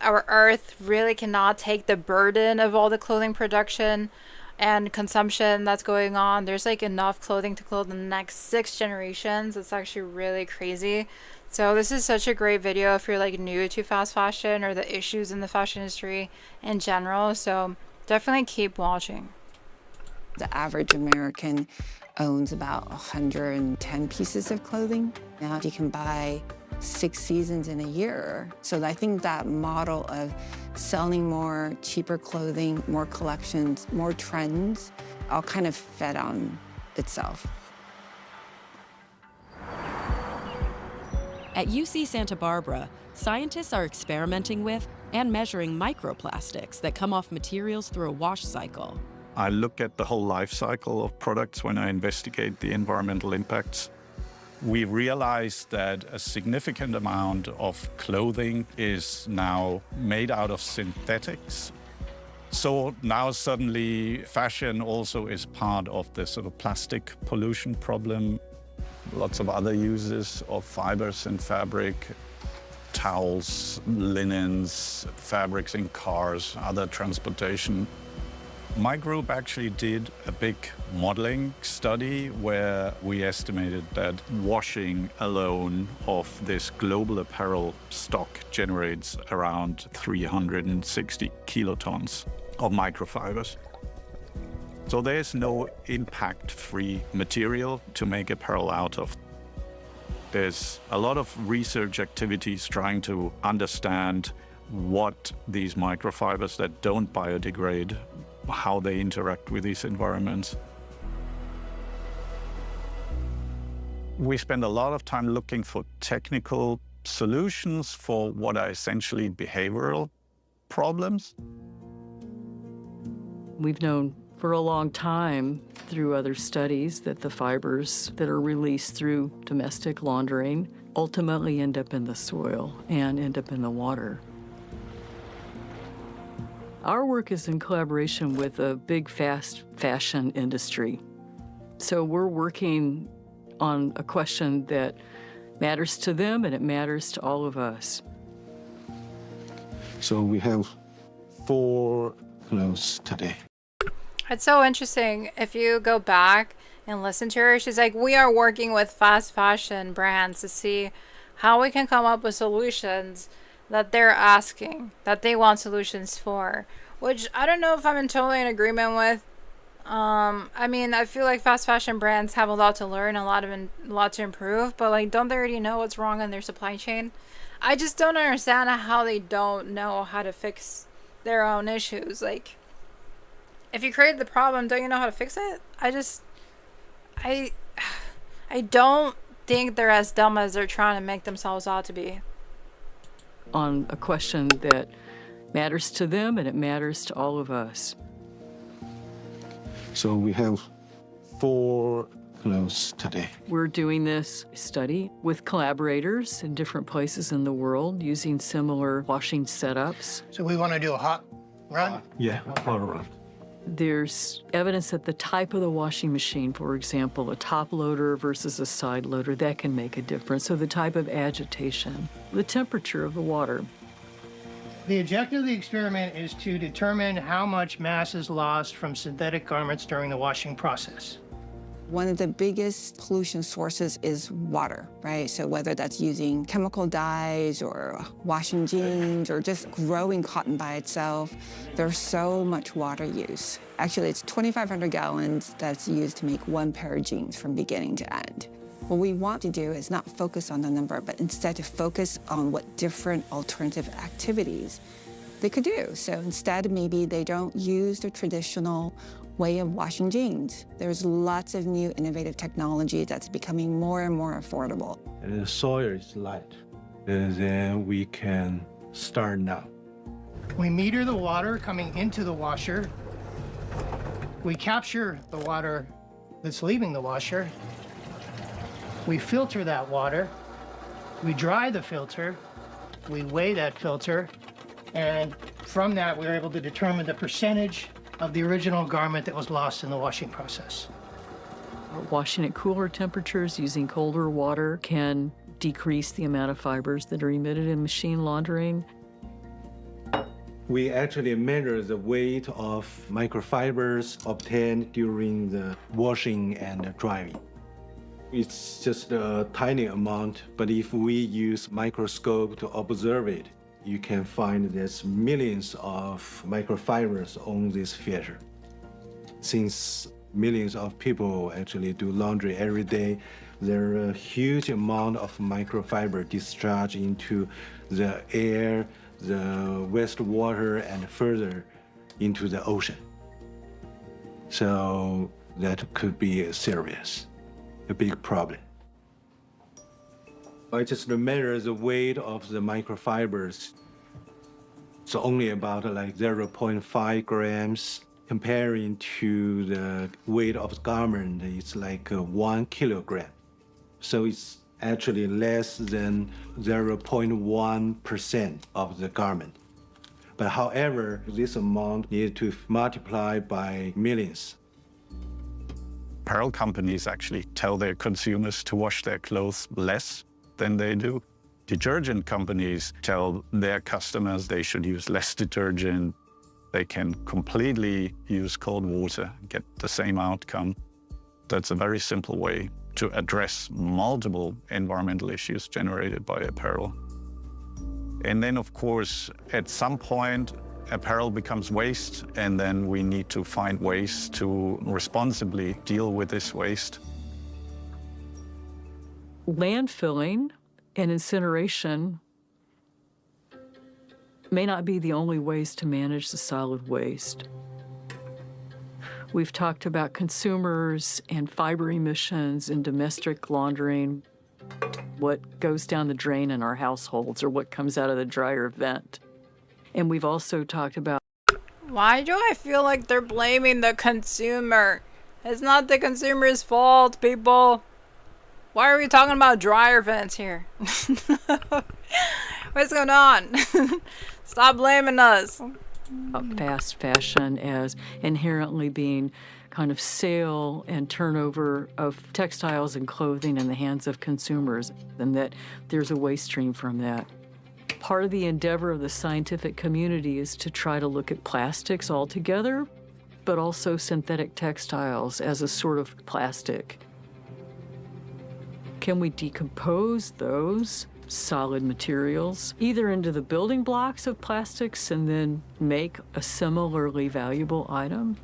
earth really cannot take the burden of all the clothing production and consumption that's going on. There's like enough clothing to clothe the next 6 generations. It's actually really crazy. So this is such a great video if you're like new to fast fashion or the issues in the fashion industry in general. So definitely keep watching. The average American owns about 110 pieces of clothing. Now you can buy 6 seasons in a year. So I think that model of selling more, cheaper clothing, more collections, more trends, all kind of fed on itself. At UC Santa Barbara, scientists are experimenting with and measuring microplastics that come off materials through a wash cycle. I look at the whole life cycle of products when I investigate the environmental impacts. We realize that a significant amount of clothing is now made out of synthetics. So now suddenly fashion also is part of the sort of plastic pollution problem. Lots of other uses of fibers and fabric, towels, linens, fabrics in cars, other transportation. My group actually did a big modeling study where we estimated that washing alone of this global apparel stock generates around 360 kilotons of microfibers. So there's no impact-free material to make apparel out of. There's a lot of research activities trying to understand what these microfibers that don't biodegrade, how they interact with these environments. We spend a lot of time looking for technical solutions for what are essentially behavioral problems. We've known for a long time through other studies that the fibers that are released through domestic laundering ultimately end up in the soil and end up in the water. Our work is in collaboration with a big fast fashion industry. So we're working on a question that matters to them and it matters to all of us. So we have 4 clothes today. It's so interesting. If you go back and listen to her, she's like, we are working with fast fashion brands to see how we can come up with solutions that they're asking, that they want solutions for, which I don't know if I'm totally in agreement with. I mean, I feel like fast fashion brands have a lot to learn, a lot to improve, but like, don't they already know what's wrong in their supply chain? I just don't understand how they don't know how to fix their own issues. Like, if you created the problem, don't you know how to fix it? I don't think they're as dumb as they're trying to make themselves out to be. On a question that matters to them and it matters to all of us. So we have 4 clothes today. We're doing this study with collaborators in different places in the world using similar washing setups. So we want to do a hot run? Yeah, hot run. There's evidence that the type of the washing machine, for example, a top loader versus a side loader, that can make a difference. So the type of agitation, the temperature of the water. The objective of the experiment is to determine how much mass is lost from synthetic garments during the washing process. One of the biggest pollution sources is water, right? So whether that's using chemical dyes or washing jeans or just growing cotton by itself, there's so much water use. Actually, it's 2,500 gallons that's used to make 1 pair of jeans from beginning to end. What we want to do is not focus on the number, but instead to focus on what different alternative activities they could do. So instead, maybe they don't use the traditional way of washing jeans. There's lots of new innovative technology that's becoming more and more affordable. And the soil is light. And then we can start now. We meter the water coming into the washer. We capture the water that's leaving the washer. We filter that water. We dry the filter. We weigh that filter. And from that, we're able to determine the percentage of the original garment that was lost in the washing process. Washing at cooler temperatures using colder water can decrease the amount of fibers that are emitted in machine laundering. We actually measure the weight of microfibers obtained during the washing and drying. It's just a tiny amount, but if we use microscope to observe it, you can find there's millions of microfibers on this filter. Since millions of people actually do laundry every day, there are a huge amount of microfiber discharged into the air, the wastewater, and further into the ocean. So that could be serious, a big problem. I just measure the weight of the microfibers. So only about like 0.5 grams. Comparing to the weight of the garment, it's like 1 kilogram. So it's actually less than 0.1% of the garment. But however, this amount needs to multiply by millions. Apparel companies actually tell their consumers to wash their clothes less than they do. Detergent companies tell their customers they should use less detergent. They can completely use cold water, get the same outcome. That's a very simple way to address multiple environmental issues generated by apparel. And then, of course, at some point, apparel becomes waste, and then we need to find ways to responsibly deal with this waste. Landfilling and incineration may not be the only ways to manage the solid waste. We've talked about consumers and fiber emissions and domestic laundering, what goes down the drain in our households or what comes out of the dryer vent. And we've also talked about... Why do I feel like they're blaming the consumer? It's not the consumer's fault, people. Why are we talking about dryer vents here? What's going on? Stop blaming us. Fast fashion as inherently being kind of sale and turnover of textiles and clothing in the hands of consumers, and that there's a waste stream from that. Part of the endeavor of the scientific community is to try to look at plastics altogether, but also synthetic textiles as a sort of plastic. Can we decompose those solid materials either into the building blocks of plastics and then make a similarly valuable item?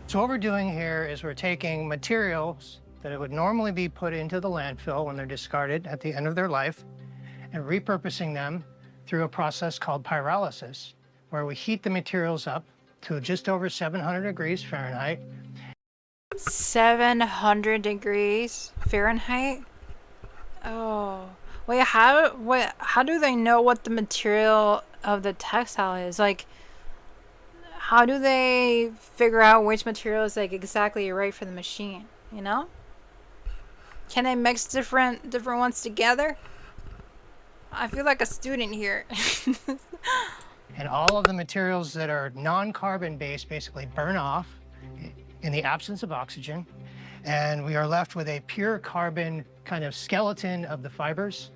So what we're doing here is we're taking materials that would normally be put into the landfill when they're discarded at the end of their life and repurposing them through a process called pyrolysis, where we heat the materials up to just over 700 degrees Fahrenheit. 700 degrees Fahrenheit? Oh, wait, how do they know what the material of the textile is? Like, how do they figure out which material is like exactly right for the machine, you know? Can they mix different ones together? I feel like a student here. And all of the materials that are non-carbon based basically burn off in the absence of oxygen. And we are left with a pure carbon kind of skeleton of the fibers.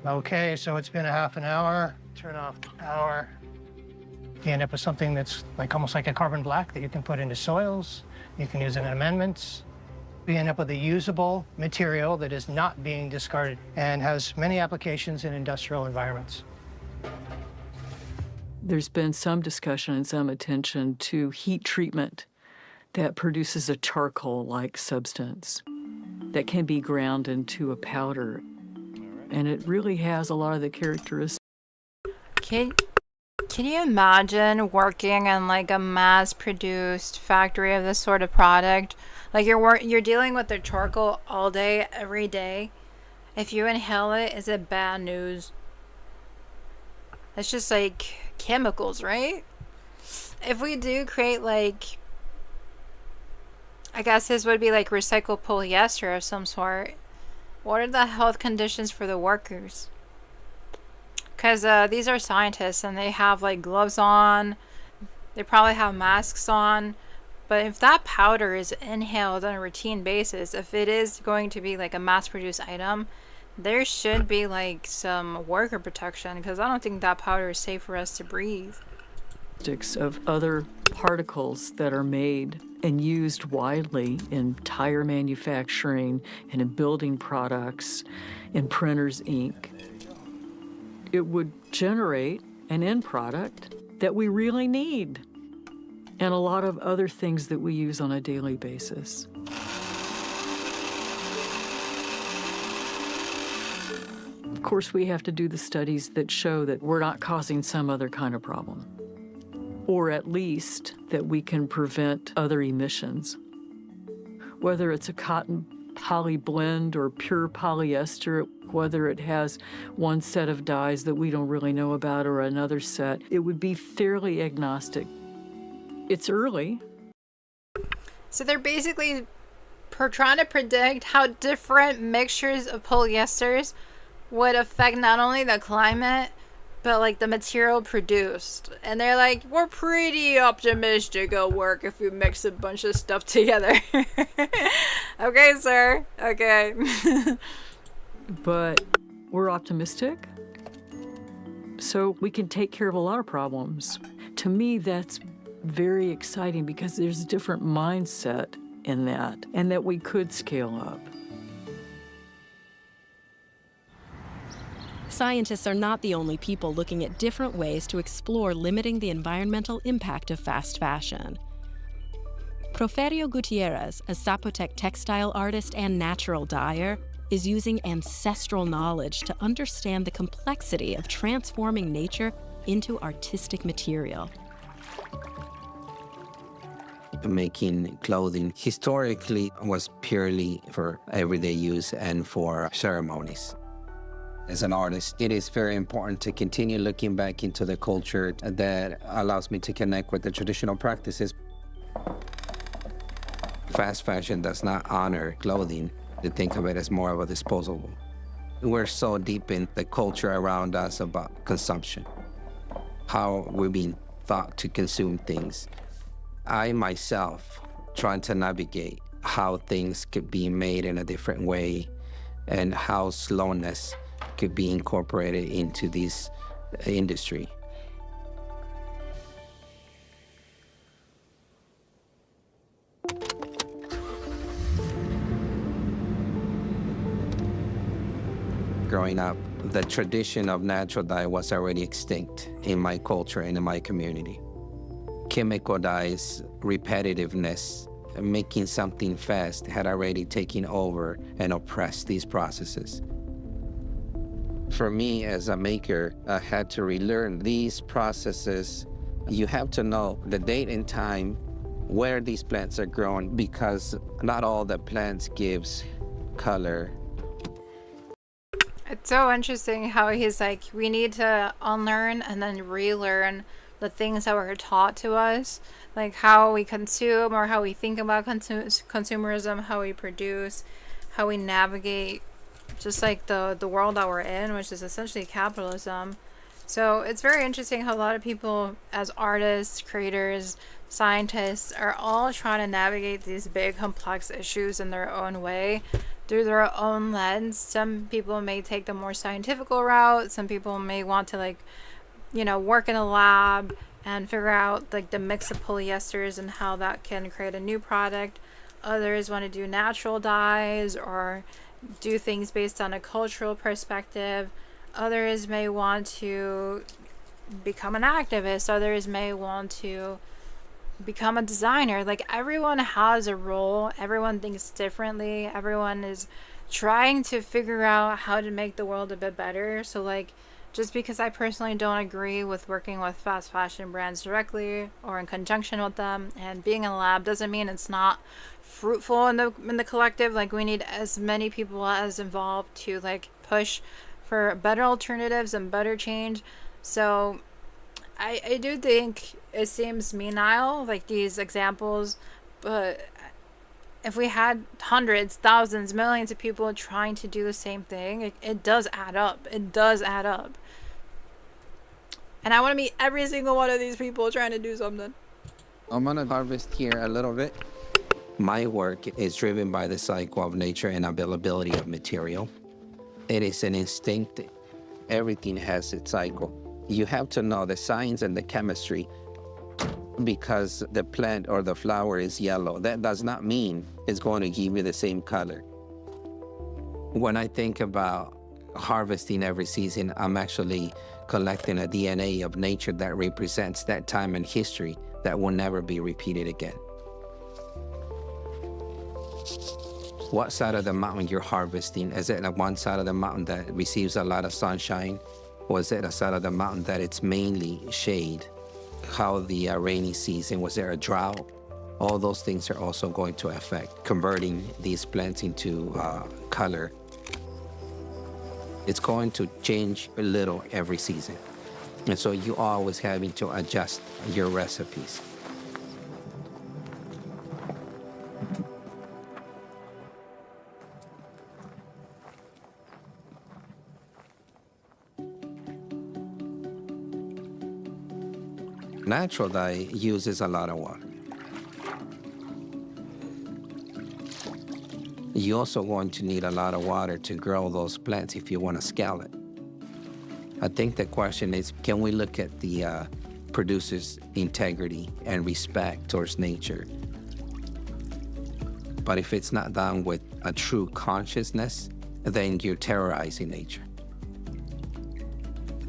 Okay, so it's been a half an hour. Turn off the power. You end up with something that's like almost like a carbon black that you can put into soils. You can use it in amendments. We end up with a usable material that is not being discarded and has many applications in industrial environments. There's been some discussion and some attention to heat treatment that produces a charcoal-like substance that can be ground into a powder. And it really has a lot of the characteristics. Can you imagine working in like a mass-produced factory of this sort of product? Like you're dealing with the charcoal all day, every day. If you inhale it, is it bad news? It's just like chemicals, right? If we do create like, I guess this would be like recycled polyester of some sort. What are the health conditions for the workers? Because these are scientists and they have like gloves on. They probably have masks on. But if that powder is inhaled on a routine basis, if it is going to be like a mass-produced item, there should be like some worker protection, because I don't think that powder is safe for us to breathe. Of other particles that are made and used widely in tire manufacturing and in building products, in printer's ink. It would generate an end product that we really need, and a lot of other things that we use on a daily basis. Of course, we have to do the studies that show that we're not causing some other kind of problem, or at least that we can prevent other emissions. Whether it's a cotton poly blend or pure polyester, whether it has one set of dyes that we don't really know about or another set, it would be fairly agnostic. It's early. So they're basically trying to predict how different mixtures of polyesters would affect not only the climate, but like the material produced. And they're like, we're pretty optimistic it'll work if we mix a bunch of stuff together. Okay, sir. Okay. But we're optimistic, so we can take care of a lot of problems. to me, that's very exciting because there's a different mindset in that, and that we could scale up. Scientists are not the only people looking at different ways to explore limiting the environmental impact of fast fashion. Proferio Gutierrez, a Zapotec textile artist and natural dyer, is using ancestral knowledge to understand the complexity of transforming nature into artistic material. Making clothing historically was purely for everyday use and for ceremonies. As an artist, it is very important to continue looking back into the culture that allows me to connect with the traditional practices. Fast fashion does not honor clothing. To think of it as more of a disposable. We're so deep in the culture around us about consumption, how we're being thought to consume things. I myself trying to navigate how things could be made in a different way and how slowness could be incorporated into this industry. Growing up, the tradition of natural dye was already extinct in my culture and in my community. Chemical dyes, repetitiveness, making something fast had already taken over and oppressed these processes. For me as a maker, I had to relearn these processes. You have to know the date and time where these plants are grown because not all the plants gives color. It's so interesting how he's like, we need to unlearn and then relearn the things that were taught to us, like how we consume or how we think about consumerism, how we produce, how we navigate just like the world that we're in, which is essentially capitalism. So it's very interesting how a lot of people as artists, creators, scientists are all trying to navigate these big complex issues in their own way, through their own lens. Some people may take the more scientific route. Some people may want to, like, you know, work in a lab and figure out like the mix of polyesters and how that can create a new product. Others want to do natural dyes or do things based on a cultural perspective. Others may want to become an activist. Others may want to become a designer. Like, everyone has a role, everyone thinks differently, everyone is trying to figure out how to make the world a bit better. So like, just because I personally don't agree with working with fast fashion brands directly or in conjunction with them and being in a lab doesn't mean it's not fruitful in the collective. Like, we need as many people as involved to like push for better alternatives and better change. So I do think it seems menial, like these examples, but if we had hundreds, thousands, millions of people trying to do the same thing, it does add up. It does add up. And I want to meet every single one of these people trying to do something. I'm gonna harvest here a little bit. My work is driven by the cycle of nature and availability of material. It is an instinct. Everything has its cycle. You have to know the science and the chemistry. Because the plant or the flower is yellow, that does not mean it's going to give you the same color. When I think about harvesting every season, I'm actually collecting a DNA of nature that represents that time in history that will never be repeated again. What side of the mountain you're harvesting? Is it one side of the mountain that receives a lot of sunshine? Or is it a side of the mountain that it's mainly shade? How the rainy season, was there a drought? All those things are also going to affect converting these plants into color. It's going to change a little every season. And so you always having to adjust your recipes. Natural dye uses a lot of water. You're also going to need a lot of water to grow those plants if you want to scale it. I think the question is, can we look at the produces integrity and respect towards nature. But if it's not done with a true consciousness, then you're terrorizing nature.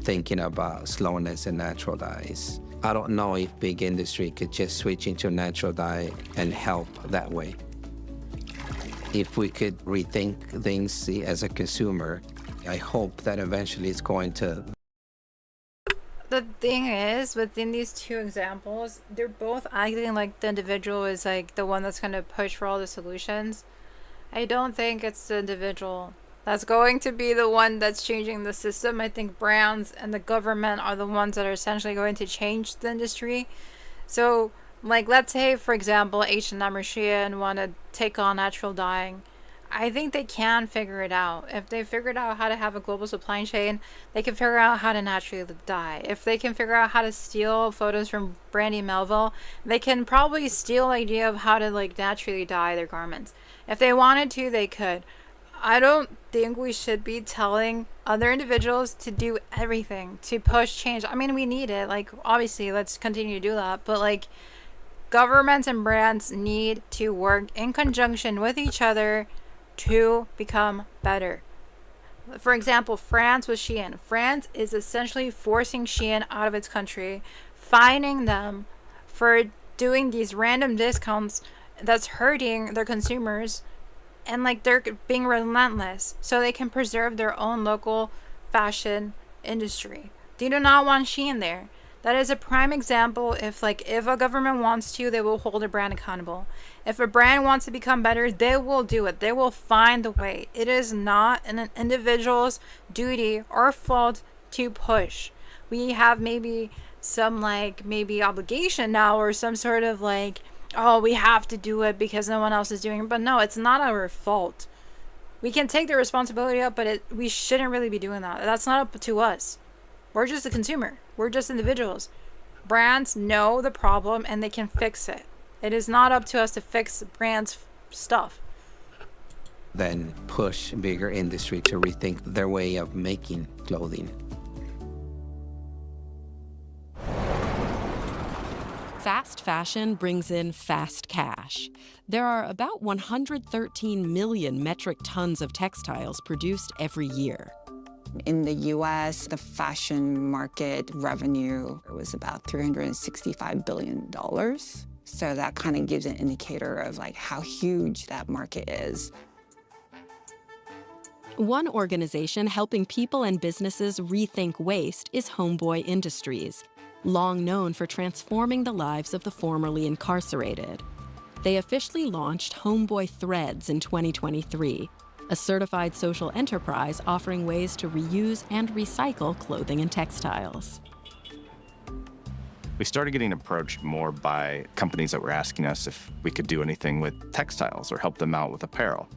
Thinking about slowness and natural dyes. I don't know if big industry could just switch into natural dye and help that way. If we could rethink things as a consumer, I hope that eventually it's going to. The thing is, within these two examples, they're both acting like the individual is like the one that's going to push for all the solutions. I don't think it's the individual that's going to be the one that's changing the system. I think brands and the government are the ones that are essentially going to change the industry. So, like, let's say, for example, H&M or Shein want to take on natural dyeing. I think they can figure it out. If they figured out how to have a global supply chain, they can figure out how to naturally dye. If they can figure out how to steal photos from Brandy Melville, they can probably steal the idea of how to like naturally dye their garments. If they wanted to, they could. I don't think we should be telling other individuals to do everything to push change. I mean, we need it. Like, obviously, let's continue to do that. But like, governments and brands need to work in conjunction with each other to become better. For example, France with Shein. France is essentially forcing Shein out of its country, fining them for doing these random discounts that's hurting their consumers, and like they're being relentless so they can preserve their own local fashion industry. They do not want Shein there. That is a prime example. If a government wants to, they will hold a brand accountable. If a brand wants to become better, they will do it. They will find the way. It is not an individual's duty or fault to push. We have maybe some maybe obligation now, or some sort of like, oh, we have to do it because no one else is doing it. But no, it's not our fault. We can take the responsibility up, but we shouldn't really be doing that. That's not up to us. We're just a consumer. We're just individuals. Brands know the problem and they can fix it. It is not up to us to fix brands' stuff. Then push bigger industry to rethink their way of making clothing. Fast fashion brings in fast cash. There are about 113 million metric tons of textiles produced every year. In the US, the fashion market revenue was about $365 billion. So that kind of gives an indicator of like how huge that market is. One organization helping people and businesses rethink waste is Homeboy Industries, long known for transforming the lives of the formerly incarcerated. They officially launched Homeboy Threads in 2023, a certified social enterprise offering ways to reuse and recycle clothing and textiles. We started getting approached more by companies that were asking us if we could do anything with textiles or help them out with apparel.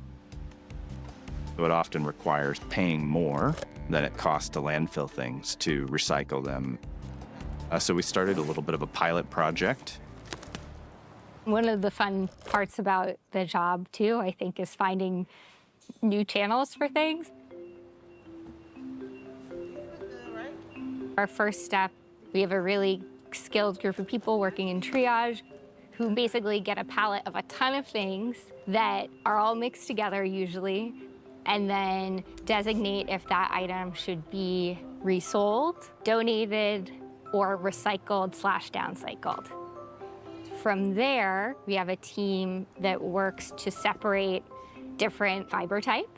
It often requires paying more than it costs to landfill things to recycle them. So we started a little bit of a pilot project. One of the fun parts about the job, too, I think, is finding new channels for things. Our first step, we have a really skilled group of people working in triage who basically get a palette of a ton of things that are all mixed together usually, and then designate if that item should be resold, donated, or recycled/downcycled. From there, we have a team that works to separate different fiber type,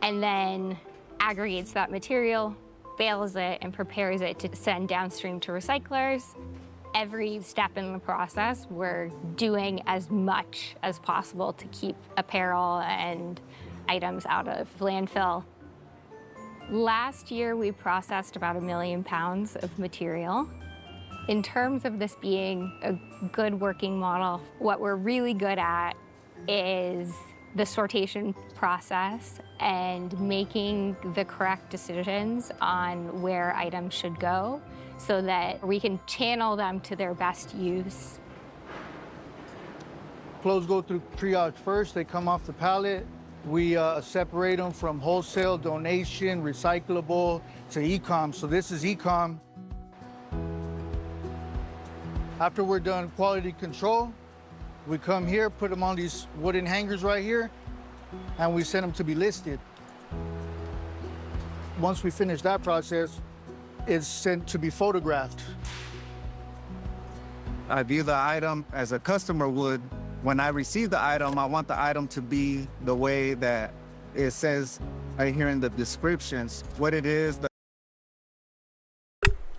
and then aggregates that material, bales it, and prepares it to send downstream to recyclers. Every step in the process, we're doing as much as possible to keep apparel and items out of landfill. Last year, we processed about 1 million pounds of material. In terms of this being a good working model, what we're really good at is the sortation process and making the correct decisions on where items should go so that we can channel them to their best use. Clothes go through triage first. They come off the pallet. We separate them from wholesale, donation, recyclable to e-com. So this is e-com. After we're done quality control, we come here, put them on these wooden hangers right here, and we send them to be listed. Once we finish that process, it's sent to be photographed. I view the item as a customer would. When I receive the item, I want the item to be the way that it says right here in the descriptions, what it is.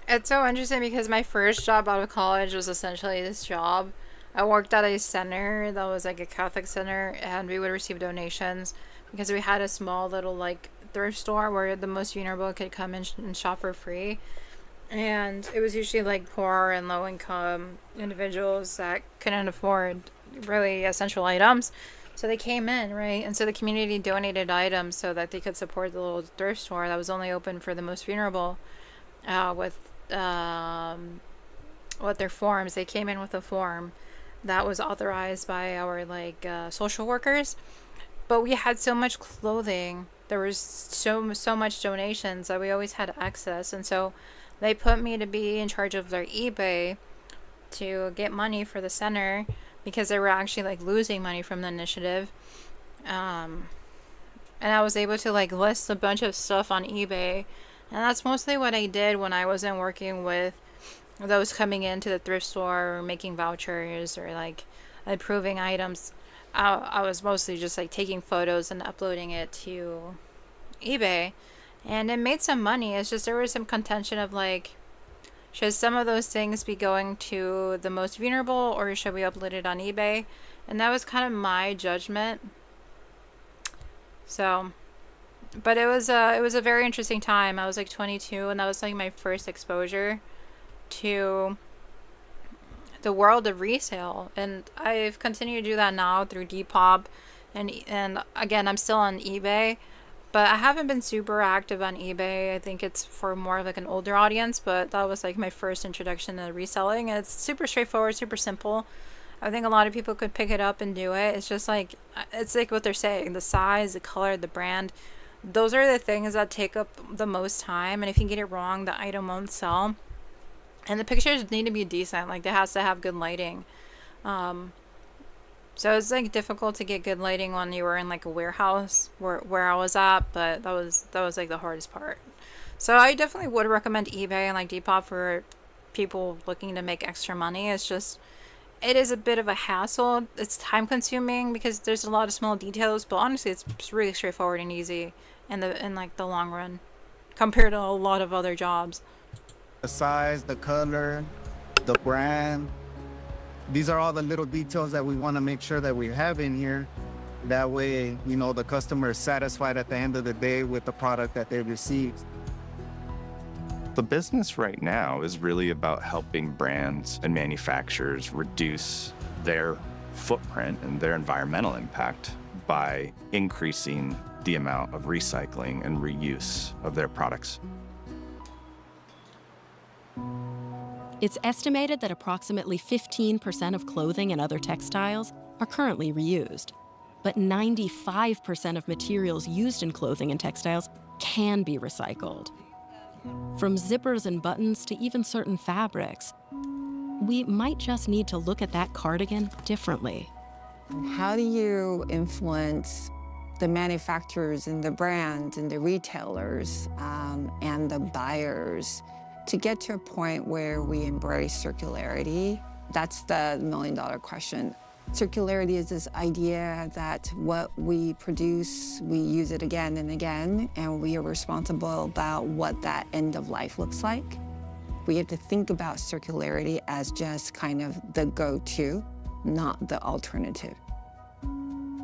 It's so interesting because my first job out of college was essentially this job. I worked at a center that was like a Catholic center, and we would receive donations because we had a small little like thrift store where the most vulnerable could come in and shop for free. And it was usually like poor and low income individuals that couldn't afford really essential items. So they came in, right? And so the community donated items so that they could support the little thrift store that was only open for the most vulnerable with their forms. They came in with a form that was authorized by our like social workers. But we had so much clothing. There was so much donations that we always had access. And so they put me to be in charge of their eBay to get money for the center because they were actually like losing money from the initiative. And I was able to like list a bunch of stuff on eBay. And that's mostly what I did when I wasn't working with those coming into the thrift store or making vouchers or like approving items. I was mostly just like taking photos and uploading it to eBay. And it made some money. It's just there was some contention of like, should some of those things be going to the most vulnerable or should we upload it on eBay? And that was kind of my judgment. So, but it was a very interesting time. I was like 22 and that was like my first exposure to the world of resale. And I've continued to do that now through Depop. And again, I'm still on eBay. But I haven't been super active on eBay. I think it's for more of like an older audience, but that was like my first introduction to reselling. And it's super straightforward, super simple. I think a lot of people could pick it up and do it. It's just like, it's like what they're saying, the size, the color, the brand. Those are the things that take up the most time. And if you get it wrong, the item won't sell. And the pictures need to be decent. Like, it has to have good lighting. So it's like difficult to get good lighting when you were in like a warehouse where I was at, but that was like the hardest part. So I definitely would recommend eBay and like Depop for people looking to make extra money. It's just, it is a bit of a hassle. It's time consuming because there's a lot of small details, but honestly it's really straightforward and easy in like the long run compared to a lot of other jobs. The size, the color, the brand. These are all the little details that we want to make sure that we have in here. That way, you know, the customer is satisfied at the end of the day with the product that they received. The business right now is really about helping brands and manufacturers reduce their footprint and their environmental impact by increasing the amount of recycling and reuse of their products. It's estimated that approximately 15% of clothing and other textiles are currently reused. But 95% of materials used in clothing and textiles can be recycled. From zippers and buttons to even certain fabrics, we might just need to look at that cardigan differently. How do you influence the manufacturers and the brands and the retailers and the buyers to get to a point where we embrace circularity? That's the million-dollar question. Circularity is this idea that what we produce, we use it again and again, and we are responsible about what that end of life looks like. We have to think about circularity as just kind of the go-to, not the alternative.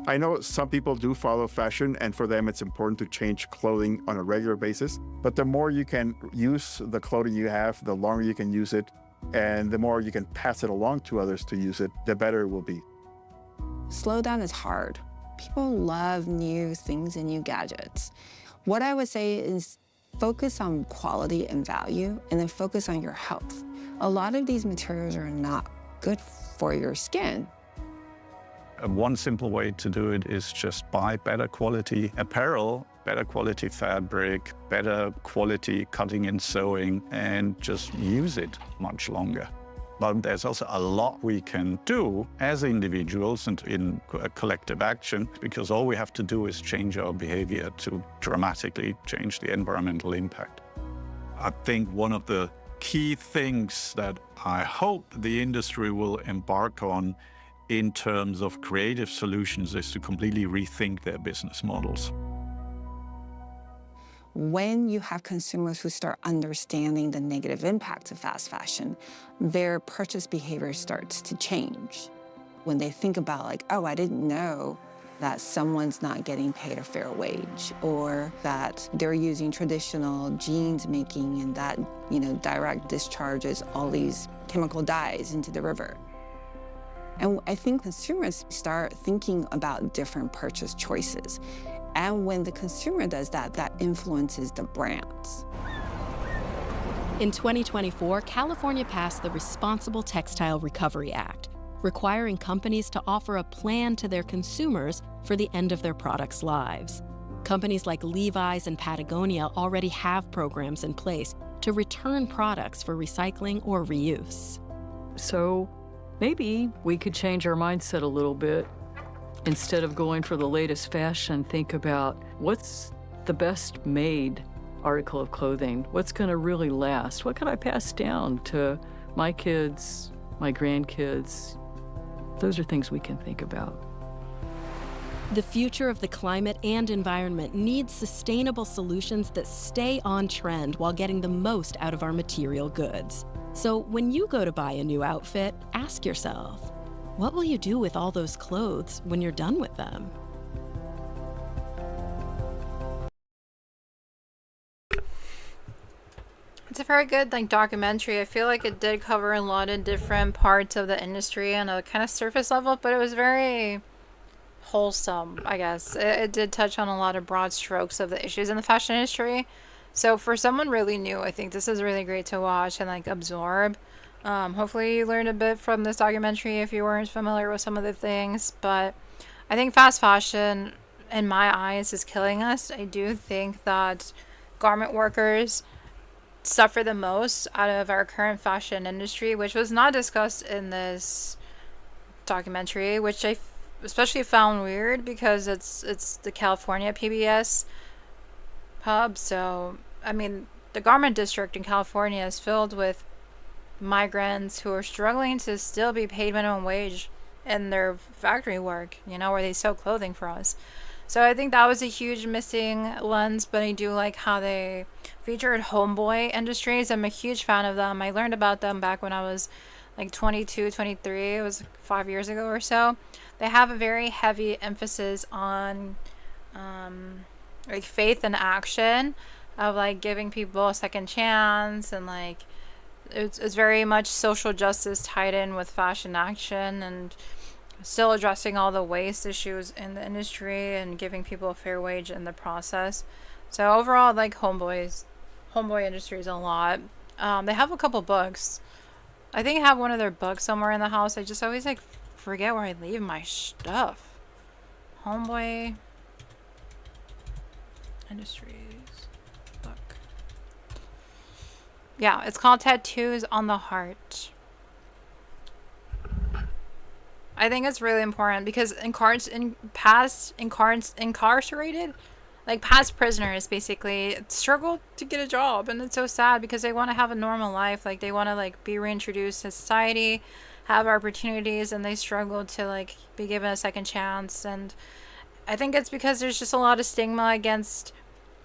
I know some people do follow fashion, and for them it's important to change clothing on a regular basis. But the more you can use the clothing you have, the longer you can use it, and the more you can pass it along to others to use it, the better it will be. Slow down is hard. People love new things and new gadgets. What I would say is focus on quality and value, and then focus on your health. A lot of these materials are not good for your skin. One simple way to do it is just buy better quality apparel, better quality fabric, better quality cutting and sewing, and just use it much longer. But there's also a lot we can do as individuals and in a collective action, because all we have to do is change our behavior to dramatically change the environmental impact. I think one of the key things that I hope the industry will embark on in terms of creative solutions is to completely rethink their business models. When you have consumers who start understanding the negative impact of fast fashion, their purchase behavior starts to change. When they think about like, oh, I didn't know that someone's not getting paid a fair wage, or that they're using traditional jeans making and that, you know, direct discharges all these chemical dyes into the river. And I think consumers start thinking about different purchase choices. And when the consumer does that, that influences the brands. In 2024, California passed the Responsible Textile Recovery Act, requiring companies to offer a plan to their consumers for the end of their products' lives. Companies like Levi's and Patagonia already have programs in place to return products for recycling or reuse. So maybe we could change our mindset a little bit. Instead of going for the latest fashion, think about what's the best made article of clothing? What's going to really last? What can I pass down to my kids, my grandkids? Those are things we can think about. The future of the climate and environment needs sustainable solutions that stay on trend while getting the most out of our material goods. So when you go to buy a new outfit, ask yourself, what will you do with all those clothes when you're done with them? It's a very good documentary. I feel like it did cover a lot of different parts of the industry on a kind of surface level, but it was very wholesome, I guess. It did touch on a lot of broad strokes of the issues in the fashion industry. So for someone really new, I think this is really great to watch and absorb. Hopefully you learned a bit from this documentary if you weren't familiar with some of the things, but I think fast fashion, in my eyes, is killing us. I do think that garment workers suffer the most out of our current fashion industry, which was not discussed in this documentary, which I especially found weird because it's the California PBS hub. So, I mean, the garment district in California is filled with migrants who are struggling to still be paid minimum wage in their factory work, where they sew clothing for us. So I think that was a huge missing lens, but I do like how they featured homeboy industries. I'm a huge fan of them. I learned about them back when I was 22, 23. It was 5 years ago or so. They have a very heavy emphasis on faith and action, of giving people a second chance, and it's very much social justice tied in with fashion action, and still addressing all the waste issues in the industry and giving people a fair wage in the process. So overall, homeboy industries a lot. They have a couple books. I think I have one of their books somewhere in the house. I just always forget where I leave my stuff. Homeboy Industries book. Yeah, it's called Tattoos on the Heart. I think it's really important because past prisoners basically struggle to get a job, and it's so sad because they want to have a normal life. They want to be reintroduced to society, have opportunities, and they struggle to be given a second chance. And I think it's because there's just a lot of stigma against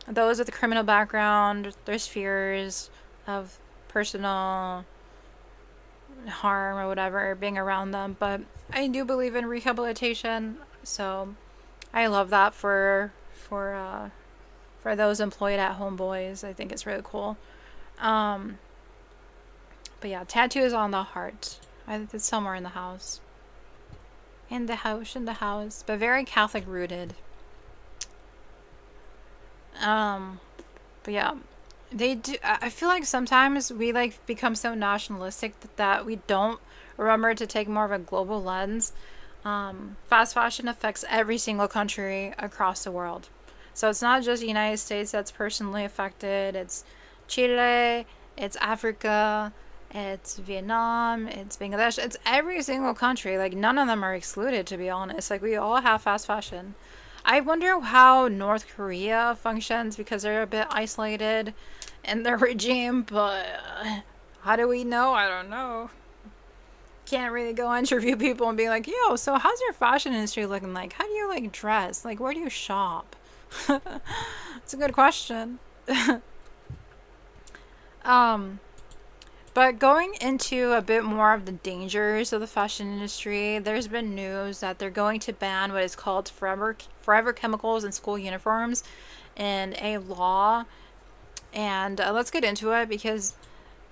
those with a criminal background. There's fears of personal harm or whatever being around them, but I do believe in rehabilitation, so I love that for those employed at Homeboys. I think it's really cool. But yeah, Tattoos on the Heart. I think it's somewhere in the house. In the house, but very Catholic rooted. But yeah, they do. I feel like sometimes we become so nationalistic that we don't remember to take more of a global lens. Fast fashion affects every single country across the world. So it's not just the United States that's personally affected. It's Chile, it's Africa, it's Vietnam, it's Bangladesh, it's every single country. Like, none of them are excluded, to be honest. Like, we all have fast fashion. I wonder how North Korea functions, because they're a bit isolated in their regime, but how do we know? I don't know. Can't really go interview people and be like, yo, so how's your fashion industry looking like? How do you like dress? Like, where do you shop? It's a good question. But going into a bit more of the dangers of the fashion industry, there's been news that they're going to ban what is called forever chemicals in school uniforms in a law. And let's get into it, because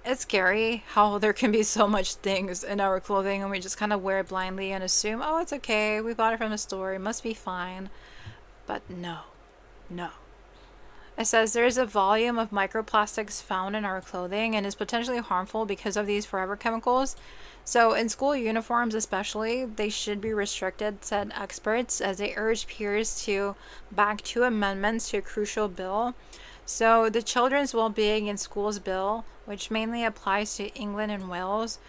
it's scary how there can be so much things in our clothing and we just kind of wear it blindly and assume, oh, it's okay, we bought it from the store, it must be fine. But no. It says there is a volume of microplastics found in our clothing and is potentially harmful because of these forever chemicals. So in school uniforms especially, they should be restricted, said experts, as they urge peers to back 2 amendments to a crucial bill. So the Children's Wellbeing in Schools Bill, which mainly applies to England and Wales,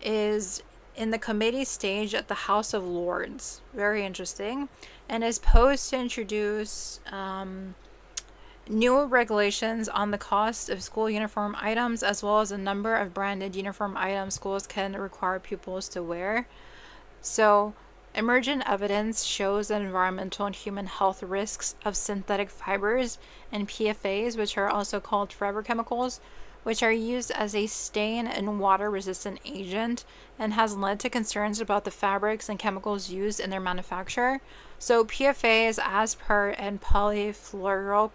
is in the committee stage at the House of Lords. Very interesting. And is posed to introduce new regulations on the cost of school uniform items, as well as a number of branded uniform items schools can require pupils to wear. So emergent evidence shows the environmental and human health risks of synthetic fibers and PFAs, which are also called forever chemicals, which are used as a stain and water-resistant agent, and has led to concerns about the fabrics and chemicals used in their manufacture. So PFAs, as per and polyfluoroalkyl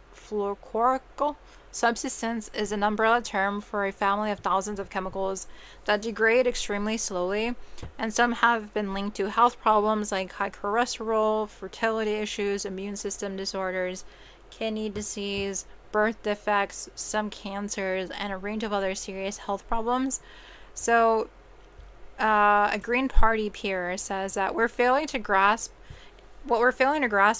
substance, is an umbrella term for a family of thousands of chemicals that degrade extremely slowly, and some have been linked to health problems like high cholesterol, fertility issues, immune system disorders, kidney disease, birth defects, some cancers, and a range of other serious health problems. So a Green Party peer says that what we're failing to grasp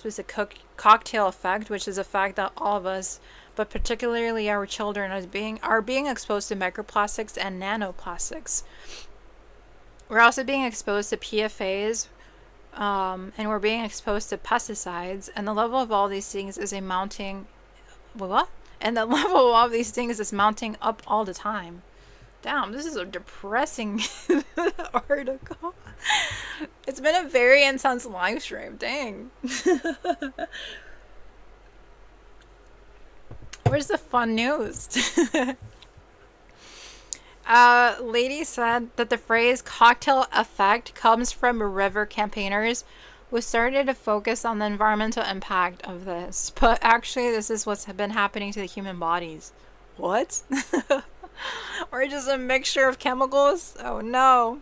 is the cocktail effect, which is a fact that all of us, but particularly our children, are being exposed to microplastics and nanoplastics. We're also being exposed to PFAs, and we're being exposed to pesticides, and the level of all these things is mounting up all the time. Damn, this is a depressing article. It's been a very intense live stream. Dang. Where's the fun news? Lady said that the phrase cocktail effect comes from river campaigners who started to focus on the environmental impact of this. But actually, this is what's been happening to the human bodies. What? Or just a mixture of chemicals? Oh no.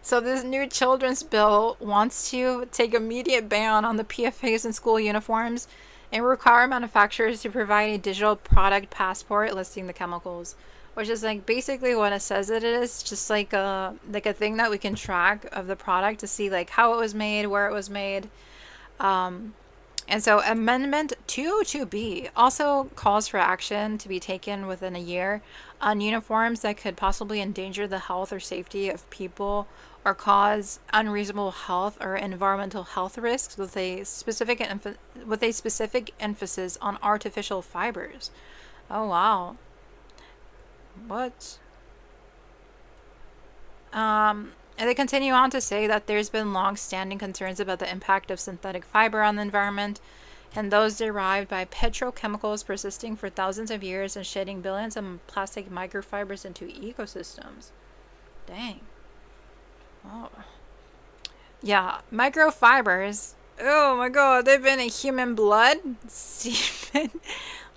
So this new children's bill wants to take immediate ban on the PFAs in school uniforms and require manufacturers to provide a digital product passport listing the chemicals, which is like basically what it says it is, just like a thing that we can track of the product to see like how it was made, where it was made. And so Amendment 202B also calls for action to be taken within a year on uniforms that could possibly endanger the health or safety of people or cause unreasonable health or environmental health risks, with a specific emphasis on artificial fibers. Oh wow. What? And they continue on to say that there's been long-standing concerns about the impact of synthetic fiber on the environment, and those derived by petrochemicals persisting for thousands of years and shedding billions of plastic microfibers into ecosystems. Dang. Oh. Yeah, microfibers. Oh my god, they've been in human blood, semen,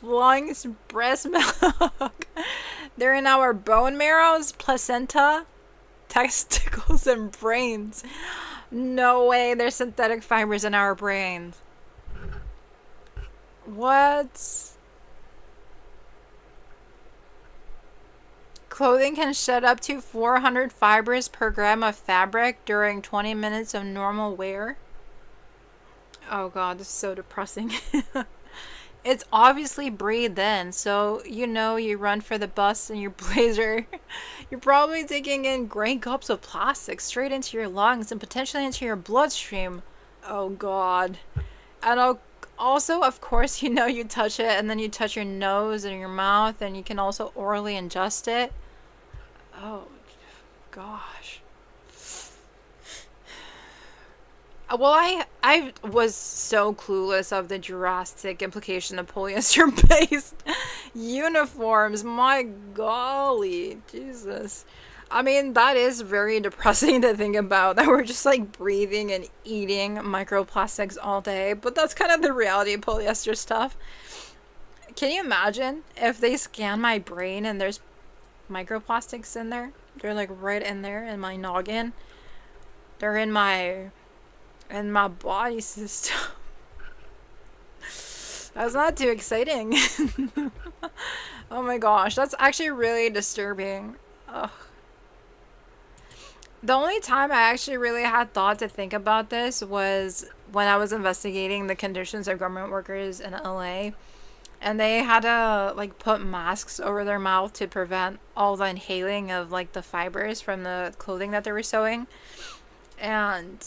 lungs, breast milk. They're in our bone marrows, placenta, testicles, and brains. No way, there's synthetic fibers in our brains. What? Clothing can shed up to 400 fibers per gram of fabric during 20 minutes of normal wear. Oh god, this is so depressing. It's obviously breathed in, so you know you run for the bus in your blazer. You're probably taking in great cups of plastic straight into your lungs and potentially into your bloodstream. Oh god. And also, of course, you know you touch it and then you touch your nose and your mouth, and you can also orally ingest it. Oh gosh. Well, I was so clueless of the drastic implication of polyester-based uniforms. My golly, Jesus. I mean, that is very depressing to think about, that we're just like breathing and eating microplastics all day. But that's kind of the reality of polyester stuff. Can you imagine if they scan my brain and there's microplastics in there? They're like right in there in my noggin. They're in my body system. That's not too exciting. Oh my gosh, that's actually really disturbing. Ugh. The only time I actually really had thought to think about this was when I was investigating the conditions of garment workers in LA. And they had to like put masks over their mouth to prevent all the inhaling of like the fibers from the clothing that they were sewing. And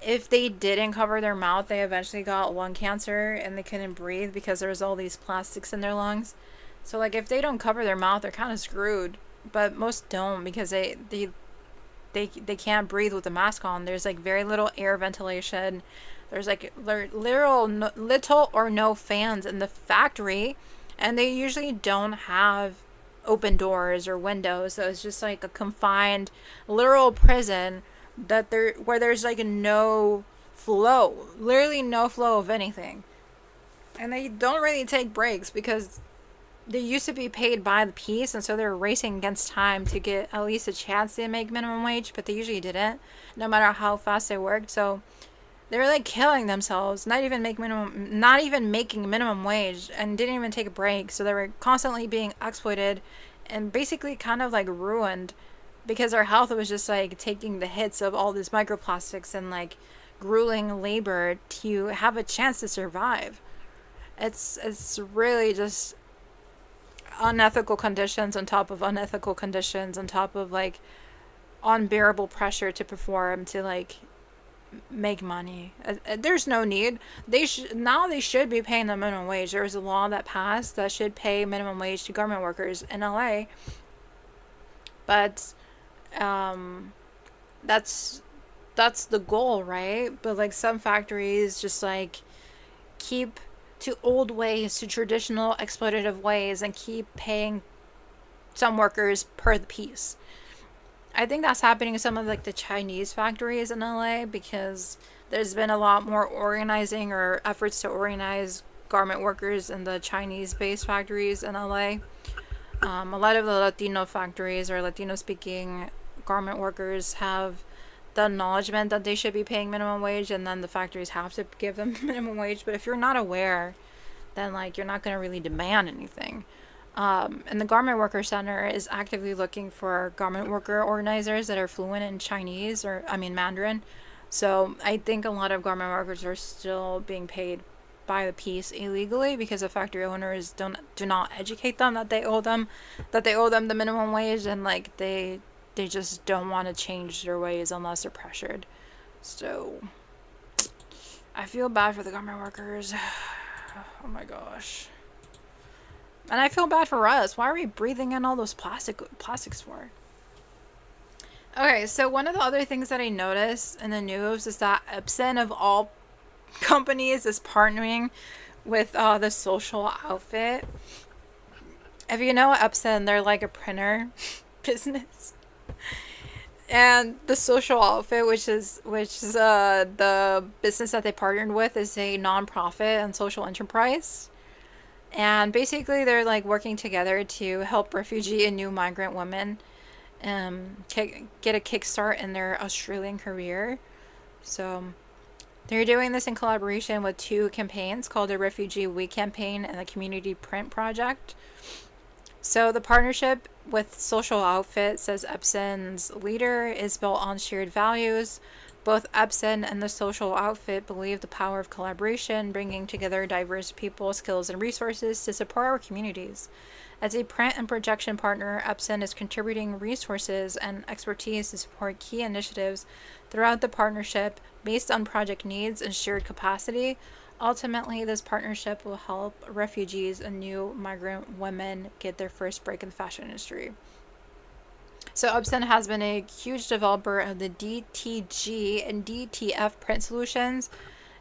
if they didn't cover their mouth, they eventually got lung cancer and they couldn't breathe because there was all these plastics in their lungs. So like if they don't cover their mouth, they're kind of screwed. But most don't, because they can't breathe with the mask on. There's like very little air ventilation. There's like little or no fans in the factory, and they usually don't have open doors or windows. So it's just like a confined literal prison where there's like no flow, literally no flow of anything. And they don't really take breaks because they used to be paid by the piece, and so they're racing against time to get at least a chance to make minimum wage, but they usually didn't, no matter how fast they worked. So they were like killing themselves, not even making minimum wage, and didn't even take a break. So they were constantly being exploited and basically kind of like ruined, because their health was just like taking the hits of all these microplastics and like grueling labor to have a chance to survive. It's really just unethical conditions on top of unethical conditions on top of like unbearable pressure to perform, to like make money. There's no need. They should be paying the minimum wage. There was a law that passed that should pay minimum wage to garment workers in LA. But that's the goal, right? But like some factories just like keep to old ways, to traditional exploitative ways, and keep paying some workers per the piece. I think that's happening in some of like the Chinese factories in LA, because there's been a lot more organizing or efforts to organize garment workers in the Chinese-based factories in LA. A lot of the Latino factories or Latino-speaking garment workers have the acknowledgement that they should be paying minimum wage, and then the factories have to give them minimum wage. But if you're not aware, then like you're not going to really demand anything. And the Garment Worker Center is actively looking for garment worker organizers that are fluent in Chinese, or I mean Mandarin. So I think a lot of garment workers are still being paid by the piece illegally, because the factory owners do not educate them that they owe them the minimum wage, and like they just don't want to change their ways unless they're pressured. So I feel bad for the garment workers. Oh my gosh. And I feel bad for us. Why are we breathing in all those plastics for? Okay, so one of the other things that I noticed in the news is that Epson, of all companies, is partnering with the social outfit. If you know Epson, they're like a printer business. And the social outfit, which is the business that they partnered with, is a nonprofit and social enterprise. And basically they're like working together to help refugee and new migrant women get a kickstart in their Australian career. So they're doing this in collaboration with two campaigns called the Refugee Week campaign and the Community Print Project. So the partnership with Social Outfit, says Epson's leader, is built on shared values, Both Epson and the social outfit believe the power of collaboration, bringing together diverse people, skills, and resources to support our communities. As a print and projection partner, Epson is contributing resources and expertise to support key initiatives throughout the partnership based on project needs and shared capacity. Ultimately, this partnership will help refugees and new migrant women get their first break in the fashion industry. So Epson has been a huge developer of the DTG and DTF print solutions,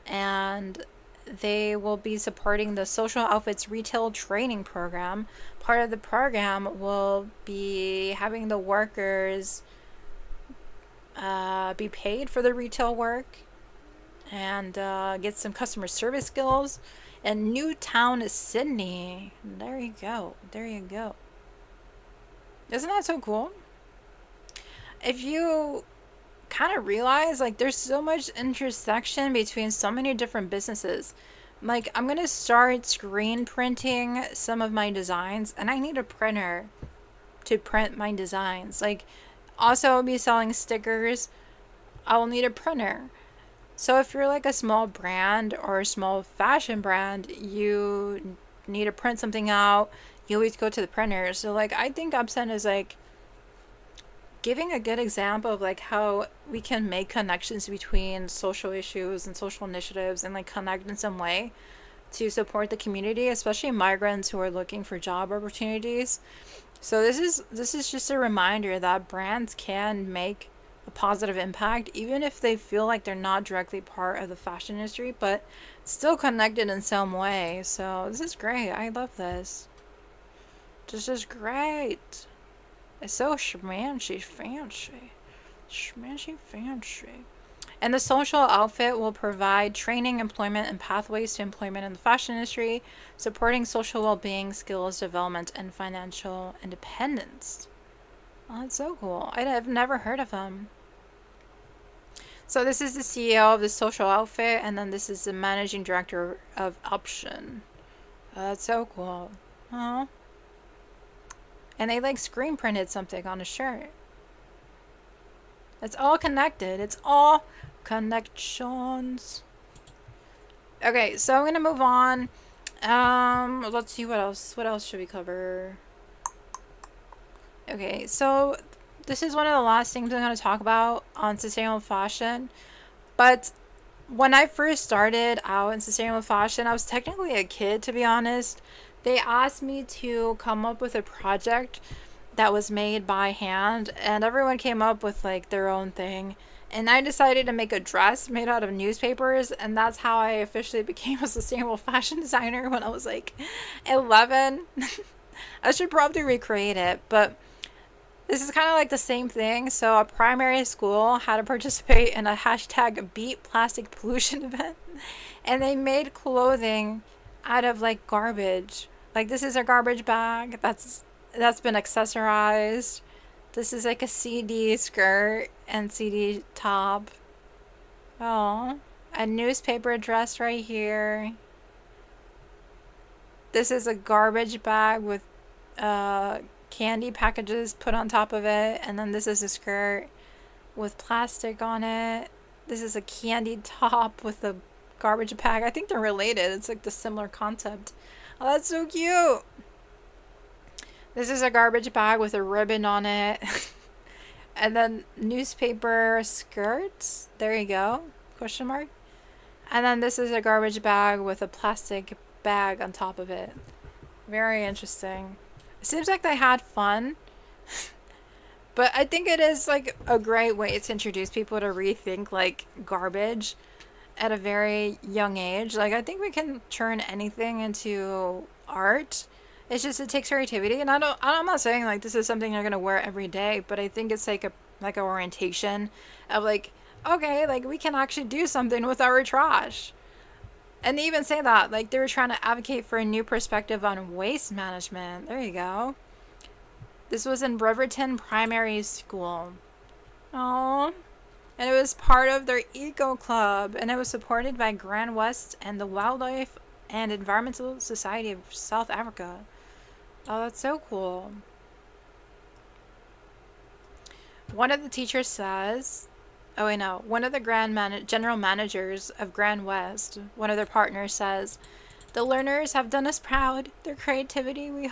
and they will be supporting the Social Outfits Retail Training Program. Part of the program will be having the workers be paid for the retail work and get some customer service skills. And Newtown, Sydney. There you go. There you go. Isn't that so cool? If you kind of realize, like, there's so much intersection between so many different businesses. Like, I'm gonna start screen printing some of my designs, and I need a printer to print my designs. Like, also I'll be selling stickers. I will need a printer. So if you're like a small brand or a small fashion brand, you need to print something out, you always go to the printer. So like, I think Epson is like giving a good example of like how we can make connections between social issues and social initiatives and like connect in some way to support the community, especially migrants who are looking for job opportunities. So this is just a reminder that brands can make a positive impact even if they feel like they're not directly part of the fashion industry, but still connected in some way. So this is great. I love this. This is great. It's so schmancy fancy. Schmancy fancy. And the social outfit will provide training, employment, and pathways to employment in the fashion industry, supporting social well-being, skills development, and financial independence. Oh, that's so cool. I've never heard of them. So this is the CEO of the social outfit, and then this is the managing director of Option. Oh, that's so cool. Oh. And they like screen printed something on a shirt. It's all connected. It's all connections. Okay, so I'm gonna move on. Let's see what else. What else should we cover? Okay, so this is one of the last things I'm gonna talk about on sustainable fashion. But when I first started out in sustainable fashion, I was technically a kid, to be honest. They asked me to come up with a project that was made by hand, and everyone came up with like their own thing. And I decided to make a dress made out of newspapers, and that's how I officially became a sustainable fashion designer when I was like 11. I should probably recreate it, but this is kind of like the same thing. So a primary school had to participate in a hashtag Beat Plastic Pollution event, and they made clothing out of like garbage. Like, this is a garbage bag that's been accessorized. This is like a CD skirt and CD top. Oh, a newspaper dress right here. This is a garbage bag with candy packages put on top of it, and then this is a skirt with plastic on it. This is a candy top with a garbage bag. I think they're related. It's like the similar concept. Oh, that's so cute. This is a garbage bag with a ribbon on it. And then newspaper skirts. There you go. Question mark. And then this is a garbage bag with a plastic bag on top of it. Very interesting. It seems like they had fun. But I think it is like a great way to introduce people to rethink like garbage at a very young age. Like, I think we can turn anything into art. It's just, it takes creativity. And I'm not saying like this is something you're gonna wear every day, but I think it's like an orientation of like, okay, like we can actually do something with our trash. And they even say that like they were trying to advocate for a new perspective on waste management. There you go. This was in Riverton Primary School. Oh. And it was part of their Eco Club, and it was supported by Grand West and the Wildlife and Environmental Society of South Africa. Oh, that's so cool. One of the teachers says, Oh, I know. One of the general managers of Grand West, one of their partners, says, "The learners have done us proud. Through the creativity we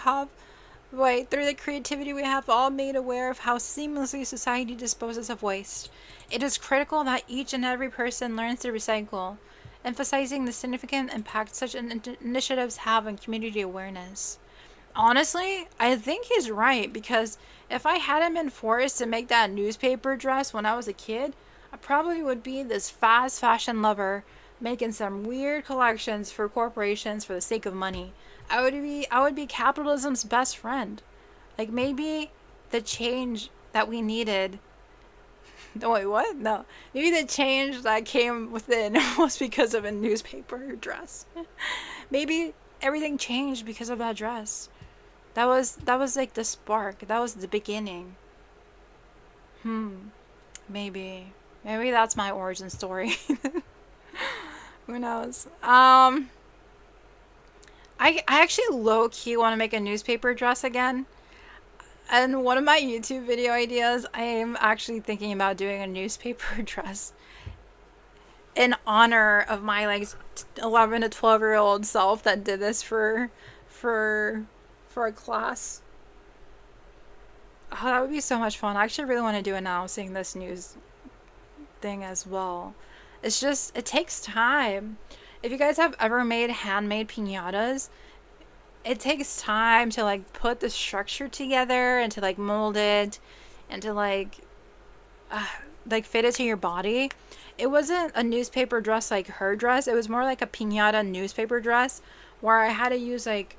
have all made aware of how seamlessly society disposes of waste. It is critical that each and every person learns to recycle, emphasizing the significant impact such initiatives have on community awareness." Honestly, I think he's right, because if I hadn't been forced to make that newspaper dress when I was a kid, I probably would be this fast fashion lover making some weird collections for corporations for the sake of money. I would be capitalism's best friend. Like, maybe the change that we needed. No, wait, what? No. Maybe the change that came within was because of a newspaper dress. Maybe everything changed because of that dress. That was like the spark. That was the beginning. Maybe that's my origin story. Who knows? I actually low-key want to make a newspaper dress again. And one of my YouTube video ideas, I am actually thinking about doing a newspaper dress in honor of my like 11 to 12-year-old self that did this for a class. Oh, that would be so much fun. I actually really want to do it now, seeing this news thing as well. It's just, it takes time. If you guys have ever made handmade piñatas, it takes time to like put the structure together and to like mold it and to like fit it to your body. It wasn't a newspaper dress like her dress. It was more like a piñata newspaper dress where I had to use like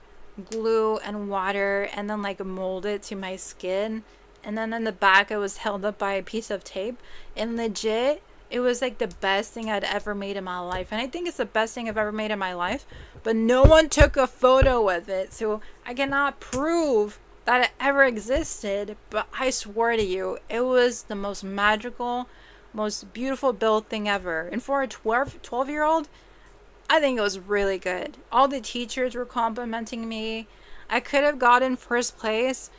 glue and water and then like mold it to my skin, and then in the back it was held up by a piece of tape, and legit it was like the best thing I'd ever made in my life. And I think it's the best thing I've ever made in my life, but no one took a photo with it, so I cannot prove that it ever existed. But I swear to you, it was the most magical, most beautiful built thing ever. And for a 12-year-old, I think it was really good. All the teachers were complimenting me. I could have gotten first place,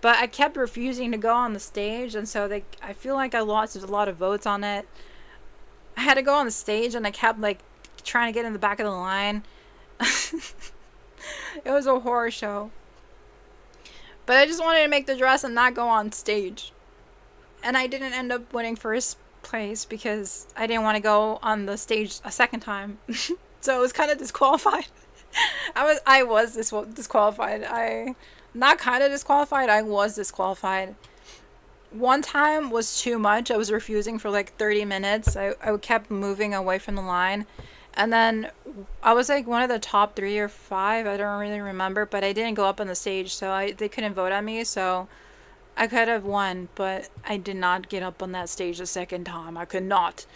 but I kept refusing to go on the stage, and so I feel like I lost a lot of votes on it. I had to go on the stage, and I kept like trying to get in the back of the line. It was a horror show. But I just wanted to make the dress and not go on stage. And I didn't end up winning first place because I didn't want to go on the stage a second time. So it was kind of disqualified. I was disqualified. Not kind of disqualified, I was disqualified. One time was too much. I was refusing for like 30 minutes. I kept moving away from the line. And then I was like one of the top 3 or 5. I don't really remember. But I didn't go up on the stage, so they couldn't vote on me. So I could have won, but I did not get up on that stage the second time. I could not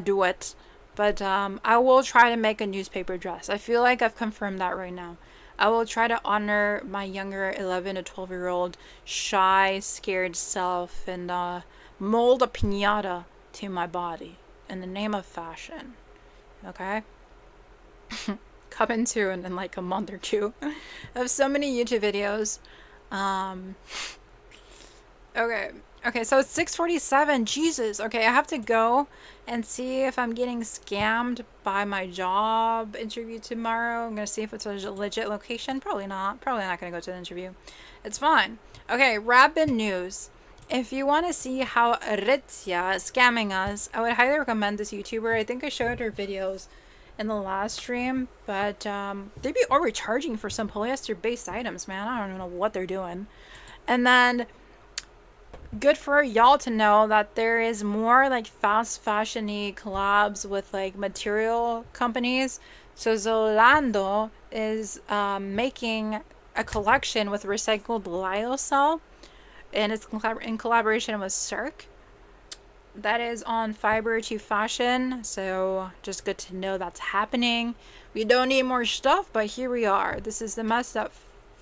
do it. But I will try to make a newspaper dress. I feel like I've confirmed that right now. I will try to honor my younger 11 to 12-year-old shy, scared self and mold a piñata to my body in the name of fashion. Okay? Coming soon in like a month or two. I have so many YouTube videos. Okay, so it's 6:47. Jesus. Okay, I have to go and see if I'm getting scammed by my job interview tomorrow. I'm gonna see if it's a legit location. Probably not. Probably not gonna go to the interview. It's fine. Okay, rapid news. If you want to see how Ritzia is scamming us, I would highly recommend this YouTuber. I think I showed her videos in the last stream, but they be overcharging for some polyester-based items, man. I don't know what they're doing. And then good for y'all to know that there is more like fast fashion-y collabs with like material companies. So Zolando is making a collection with recycled lyocell, and it's in collaboration with Cirque. That is on Fibre to Fashion, so just good to know that's happening. We don't need more stuff, but here we are. This is the mess that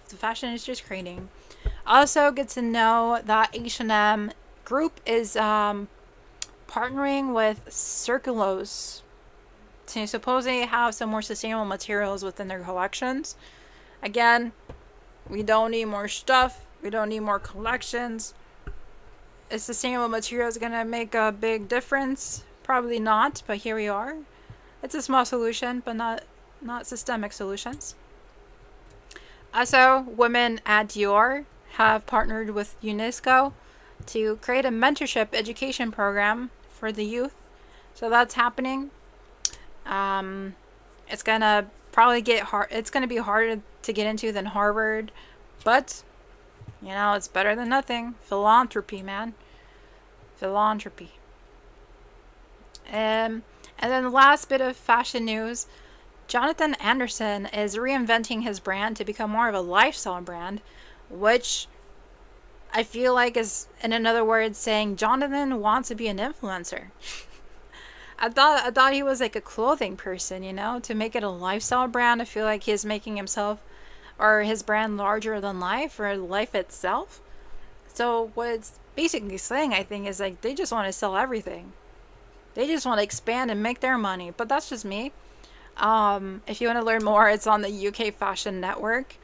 the fashion industry is creating. Also, good to know that H&M Group is partnering with Circulose to supposedly have some more sustainable materials within their collections. Again, we don't need more stuff. We don't need more collections. is sustainable materials gonna make a big difference? Probably not, but here we are. It's a small solution, but not systemic solutions. Also, women at Dior have partnered with UNESCO to create a mentorship education program for the youth. So that's happening. It's gonna probably get hard. It's gonna be harder to get into than Harvard, but you know, it's better than nothing. Philanthropy, man. Philanthropy. And then the last bit of fashion news. Jonathan Anderson is reinventing his brand to become more of a lifestyle brand, which I feel like is, in other words, saying Jonathan wants to be an influencer. I thought he was like a clothing person, you know, to make it a lifestyle brand. I feel like he's making himself or his brand larger than life or life itself. So what it's basically saying, I think, is like they just want to sell everything. They just want to expand and make their money. But that's just me. If you want to learn more, it's on the UK Fashion Network.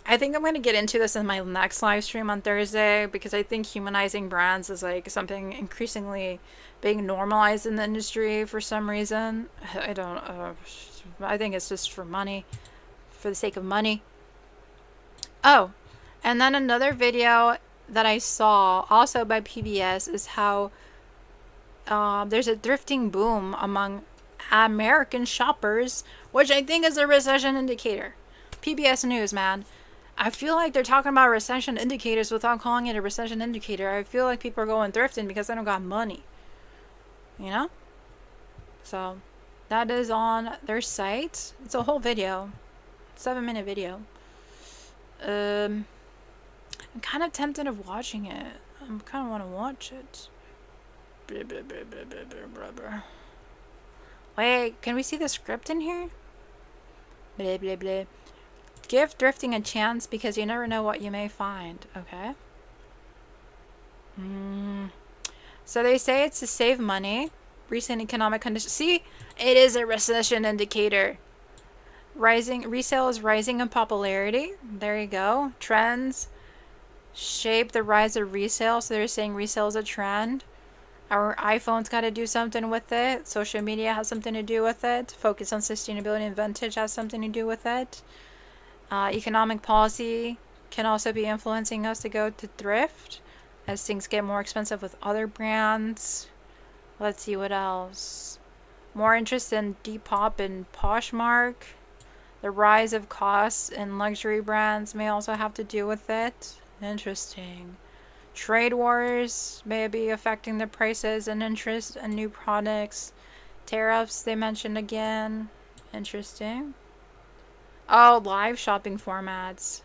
I think I'm going to get into this in my next live stream on Thursday, because I think humanizing brands is like something increasingly being normalized in the industry for some reason. I think it's just for money, for the sake of money. Oh, and then another video that I saw also by PBS is how there's a thrifting boom among American shoppers, which I think is a recession indicator. PBS News, man. I feel like they're talking about recession indicators without calling it a recession indicator. I feel like people are going thrifting because they don't got money. You know? So, that is on their site. It's a whole video. 7-minute video. I'm kind of tempted of watching it. I kind of want to watch it. Wait, can we see the script in here? Blah, blah, blah. Give thrifting a chance because you never know what you may find. Okay. So they say it's to save money. Recent economic conditions. See, it is a recession indicator. Resale is rising in popularity. There you go. Trends shape the rise of resale. So they're saying resale is a trend. Our iPhone's got to do something with it. Social media has something to do with it. Focus on sustainability and vintage has something to do with it. Economic policy can also be influencing us to go to thrift as things get more expensive with other brands. Let's see what else. More interest in Depop and Poshmark. The rise of costs in luxury brands may also have to do with it. Interesting. Trade wars may be affecting the prices and interest in new products. Tariffs they mentioned again. Interesting. Oh, live shopping formats.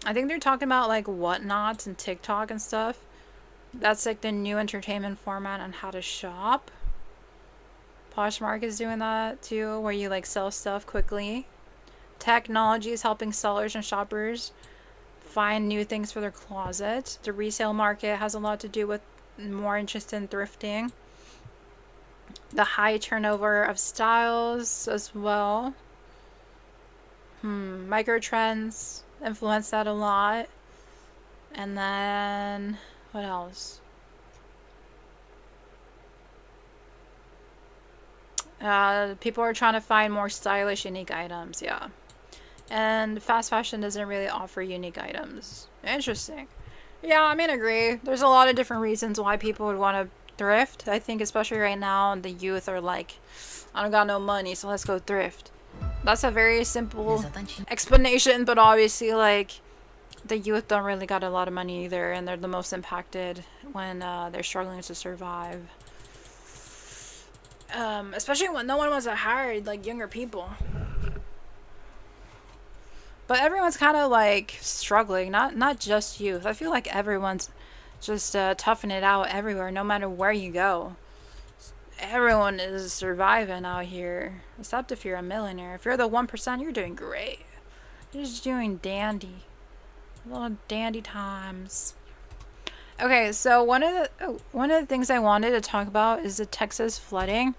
I think they're talking about like Whatnot and TikTok and stuff. That's like the new entertainment format on how to shop. Poshmark is doing that too, where you like sell stuff quickly. Technology is helping sellers and shoppers find new things for their closet. The resale market has a lot to do with more interest in thrifting. The high turnover of styles as well. Micro trends influence that a lot. And then what else? People are trying to find more stylish, unique items, yeah. And fast fashion doesn't really offer unique items. Interesting. Yeah, I mean, agree. There's a lot of different reasons why people would want to thrift. I think especially right now, the youth are like, I don't got no money, so let's go thrift. That's a very simple explanation, but obviously, like, the youth don't really got a lot of money either, and they're the most impacted when they're struggling to survive. Especially when no one wants to hire, like, younger people. But everyone's kind of, like, struggling, not just youth. I feel like everyone's just toughing it out everywhere, no matter where you go. Everyone is surviving out here, except if you're a millionaire. If you're the 1%, you're doing great. You're just doing dandy. Little dandy times. Okay, so one of the things I wanted to talk about is the Texas flooding.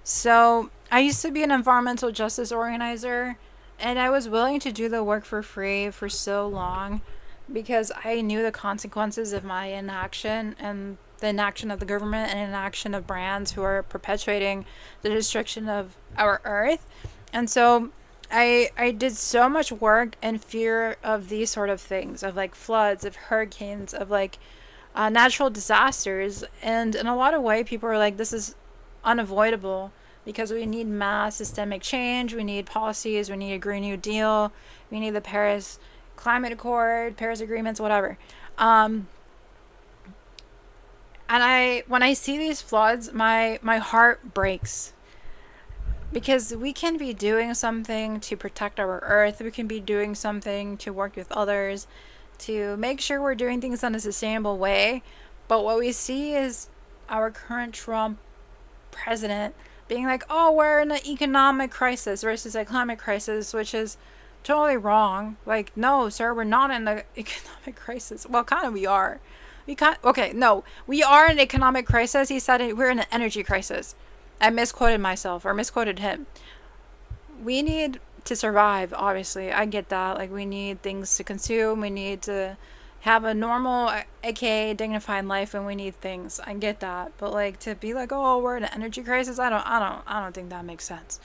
So I used to be an environmental justice organizer, and I was willing to do the work for free for so long. because I knew the consequences of my inaction and the inaction of the government and inaction of brands who are perpetuating the destruction of our earth. And so I did so much work in fear of these sort of things, of like floods, of hurricanes, of like natural disasters. And in a lot of ways, people are like, this is unavoidable because we need mass systemic change. We need policies. We need a Green New Deal. We need the Paris Climate Accord, Paris Agreements, whatever. And when I see these floods, my heart breaks. Because we can be doing something to protect our earth. We can be doing something to work with others, to make sure we're doing things in a sustainable way. But what we see is our current Trump president being like, oh, we're in an economic crisis versus a climate crisis, which is totally wrong. Like, no, sir, we're not in an economic crisis. Well, kind of we are. We are in an economic crisis. He said we're in an energy crisis. I misquoted myself or misquoted him. We need to survive, obviously. I get that. Like, we need things to consume. We need to have a normal, aka dignified life, and we need things. I get that. But like, to be like, oh, we're in an energy crisis, I don't think that makes sense.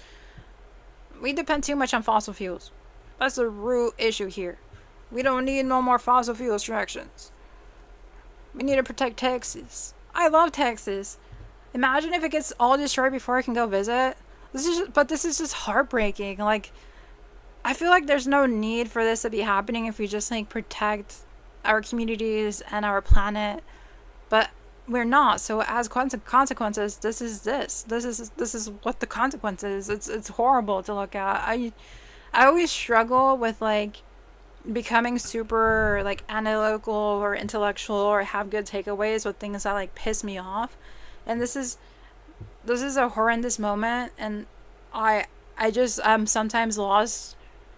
We depend too much on fossil fuels. That's the root issue here. We don't need no more fossil fuel extractions. We need to protect Texas. I love Texas. Imagine if it gets all destroyed before I can go visit. This is just heartbreaking. Like, I feel like there's no need for this to be happening if we just like protect our communities and our planet. But we're not. So as consequences, this is what the consequence is. It's horrible to look at. I always struggle with like becoming super like analytical or intellectual or have good takeaways with things that like piss me off. And this is a horrendous moment, and I'm sometimes lost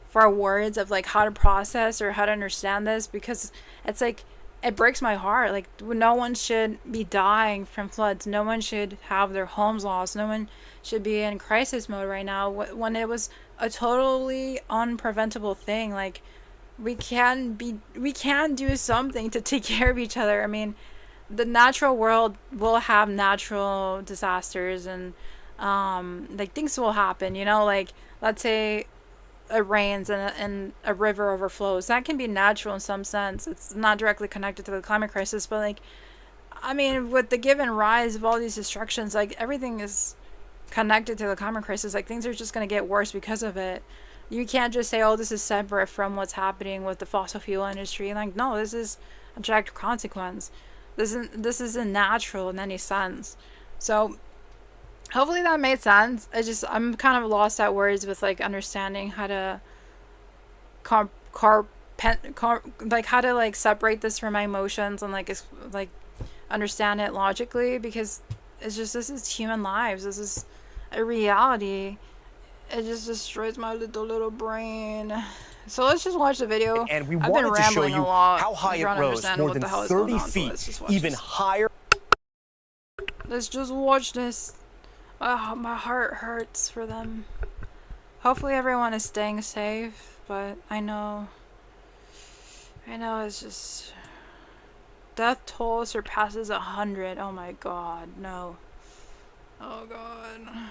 for words of like how to process or how to understand this, because it's like it breaks my heart. Like, no one should be dying from floods. No one should have their homes lost. No one should be in crisis mode right now when it was a totally unpreventable thing. Like, we can do something to take care of each other. I mean, the natural world will have natural disasters, and like things will happen, you know, like let's say it rains and a river overflows. That can be natural in some sense. It's not directly connected to the climate crisis, but like, I mean, with the given rise of all these destructions, like everything is connected to the climate crisis. Like, things are just going to get worse because of it. You can't just say, oh, this is separate from what's happening with the fossil fuel industry. Like, no, this is a direct consequence. This isn't natural in any sense. So hopefully that made sense. I'm kind of lost at words with like understanding how to like how to like separate this from my emotions and like understand it logically, because it's just, this is human lives. This is a reality. It just destroys my little brain. So let's just watch the video. And we wanted to show you how high it rose, more than 30 feet, even higher. Let's just watch this. My heart hurts for them. Hopefully everyone is staying safe, but I know it's just, death toll surpasses 100. Oh my god, no. Oh god.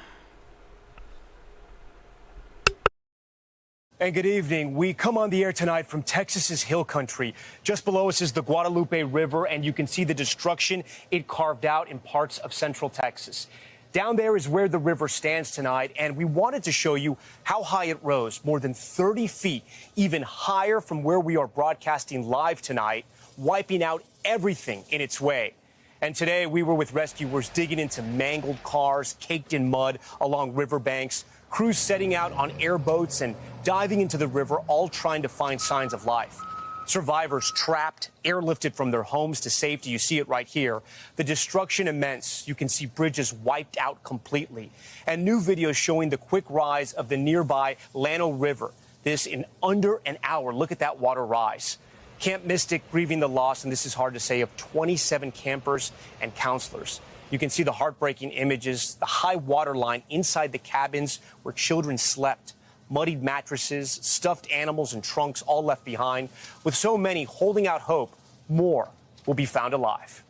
And good evening. We come on the air tonight from Texas's hill country. Just below us is the Guadalupe River, and you can see the destruction it carved out in parts of central Texas. Down there is where the river stands tonight, and we wanted to show you how high it rose, more than 30 feet, even higher from where we are broadcasting live tonight, wiping out everything in its way. And today we were with rescuers digging into mangled cars, caked in mud along riverbanks, crews setting out on airboats and diving into the river, all trying to find signs of life. Survivors trapped, airlifted from their homes to safety. You see it right here. The destruction immense. You can see bridges wiped out completely. And new videos showing the quick rise of the nearby Llano River. This in under an hour. Look at that water rise. Camp Mystic grieving the loss, and this is hard to say, of 27 campers and counselors. You can see the heartbreaking images, the high water line inside the cabins where children slept. muddied mattresses, stuffed animals, and trunks all left behind. With so many holding out hope, more will be found alive.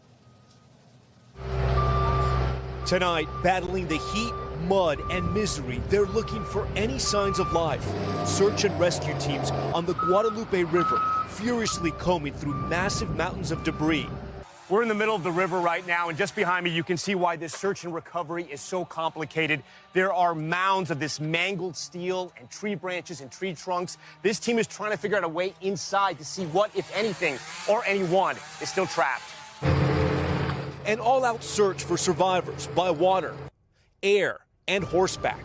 Tonight, battling the heat, mud, and misery, they're looking for any signs of life. Search and rescue teams on the Guadalupe River furiously combing through massive mountains of debris. We're in the middle of the river right now, and just behind me, you can see why this search and recovery is so complicated. There are mounds of this mangled steel and tree branches and tree trunks. This team is trying to figure out a way inside to see what, if anything, or anyone is still trapped. An all-out search for survivors by water, air, and horseback.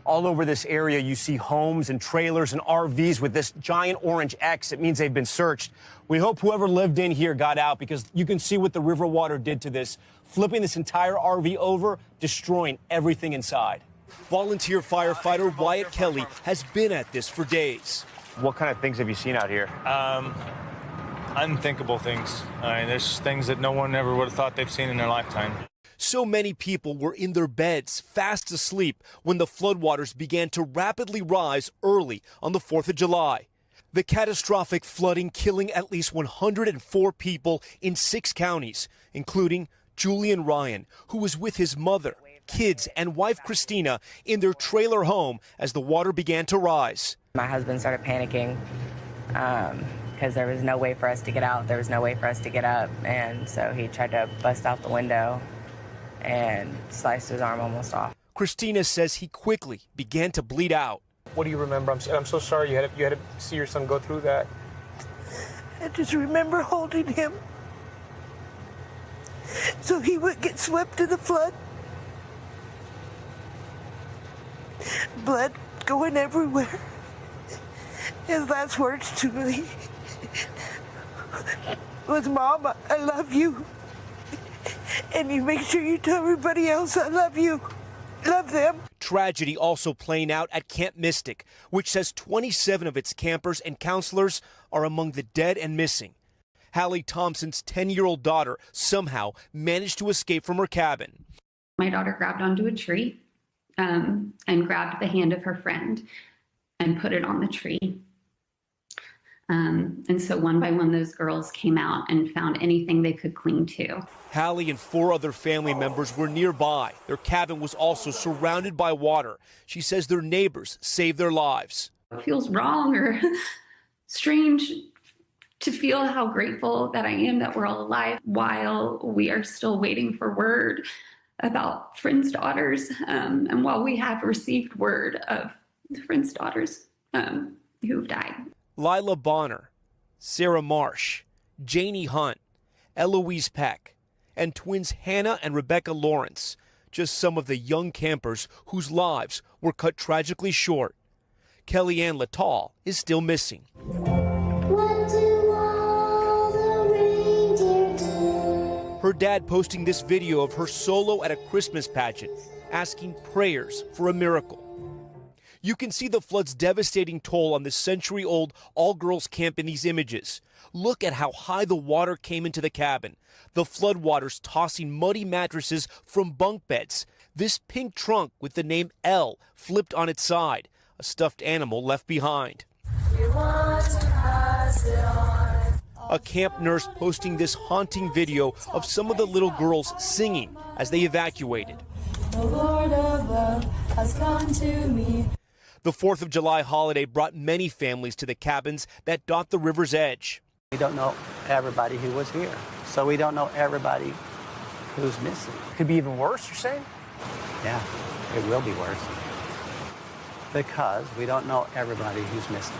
All over this area, you see homes and trailers and RVs with this giant orange X. It means they've been searched. We hope whoever lived in here got out, because you can see what the river water did to this, flipping this entire RV over, destroying everything inside. Volunteer firefighter Wyatt Kelly has been at this for days. What kind of things have you seen out here? Unthinkable things. I mean, there's things that no one ever would have thought they've seen in their lifetime. So many people were in their beds, fast asleep, when the floodwaters began to rapidly rise early on the 4th of July. The catastrophic flooding killing at least 104 people in 6 counties, including Julian Ryan, who was with his mother, kids, and wife Christina in their trailer home as the water began to rise. My husband started panicking because there was no way for us to get out. There was no way for us to get up, and so he tried to bust out the window and sliced his arm almost off. Christina says he quickly began to bleed out. What do you remember? I'm so sorry you had to see your son go through that. I just remember holding him so he wouldn't get swept in the flood. Blood going everywhere. His last words to me was, "Mama, I love you. And you make sure you tell everybody else I love you. Love them." Tragedy also playing out at Camp Mystic, which says 27 of its campers and counselors are among the dead and missing. Hallie Thompson's 10-year-old daughter somehow managed to escape from her cabin. My daughter grabbed onto a tree and grabbed the hand of her friend and put it on the tree. And so one by one, those girls came out and found anything they could cling to. Hallie and 4 other family members were nearby. Their cabin was also surrounded by water. She says their neighbors saved their lives. It feels wrong or strange to feel how grateful that I am that we're all alive while we are still waiting for word about friends' daughters, and while we have received word of friends' daughters who've died. Lila Bonner, Sarah Marsh, Janie Hunt, Eloise Peck, and twins Hannah and Rebecca Lawrence, just some of the young campers whose lives were cut tragically short. Kellyanne Littall is still missing. Her dad posting this video of her solo at a Christmas pageant, asking prayers for a miracle. You can see the flood's devastating toll on the century-old all-girls camp in these images. Look at how high the water came into the cabin. The floodwaters tossing muddy mattresses from bunk beds. This pink trunk with the name L flipped on its side. A stuffed animal left behind. A camp nurse posting this haunting video of some of the little girls singing as they evacuated. The Lord of love has come to me. The 4th of July holiday brought many families to the cabins that dot the river's edge. We don't know everybody who was here, so we don't know everybody who's missing. Could be even worse, you're saying? Yeah, it will be worse because we don't know everybody who's missing.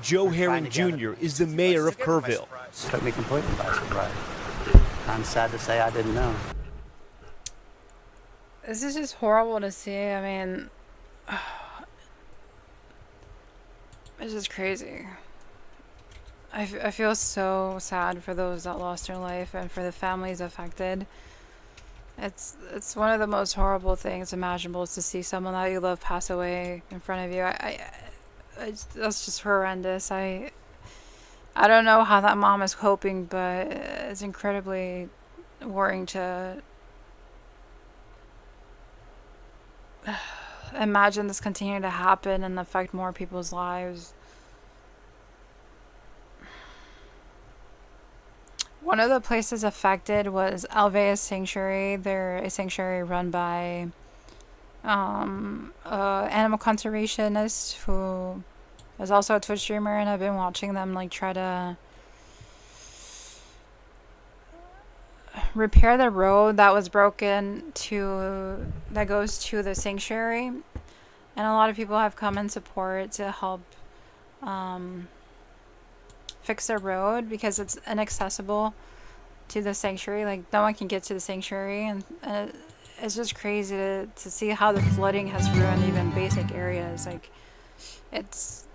Joe Herring Jr. is the mayor of Kerrville. Took me completely by surprise. I'm sad to say I didn't know. This is just horrible to see. I mean, it's just crazy. I feel so sad for those that lost their life and for the families affected. It's one of the most horrible things imaginable is to see someone that you love pass away in front of you. That's just horrendous. I don't know how that mom is coping, but it's incredibly worrying to imagine this continuing to happen and affect more people's lives. One of the places affected was Alvea Sanctuary. They're a sanctuary run by animal conservationist who is also a Twitch streamer, and I've been watching them like try to repair the road that was broken that goes to the sanctuary, and a lot of people have come in support to help fix the road because it's inaccessible to the sanctuary. Like, no one can get to the sanctuary, and it's just crazy to see how the flooding has ruined even basic areas. Like, it's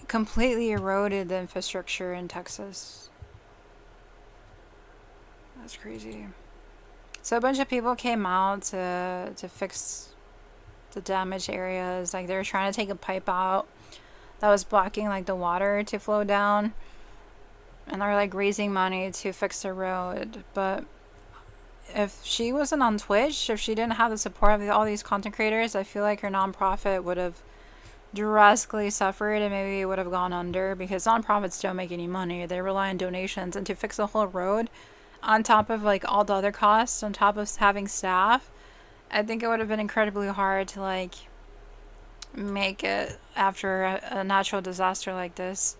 completely eroded the infrastructure in Texas. That's crazy. So a bunch of people came out to fix the damaged areas. Like, they were trying to take a pipe out that was blocking like the water to flow down, and they're like raising money to fix the road. But if she wasn't on Twitch, if she didn't have the support of all these content creators, I feel like her nonprofit would have drastically suffered and maybe would have gone under, because nonprofits don't make any money. They rely on donations, and to fix the whole road on top of like all the other costs, on top of having staff, I think it would have been incredibly hard to like make it after a natural disaster like this.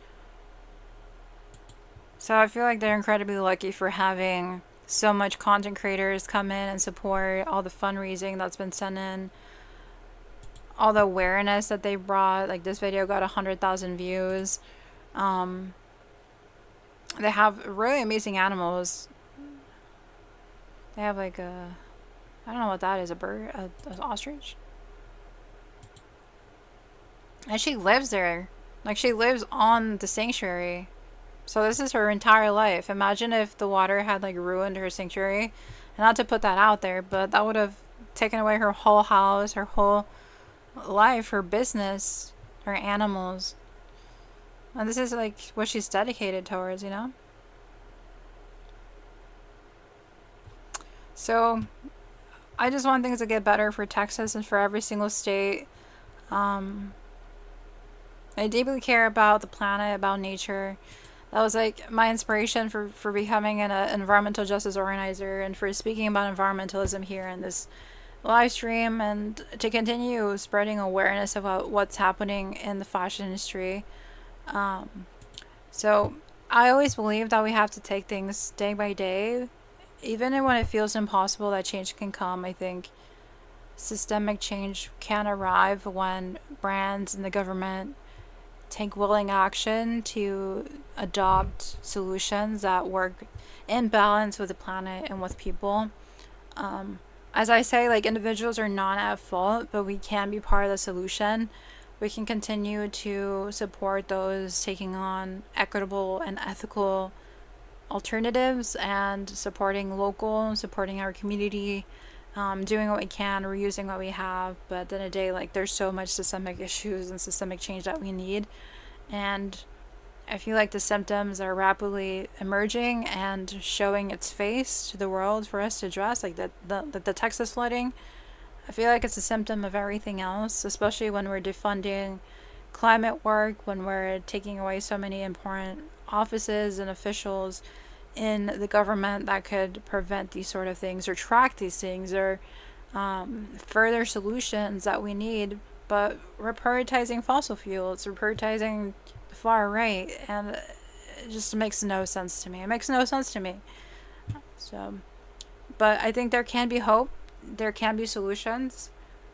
So I feel like they're incredibly lucky for having so much content creators come in and support all the fundraising that's been sent in, all the awareness that they brought. Like, this video got 100,000 views. They have really amazing animals. They have like a, I don't know what that is, a bird, an ostrich. And she lives there. Like, she lives on the sanctuary. So this is her entire life. Imagine if the water had like ruined her sanctuary. And not to put that out there, but that would have taken away her whole house, her whole life, her business, her animals. And this is like what she's dedicated towards, you know? So I just want things to get better for Texas and for every single state. I deeply care about the planet, about nature. That was like my inspiration for becoming an environmental justice organizer and for speaking about environmentalism here in this live stream, and to continue spreading awareness about what's happening in the fashion industry. So I always believe that we have to take things day by day, even when it feels impossible that change can come. I think systemic change can arrive when brands and the government take willing action to adopt solutions that work in balance with the planet and with people. As I say, like, individuals are not at fault, but we can be part of the solution. We can continue to support those taking on equitable and ethical alternatives and supporting local, supporting our community, doing what we can, reusing what we have. But at the end of the day, like, there's so much systemic issues and systemic change that we need, and I feel like the symptoms are rapidly emerging and showing its face to the world for us to address. Like the Texas flooding, I feel like it's a symptom of everything else, especially when we're defunding climate work, when we're taking away so many important offices and officials in the government that could prevent these sort of things or track these things, or further solutions that we need. But we're prioritizing fossil fuels, we're prioritizing the far right, and it just makes no sense to me. It makes no sense to me. So, but I think there can be hope, there can be solutions.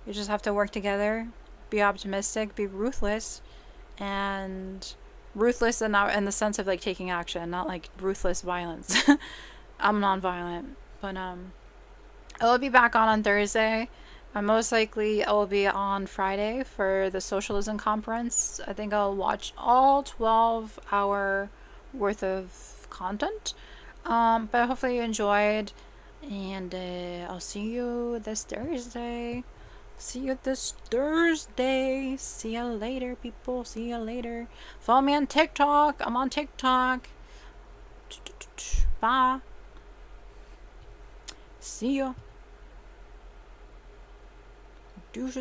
We just have to work together, be optimistic, be ruthless, and ruthless in the sense of like taking action, not like ruthless violence. I'm non-violent, but I'll be back on Thursday. Most likely I will be on Friday for the socialism conference. I think I'll watch all 12-hour worth of content. But hopefully you enjoyed, and I'll see you this Thursday. See you this Thursday. See you later, people. See you later. Follow me on TikTok. I'm on TikTok. Bye. See ya. Deuces.